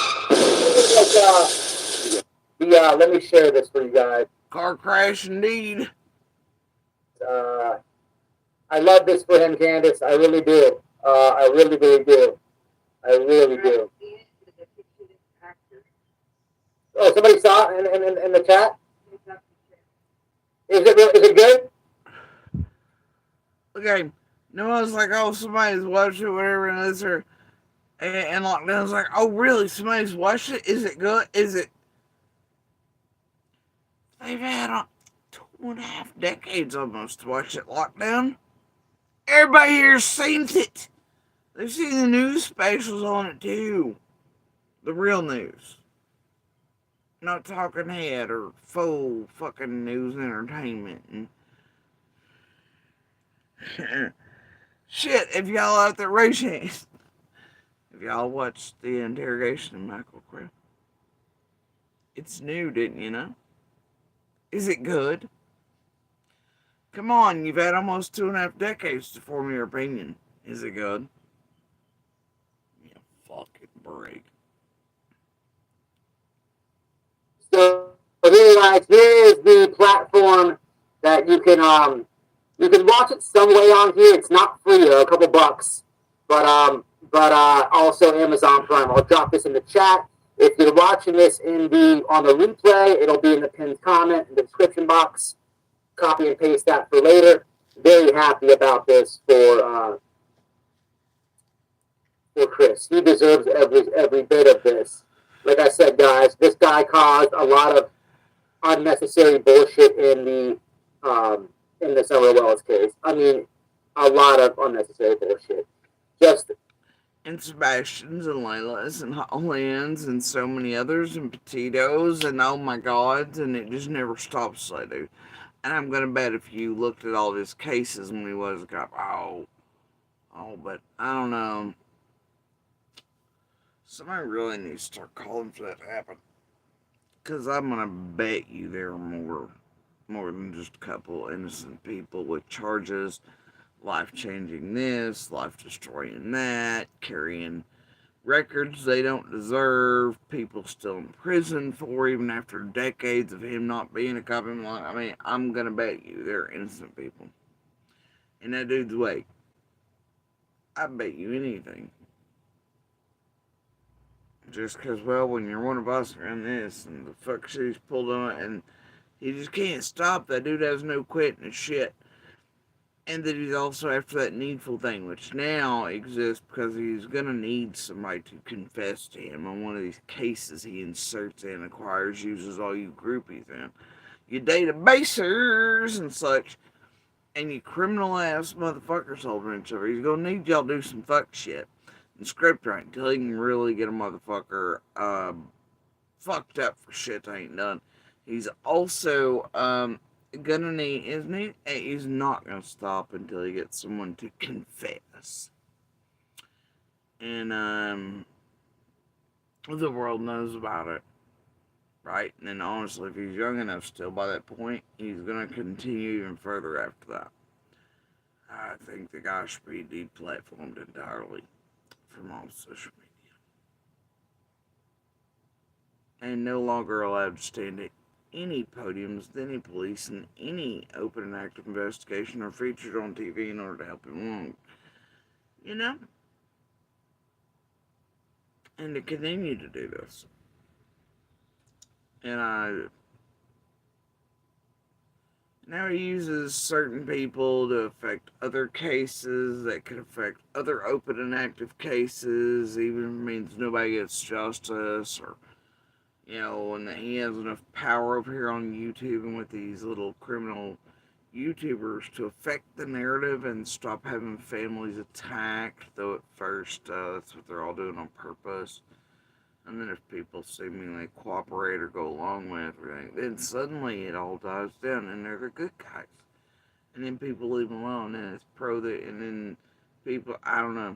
Speaker 3: Let me share this for you guys.
Speaker 1: Car crash indeed.
Speaker 3: I love this for him, Candace. I really do. I really, really do. I really do. Oh, somebody saw it in the chat? Is it good?
Speaker 1: Okay. No one's like, oh, somebody's watched it, whatever, and this or and lockdown's like, oh, really? Somebody's watched it? Is it good? Is it? They've had 2.5 decades almost to watch it. Lockdown. Everybody here's seen it. They've seen the news specials on it too. The real news. Not talking head or full fucking news entertainment. And shit, if y'all out there raise hands. If y'all watched the interrogation of Michael Crow. It's new, didn't you know? Is it good? Come on, you've had almost 2.5 decades to form your opinion. Is it good? Yeah, fucking break.
Speaker 3: So here, guys, here's the platform that you can watch it some way on here. It's not free though, a couple bucks, but also Amazon Prime. I'll drop this in the chat. If you're watching this on the replay, it'll be in the pinned comment in the description box. Copy and paste that for later. Very happy about this for Chris. He deserves every bit of this. Like I said, guys, this guy caused a lot of unnecessary bullshit in the Summer Wells case. I mean, a lot of unnecessary bullshit. Just
Speaker 1: And Sebastian's and Layla's and Holland's and so many others and Petito's and oh my god, and it just never stops, like, dude. And I'm gonna bet if you looked at all his cases when he was a cop, but I don't know. Somebody really needs to start calling for that to happen. Because I'm gonna bet you there are more than just a couple innocent people with charges, life-changing this, life-destroying that, carrying records they don't deserve, people still in prison for even after decades of him not being a cop. I mean, I'm gonna bet you there are innocent people. And that dude's way. I bet you anything. Just because, well, when you're one of us around this and the fuck shit he's pulled on it, and he just can't stop. That dude has no quitting his shit. And that he's also after that needful thing, which now exists because he's gonna need somebody to confess to him on one of these cases he inserts in, acquires, uses all you groupies in. You databasers and such, and you criminal ass motherfuckers holding each other. He's gonna need y'all to do some fuck shit and script right until he can really get a motherfucker fucked up for shit they ain't done. He's also gonna need, isn't he? He's not gonna stop until he gets someone to confess. And the world knows about it. Right? And then honestly, if he's young enough still by that point, he's gonna continue even further after that. I think the guy should be deplatformed entirely from all social media. and no longer allowed to stand at any podiums with any police in any open and active investigation or featured on TV in order to help him along. You know? And to continue to do this. And now he uses certain people to affect other cases that could affect other open and active cases, even if it means nobody gets justice, or, and that he has enough power over here on YouTube and with these little criminal YouTubers to affect the narrative and stop having families attacked, though at first that's what they're all doing on purpose. And then if people seemingly cooperate or go along with everything, then suddenly it all dies down and they're the good guys. And then people leave them alone and it's and then people, I don't know.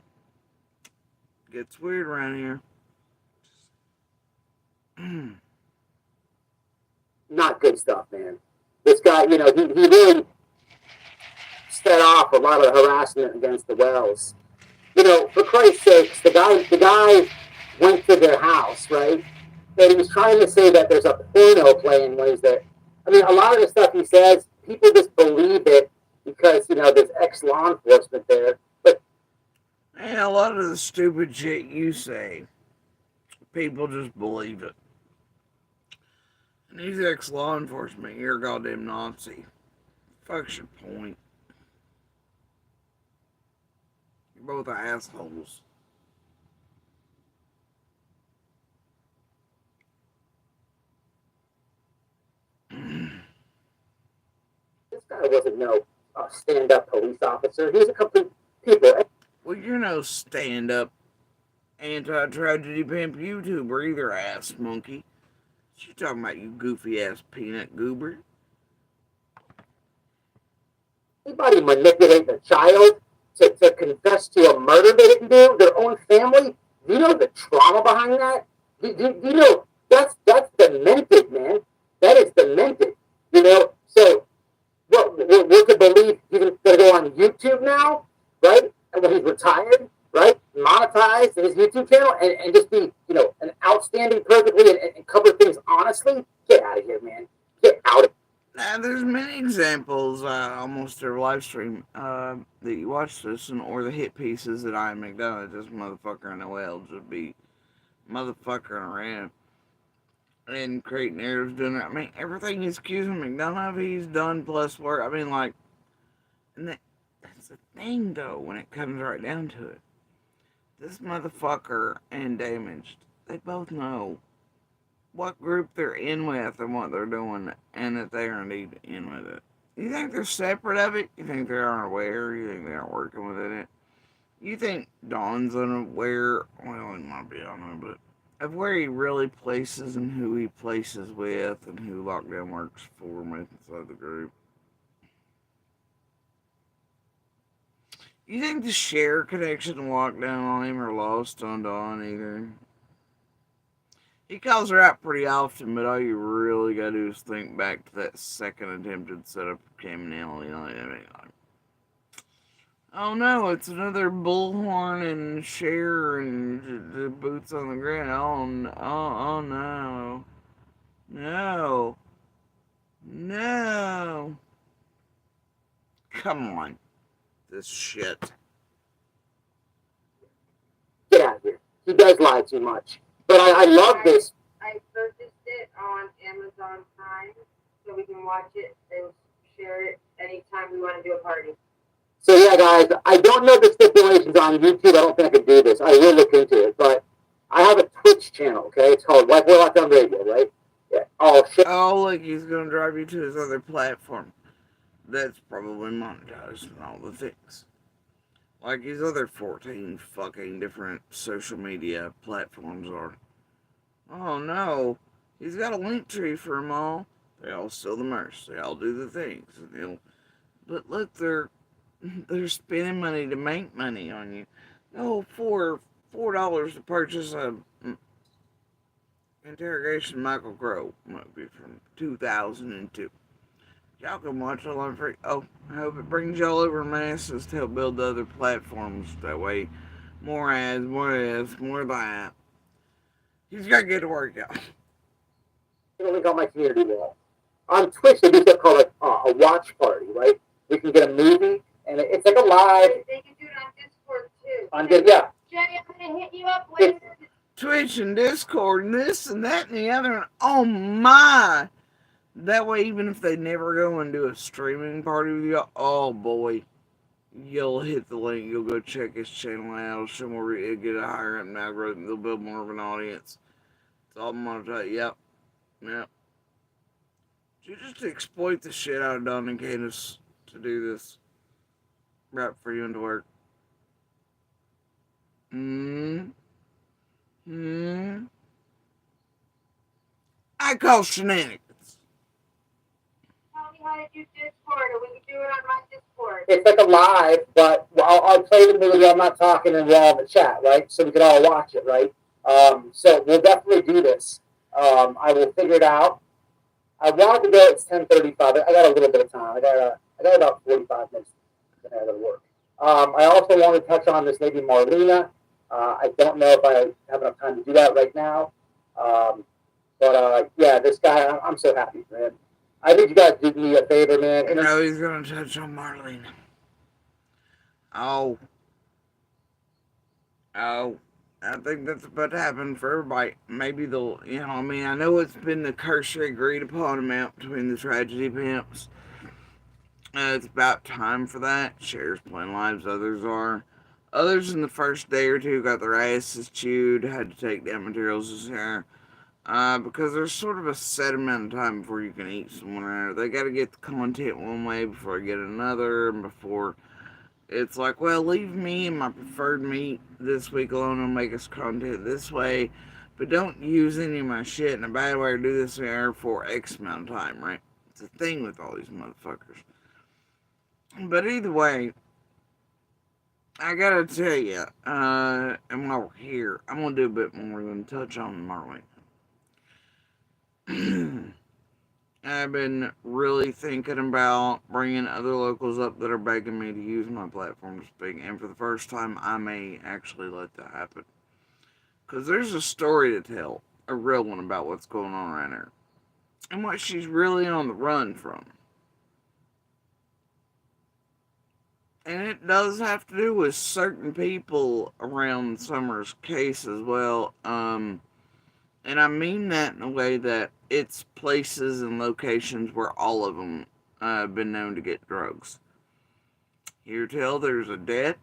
Speaker 1: It gets weird around here.
Speaker 3: Not good stuff, man. This guy, he really set off a lot of harassment against the Wells. For Christ's sakes, the guy went to their house, right? And he was trying to say that there's a porno playing when he's there. I mean, a lot of the stuff he says, people just believe it because, there's ex-law enforcement there. But
Speaker 1: and a lot of the stupid shit you say, people just believe it. And he's ex-law enforcement, you're a goddamn Nazi. Fuck's your point. You're both assholes.
Speaker 3: this guy wasn't no stand-up police officer. He's a complete people.
Speaker 1: Well, you're no stand-up anti-tragedy pimp YouTuber either, ass monkey. What you talking about, you goofy-ass peanut goober?
Speaker 3: Anybody manipulate a child to confess to a murder they didn't do, their own family? Do you know the trauma behind that? Do you know that's demented, man. That is demented. So we're to believe he's going to go on YouTube now, right? And when he's retired, right? Monetize his YouTube channel and just be, an outstanding perfectly and cover things honestly. Get out of here, man. Get out of here.
Speaker 1: Now, there's many examples, almost every live stream, that you watch this, or the hit pieces that I am McDonough, this motherfucker in the well, just be motherfucking around and create narratives doing it. I mean, everything he's accusing McDonough of, he's done plus work. I mean, like, and that's the thing, though, when it comes right down to it. This motherfucker and Damaged, they both know what group they're in with and what they're doing, and that they are indeed in with it. You think they're separate of it? You think they aren't aware? You think they aren't working within it? You think Don's unaware? Well, he might be, I don't know, but of where he really places and who he places with and who Lockdown works for with inside the group. You think the share connection and Lockdown on him are lost on Don either? He calls her out pretty often, but all you really gotta do is think back to that second attempted setup of criminality. Oh no, it's another bullhorn and share and the boots on the ground. Oh no. No. No. Come on. This shit.
Speaker 3: Get out of here. He does lie too much. But I love this.
Speaker 9: I purchased it on Amazon Prime so we can watch it and share it anytime we want to do a party.
Speaker 3: So yeah, guys, I don't know the stipulations on YouTube. I don't think I could do this. I will look into it. But I have a Twitch channel, okay? It's called White Boy Lockdown Radio, right? Yeah. Oh, shit.
Speaker 1: Oh, look, he's going to drive you to his other platform. That's probably monetized and all the things. Like his other 14 fucking different social media platforms are. Oh no, he's got a link tree for them all. They all sell the merch. They all do the things. But look, they're spending money to make money on you. No, $4 to purchase a Interrogation Michael Crow movie from 2002. Y'all can watch it on free. Oh, I hope it brings y'all over masses to help build the other platforms. That way, more ads, more this, more that. He's got to get to work, y'all.
Speaker 3: Put a link on my community wall. On Twitch, they do something called a watch party, right? We can get a movie, and it's like a live.
Speaker 9: They can do it on Discord too.
Speaker 3: Yeah.
Speaker 9: Jenny, I'm gonna hit you up later.
Speaker 1: Twitch and Discord and this and that and the other. And oh my! That way, even if they never go and do a streaming party with you, oh boy, you'll hit the link. You'll go check his channel out. Show more, get a higher up algorithm. They'll build more of an audience. That's all I'm gonna tell you. Yep. Yep. You just exploit the shit out of Don and Candace to do this. Rap for you into work. I call shenanigans.
Speaker 9: Tell me how to do Discord, or we can do it on my Discord.
Speaker 3: It's like a live, but I'll play the movie. I'm not talking, and we're all in the chat, right? So we can all watch it, right? So we'll definitely do this. I will figure it out. I wanted to go at 10:35. I got a little bit of time. I got about 45 minutes. Then I got to work. I also want to touch on this lady Marlena. I don't know if I have enough time to do that right now. But yeah, this guy, I'm so happy for him. I think you guys do me a favor, man.
Speaker 1: You know he's gonna touch on Marlena. Oh. I think that's about to happen for everybody. Maybe they'll, I know it's been the cursory agreed upon amount between the tragedy pimps. It's about time for that. Cher's playing lives, others are. Others in the first day or two got their asses chewed, had to take down materials this year. Because there's sort of a set amount of time before you can eat someone. They gotta get the content one way before they get another, and before it's like, well, leave me and my preferred meat this week alone and make us content this way, but don't use any of my shit in a bad way or do this here for X amount of time, right? It's a thing with all these motherfuckers. But either way, I gotta tell you, and while we're here, I'm gonna do a bit more than touch on Marlene. I've been really thinking about bringing other locals up that are begging me to use my platform to speak, and for the first time, I may actually let that happen. Because there's a story to tell, a real one, about what's going on right now, and what she's really on the run from. And it does have to do with certain people around Summer's case as well. And I mean that in a way that it's places and locations where all of them have been known to get drugs. Here till there's a debt.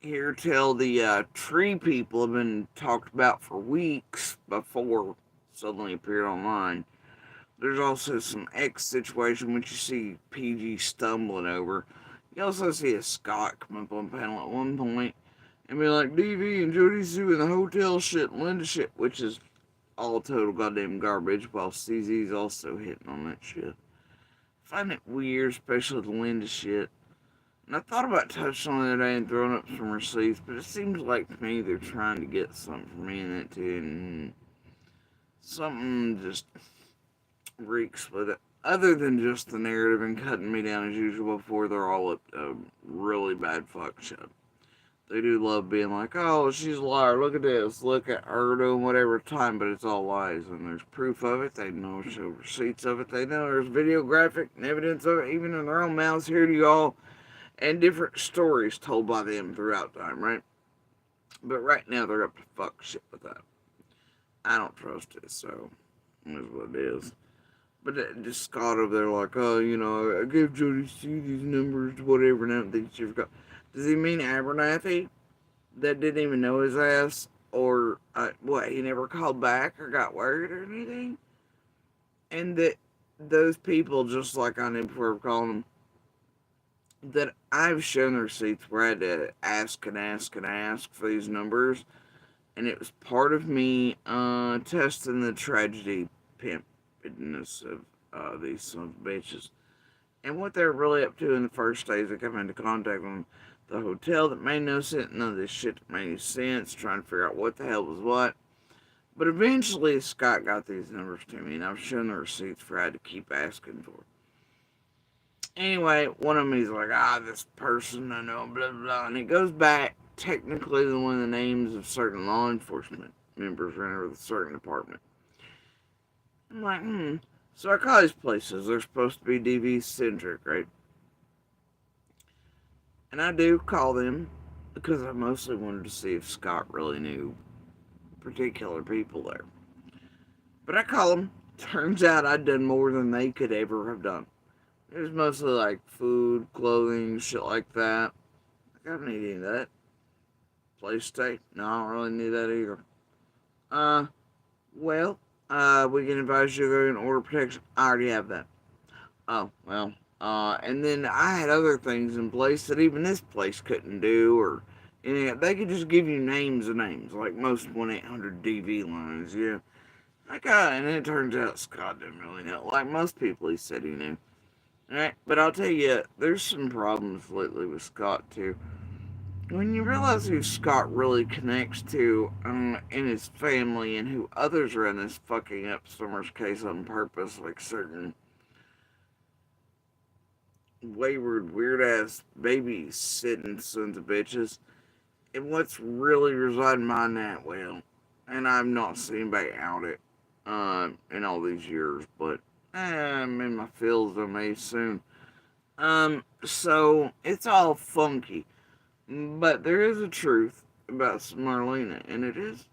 Speaker 1: Here till the tree people have been talked about for weeks before suddenly appeared online. There's also some X situation which you see PG stumbling over. You also see a Scott come up on panel at one point and be like, DV and Jody Sue in the hotel shit, Linda shit, which is all total goddamn garbage, while CZ's also hitting on that shit. I find it weird, especially the Linda shit. And I thought about touching on it the other day and throwing up some receipts, but it seems like to me they're trying to get something from me in it too, and something just reeks with it. Other than just the narrative and cutting me down as usual before they're all up to really bad fuck shit. They do love being like, oh, she's a liar, look at this, look at her doing whatever time, but it's all lies, and there's proof of it, they know, show receipts of it, they know there's videographic and evidence of it, even in their own mouths here to y'all, and different stories told by them throughout time, right? But right now, they're up to fuck shit with that. I don't trust it, so that's what it is. But it just Scott over there like, oh, I gave Jody C these numbers, whatever, and I don't think she forgot. Does he mean Abernathy? That didn't even know his ass? Or, what, he never called back or got word or anything? And that those people, just like I knew before calling them, that I've shown the receipts where I had to ask and ask and ask for these numbers. And it was part of me testing the tragedy pimpness of these sons of bitches. And what they're really up to in the first days I come into contact with them. The hotel that made no sense, none of this shit that made any sense, trying to figure out what the hell was what. But eventually Scott got these numbers to me, and I've shown the receipts for I had to keep asking for. Anyway, one of them is like, this person I know, blah, blah, and it goes back technically to one of the names of certain law enforcement members ran over the certain department. I'm like, So I call these places. They're supposed to be DV centric, right? And I do call them because I mostly wanted to see if Scott really knew particular people there. But I call them. Turns out I'd done more than they could ever have done. It was mostly like food, clothing, shit like that. Like, I don't need any of that. Place to stay? No, I don't really need that either. Uh, well, we can advise you to go and order protection. I already have that. Oh, well. And then I had other things in place that even this place couldn't do, or they could just give you names of names, like most 1-800-DV lines, yeah. Like, and it turns out Scott didn't really know. Like most people, he said he knew. Alright, but I'll tell you, there's some problems lately with Scott, too. When you realize who Scott really connects to in his family and who others are in this fucking up Summer's case on purpose, like certain wayward, weird ass babysitting sons of bitches, and what's really residing behind that, well, and I've not seen anybody out it in all these years, but I'm in my fields, I may soon. So it's all funky. But there is a truth about Marlena, and it is,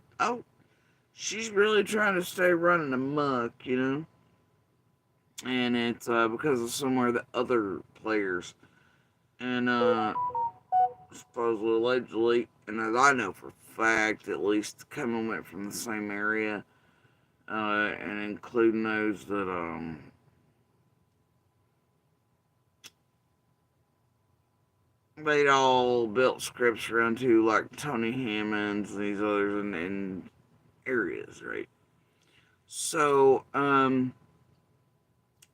Speaker 1: she's really trying to stay running amok, you know? And it's because of some of the other players. And supposedly, allegedly, and as I know for a fact, at least coming went from the same area, and including those that, they'd all built scripts around too, like Tony Hammonds and these others in areas, right? So, and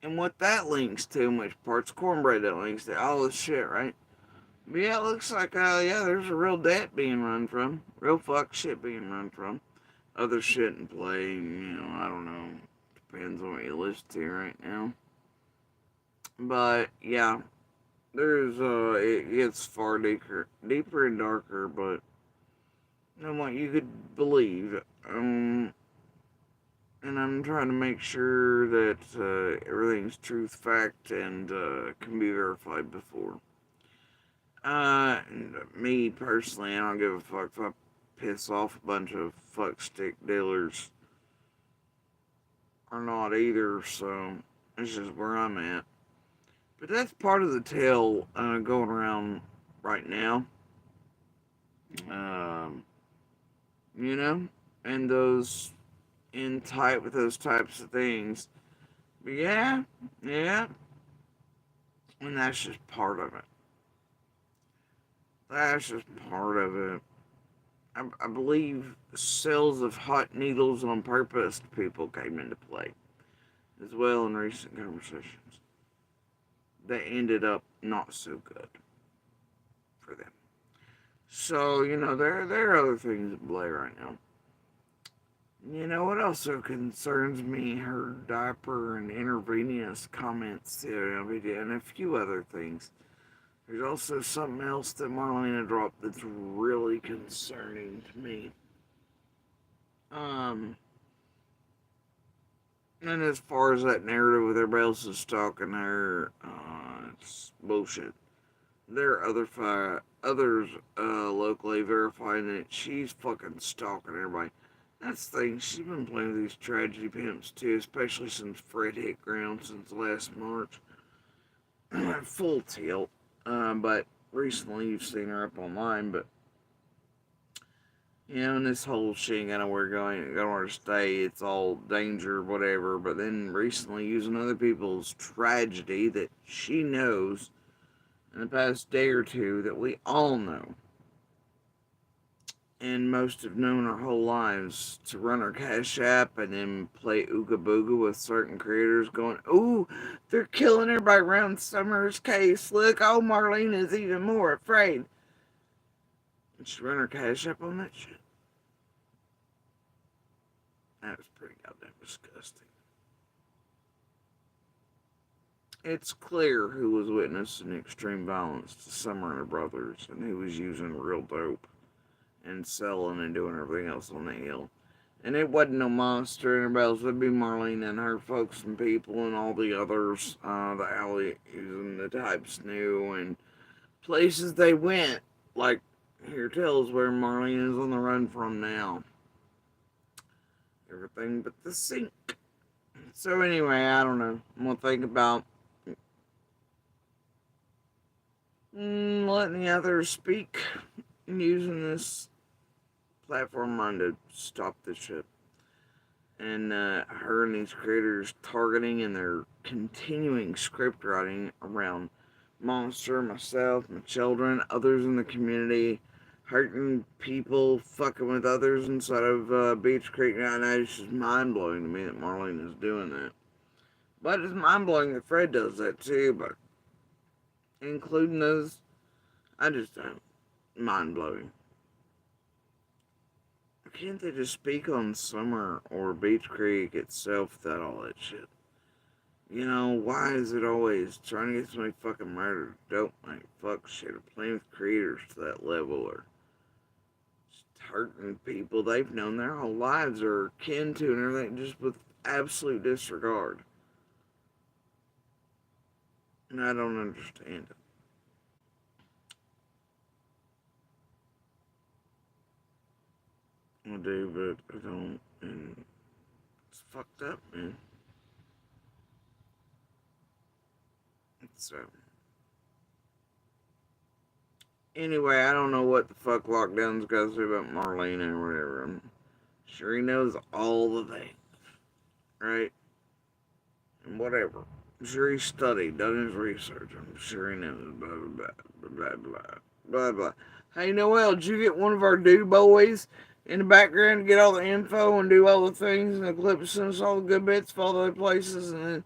Speaker 1: what that links to, which parts cornbread that links to, all this shit, right? But yeah, it looks like, yeah, there's a real debt being run from, real fuck shit being run from, other shit in play, I don't know, depends on what you listen to right now. But yeah, there's, it gets far deeper and darker, but than what you could believe. And I'm trying to make sure that everything's truth, fact, and can be verified before. And me personally, I don't give a fuck if I piss off a bunch of fuck stick dealers or not either, so it's just where I'm at. But that's part of the tale going around right now. Um, and those in tight with those types of things. But yeah, and that's just part of it. That's just part of it. I believe sales of hot needles on purpose to people came into play as well in recent conversations. That ended up not so good for them. So, there are other things at play right now. You know what also concerns me? Her diaper and intravenous comments, and a few other things. There's also something else that Marlena dropped that's really concerning to me. And as far as that narrative with everybody else is stalking her, it's bullshit. There are others locally verifying that she's fucking stalking everybody. That's the thing. She's been playing with these tragedy pimps too, especially since Fred hit ground since last March. Full tilt. But recently you've seen her up online. But and this whole she ain't got nowhere going, got nowhere to stay. It's all danger, whatever. But then recently using other people's tragedy that she knows in the past day or two that we all know and most have known our whole lives to run our Cash App and then play Ooga Booga with certain creators going, ooh, they're killing everybody around Summer's case. Look, oh, Marlene is even more afraid. And she run her Cash App on that shit. That was pretty goddamn disgusting. It's clear who was witnessing extreme violence to Summer and her brothers and who was using real dope and selling and doing everything else on the hill. And it wasn't no monster and everybody else. It'd be Marlene and her folks and people and all the others, the alleys and the types knew and places they went. Like, here tells where Marlene is on the run from now. Everything but the sink. So anyway, I don't know. I'm gonna think about letting the others speak and using this platform on to stop this shit. And her and these creators targeting and their continuing script writing around Monster, myself, my children, others in the community, hurting people, fucking with others inside of Beach Creek. Now, I know it's just mind blowing to me that Marlene is doing that. But it's mind blowing that Fred does that too, but including those, I just don't. Mind blowing. Can't they just speak on Summer or Beach Creek itself without all that shit? You know, why is it always trying to get somebody fucking murdered? Don't make fuck shit or playing with creators to that level or just hurting people they've known their whole lives or kin to and everything just with absolute disregard. And I don't understand it. I do, but I don't. And it's fucked up, man. So, anyway, I don't know what the fuck Lockdown's got to say about Marlene or whatever. I'm sure he knows all the things, right? And whatever. I'm sure he studied, done his research. I'm sure he knows blah, blah, blah, blah, blah, blah, blah. Hey, Noel, did you get one of our do boys in the background to get all the info and do all the things and the clips and all the good bits for all the other places and then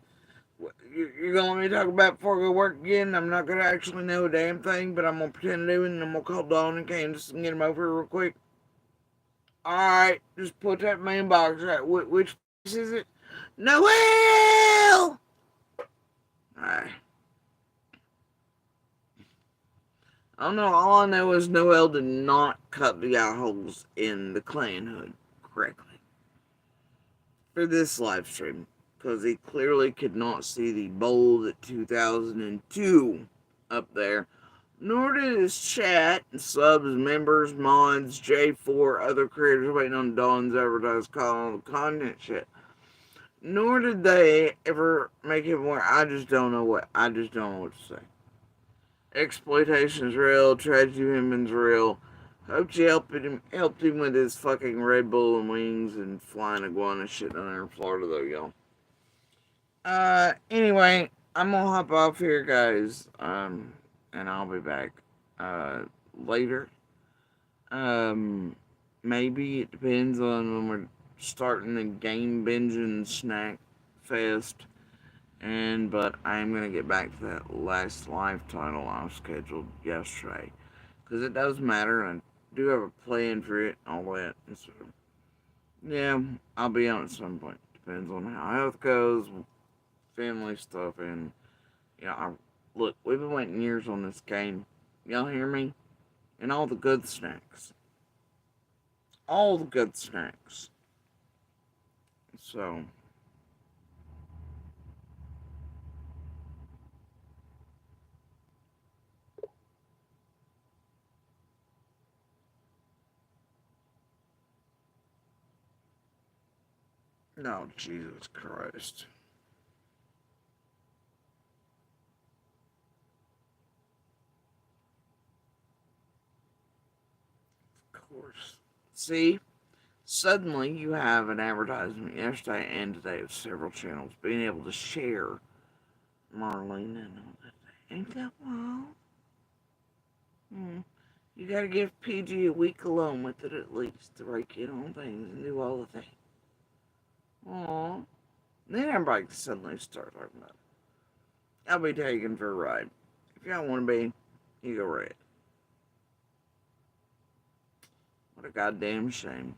Speaker 1: you're gonna let me talk about before I go work again. I'm not gonna actually know a damn thing, but I'm gonna pretend to do it, and I'm gonna call Dawn and Candace and get them over here real quick. Alright, just put that main box right. Which place is it? Noel! Alright. I don't know. All I know is Noel did not cut the eye holes in the clan hood correctly for this live stream. Because he clearly could not see the bold 2002 up there. Nor did his chat, subs, members, mods, J4, other creators waiting on Dawn's advertised call on the content shit. Nor did they ever make him aware. I just don't know what to say. Exploitation's real, tragedy women's real. Hope you helped him with his fucking Red Bull and wings and flying iguana shit down there in Florida though, y'all. Anyway, I'm gonna hop off here, guys. And I'll be back, later. Maybe it depends on when we're starting the game binging snack fest. But I am gonna get back to that last live title I scheduled yesterday. Because it does matter, and I do have a plan for it and all that. And so, yeah, I'll be on at some point. Depends on how health goes, family stuff, and look, we've been waiting years on this game. Y'all hear me? And all the good snacks. All the good snacks. So, no, Jesus Christ. Of course. See? Suddenly, you have an advertisement yesterday and today of several channels being able to share Marlene and all that. Ain't that wild? You gotta give PG a week alone with it at least to break in on things and do all the things. Aw. Then everybody suddenly start talking about it. I'll be taken for a ride. If y'all want to be, you go right. What a goddamn shame.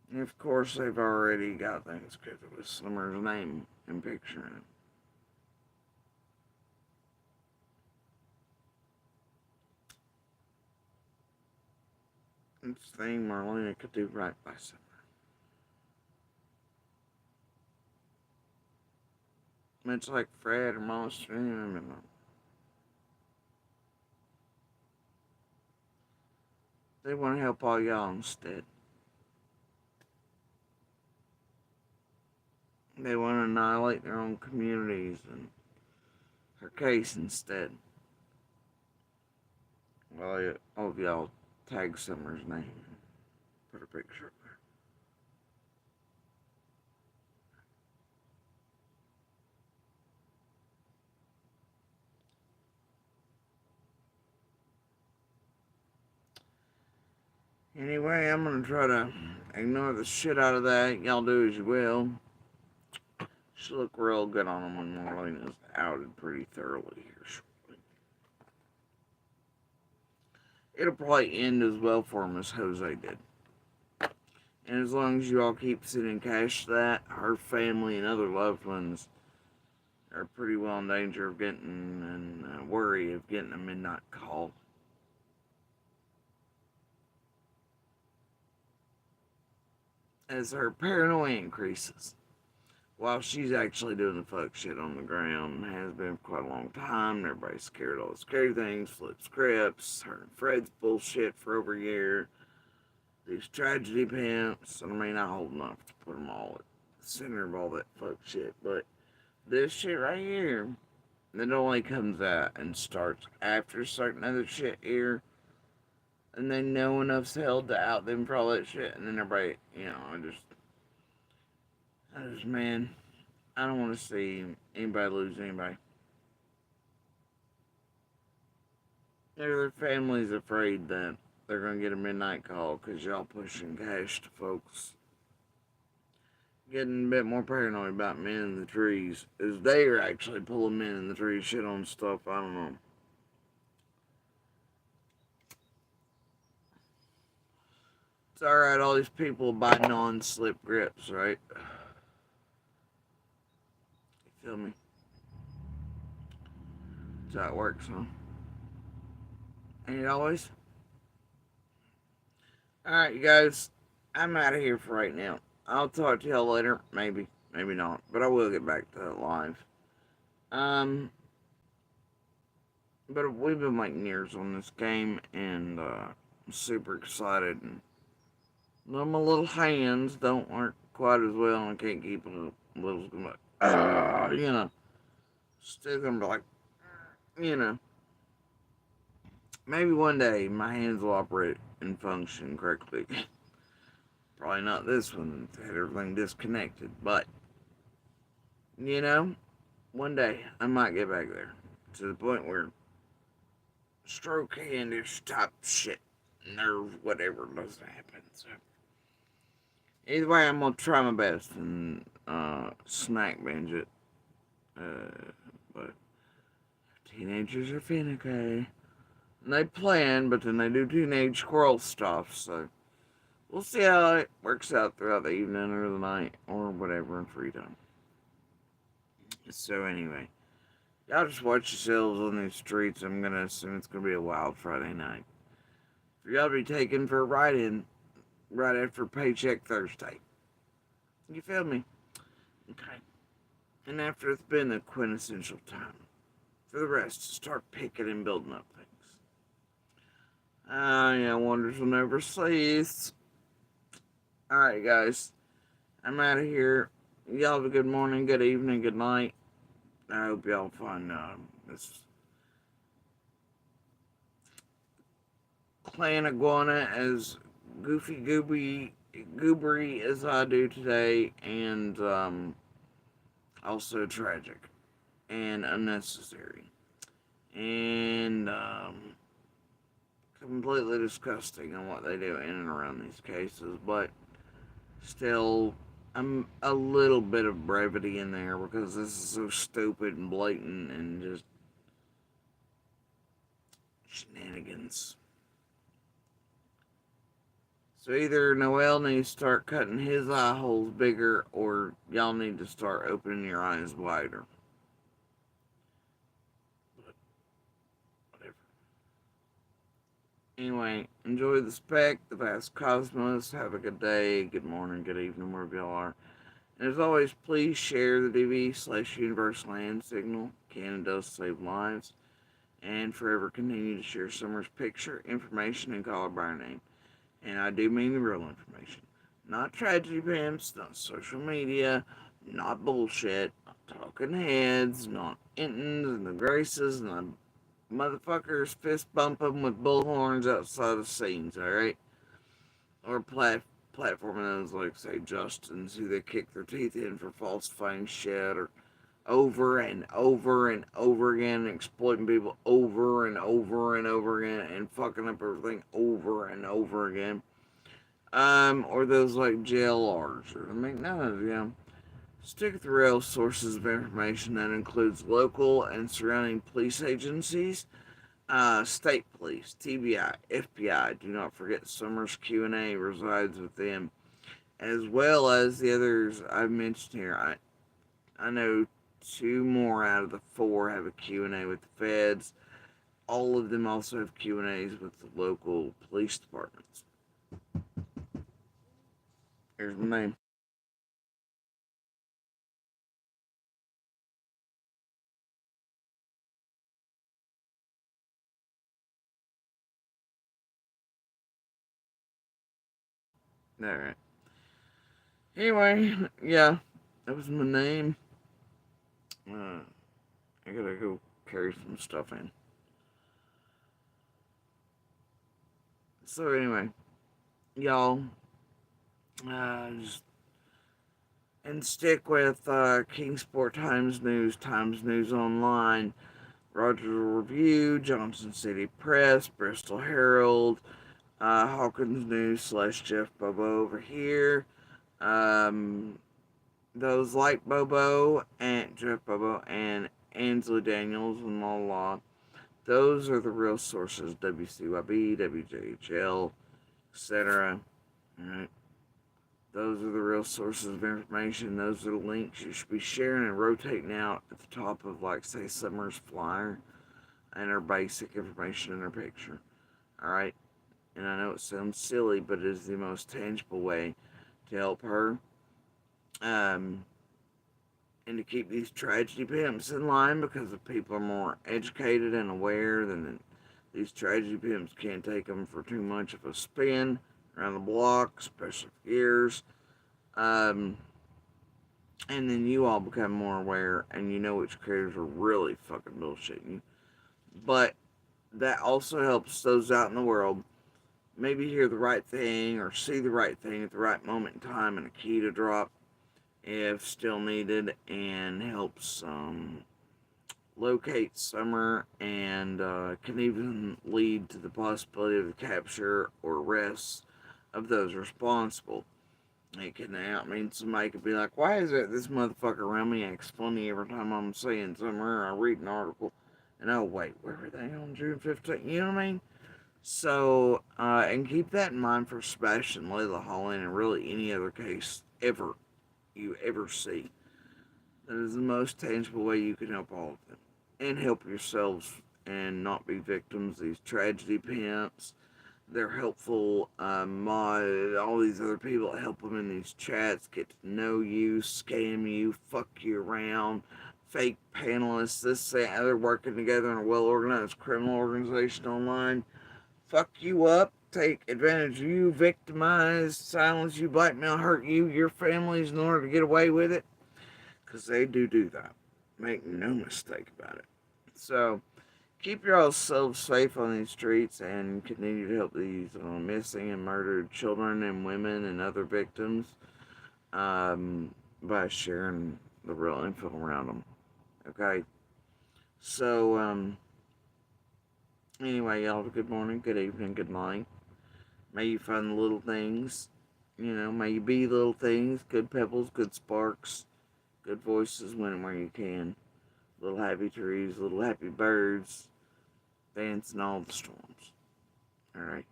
Speaker 1: And of course, they've already got things scheduled with Summer's name and picture in it. It's the thing Marlena could do right by someone. Much like Fred or Monster. They want to help all y'all instead. They want to annihilate their own communities and her case instead. Well, all of y'all tag Summer's name and put a picture up there. Anyway, I'm gonna try to ignore the shit out of that. Y'all do as you will. She look real good on them when Marlena's outed pretty thoroughly here shortly. It'll probably end as well for him as Jose did. And as long as you all keep sending cash to that, her family and other loved ones are pretty well in danger of getting and worry of getting a midnight call. As her paranoia increases, while she's actually doing the fuck shit on the ground, has been for quite a long time. Everybody's scared of all the scary things, flip scripts, her and Fred's bullshit for over a year. These tragedy pimps, I mean, not holding enough to put them all at the center of all that fuck shit, but this shit right here, it only comes out and starts after certain other shit here, and they know enough's hell to out them for all that shit, and then everybody, man, I don't want to see anybody lose anybody. Their family's afraid that they're going to get a midnight call because y'all pushing cash to folks. Getting a bit more paranoid about men in the trees. As they are actually pulling men in the trees shit on stuff, I don't know. It's alright, all these people buy non-slip grips, right? You feel me? That's how it works, huh? Ain't it always? Alright, you guys. I'm out of here for right now. I'll talk to y'all later. Maybe. Maybe not. But I will get back to that live. But we've been making years on this game, and I'm super excited. And my little hands don't work quite as well, and I can't keep it up. Little's gonna be like, still gonna be like, maybe one day my hands will operate and function correctly. Probably not this one, had everything disconnected, but, one day I might get back there to the point where stroke handish type shit, nerve, whatever doesn't happen. So, either way, I'm gonna try my best and snack binge it. But teenagers are finicky. And they plan, but then they do teenage squirrel stuff, so we'll see how it works out throughout the evening or the night or whatever in free time. So anyway, y'all just watch yourselves on these streets. I'm gonna assume it's gonna be a wild Friday night. For y'all to be taken for a ride-in right after Paycheck Thursday. You feel me? Okay. And after it's been a quintessential time for the rest to start picking and building up things. Wonders will never cease. Alright, guys. I'm out of here. Y'all have a good morning, good evening, good night. I hope y'all find this Clan Iguana as goobery as I do today, and also tragic and unnecessary and completely disgusting on what they do in and around these cases, but still a little bit of brevity in there because this is so stupid and blatant and just shenanigans. So either Noel needs to start cutting his eye holes bigger, or y'all need to start opening your eyes wider. But whatever. Anyway, enjoy the spec, the vast cosmos. Have a good day, good morning, good evening, wherever y'all are. And as always, please share the DV/Universal Hand Signal. Canon does save lives. And forever continue to share Summer's picture, information, and call her by her name. And I do mean the real information. Not tragedy pimps, not social media, not bullshit, not talking heads, not Intons and the Graces and the motherfuckers fist bumping with bullhorns outside of scenes, alright? Or platforming those, like, say, Justins, who they kick their teeth in for falsifying shit, or over and over and over again, exploiting people over and over and over again, and fucking up everything over and over again. Or those like JLRs, or none of them. Stick with the real sources of information that includes local and surrounding police agencies, state police, TBI, FBI. Do not forget Summers Q&A resides with them, as well as the others I've mentioned here. I know 2 more out of the 4 have a Q&A with the feds. All of them also have Q&As with the local police departments. Here's my name. Alright. Anyway, yeah, that was my name. I gotta go carry some stuff in. So anyway, y'all, just, and stick with Kingsport Times News Online, Rogers Review, Johnson City Press, Bristol Herald, Hawkins News / Jeff Bobo over here. Those like Bobo and Jeff Bobo and Ainsley Daniels and Law. Those are the real sources, WCYB, WJHL, etc. Alright? Those are the real sources of information. Those are the links you should be sharing and rotating out at the top of, like, say, Summer's flyer and her basic information in her picture. Alright? And I know it sounds silly, but it is the most tangible way to help her. And to keep these tragedy pimps in line, because if people are more educated and aware, then these tragedy pimps can't take them for too much of a spin around the block, especially for years. And then you all become more aware, and you know which creators are really fucking bullshitting you. But that also helps those out in the world maybe hear the right thing or see the right thing at the right moment in time, and a key to drop if still needed, and helps locate Summer, and can even lead to the possibility of the capture or arrest of those responsible. It can somebody could be like, why is it this motherfucker around me acts funny every time I'm saying something, or I read an article, and oh wait, where were they on June 15th? You know what I mean? So, and keep that in mind for Sebastian, Layla Holland, and really any other case you ever see. That is the most tangible way you can help all of them. And help yourselves and not be victims of these tragedy pimps. They're helpful. All these other people that help them in these chats get to know you, scam you, fuck you around. Fake panelists, this, that, they're working together in a well-organized criminal organization online. Fuck you up, take advantage of you, victimize, silence you, blackmail, hurt you, your families in order to get away with it. Because they do that. Make no mistake about it. So, keep yourselves safe on these streets and continue to help these missing and murdered children and women and other victims by sharing the real info around them. Okay? So, anyway, y'all have a good morning, good evening, good night. May you find the little things. May you be little things, good pebbles, good sparks, good voices when and where you can. Little happy trees, little happy birds, dancing all the storms. Alright?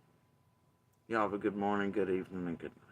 Speaker 1: Y'all have a good morning, good evening, and good night.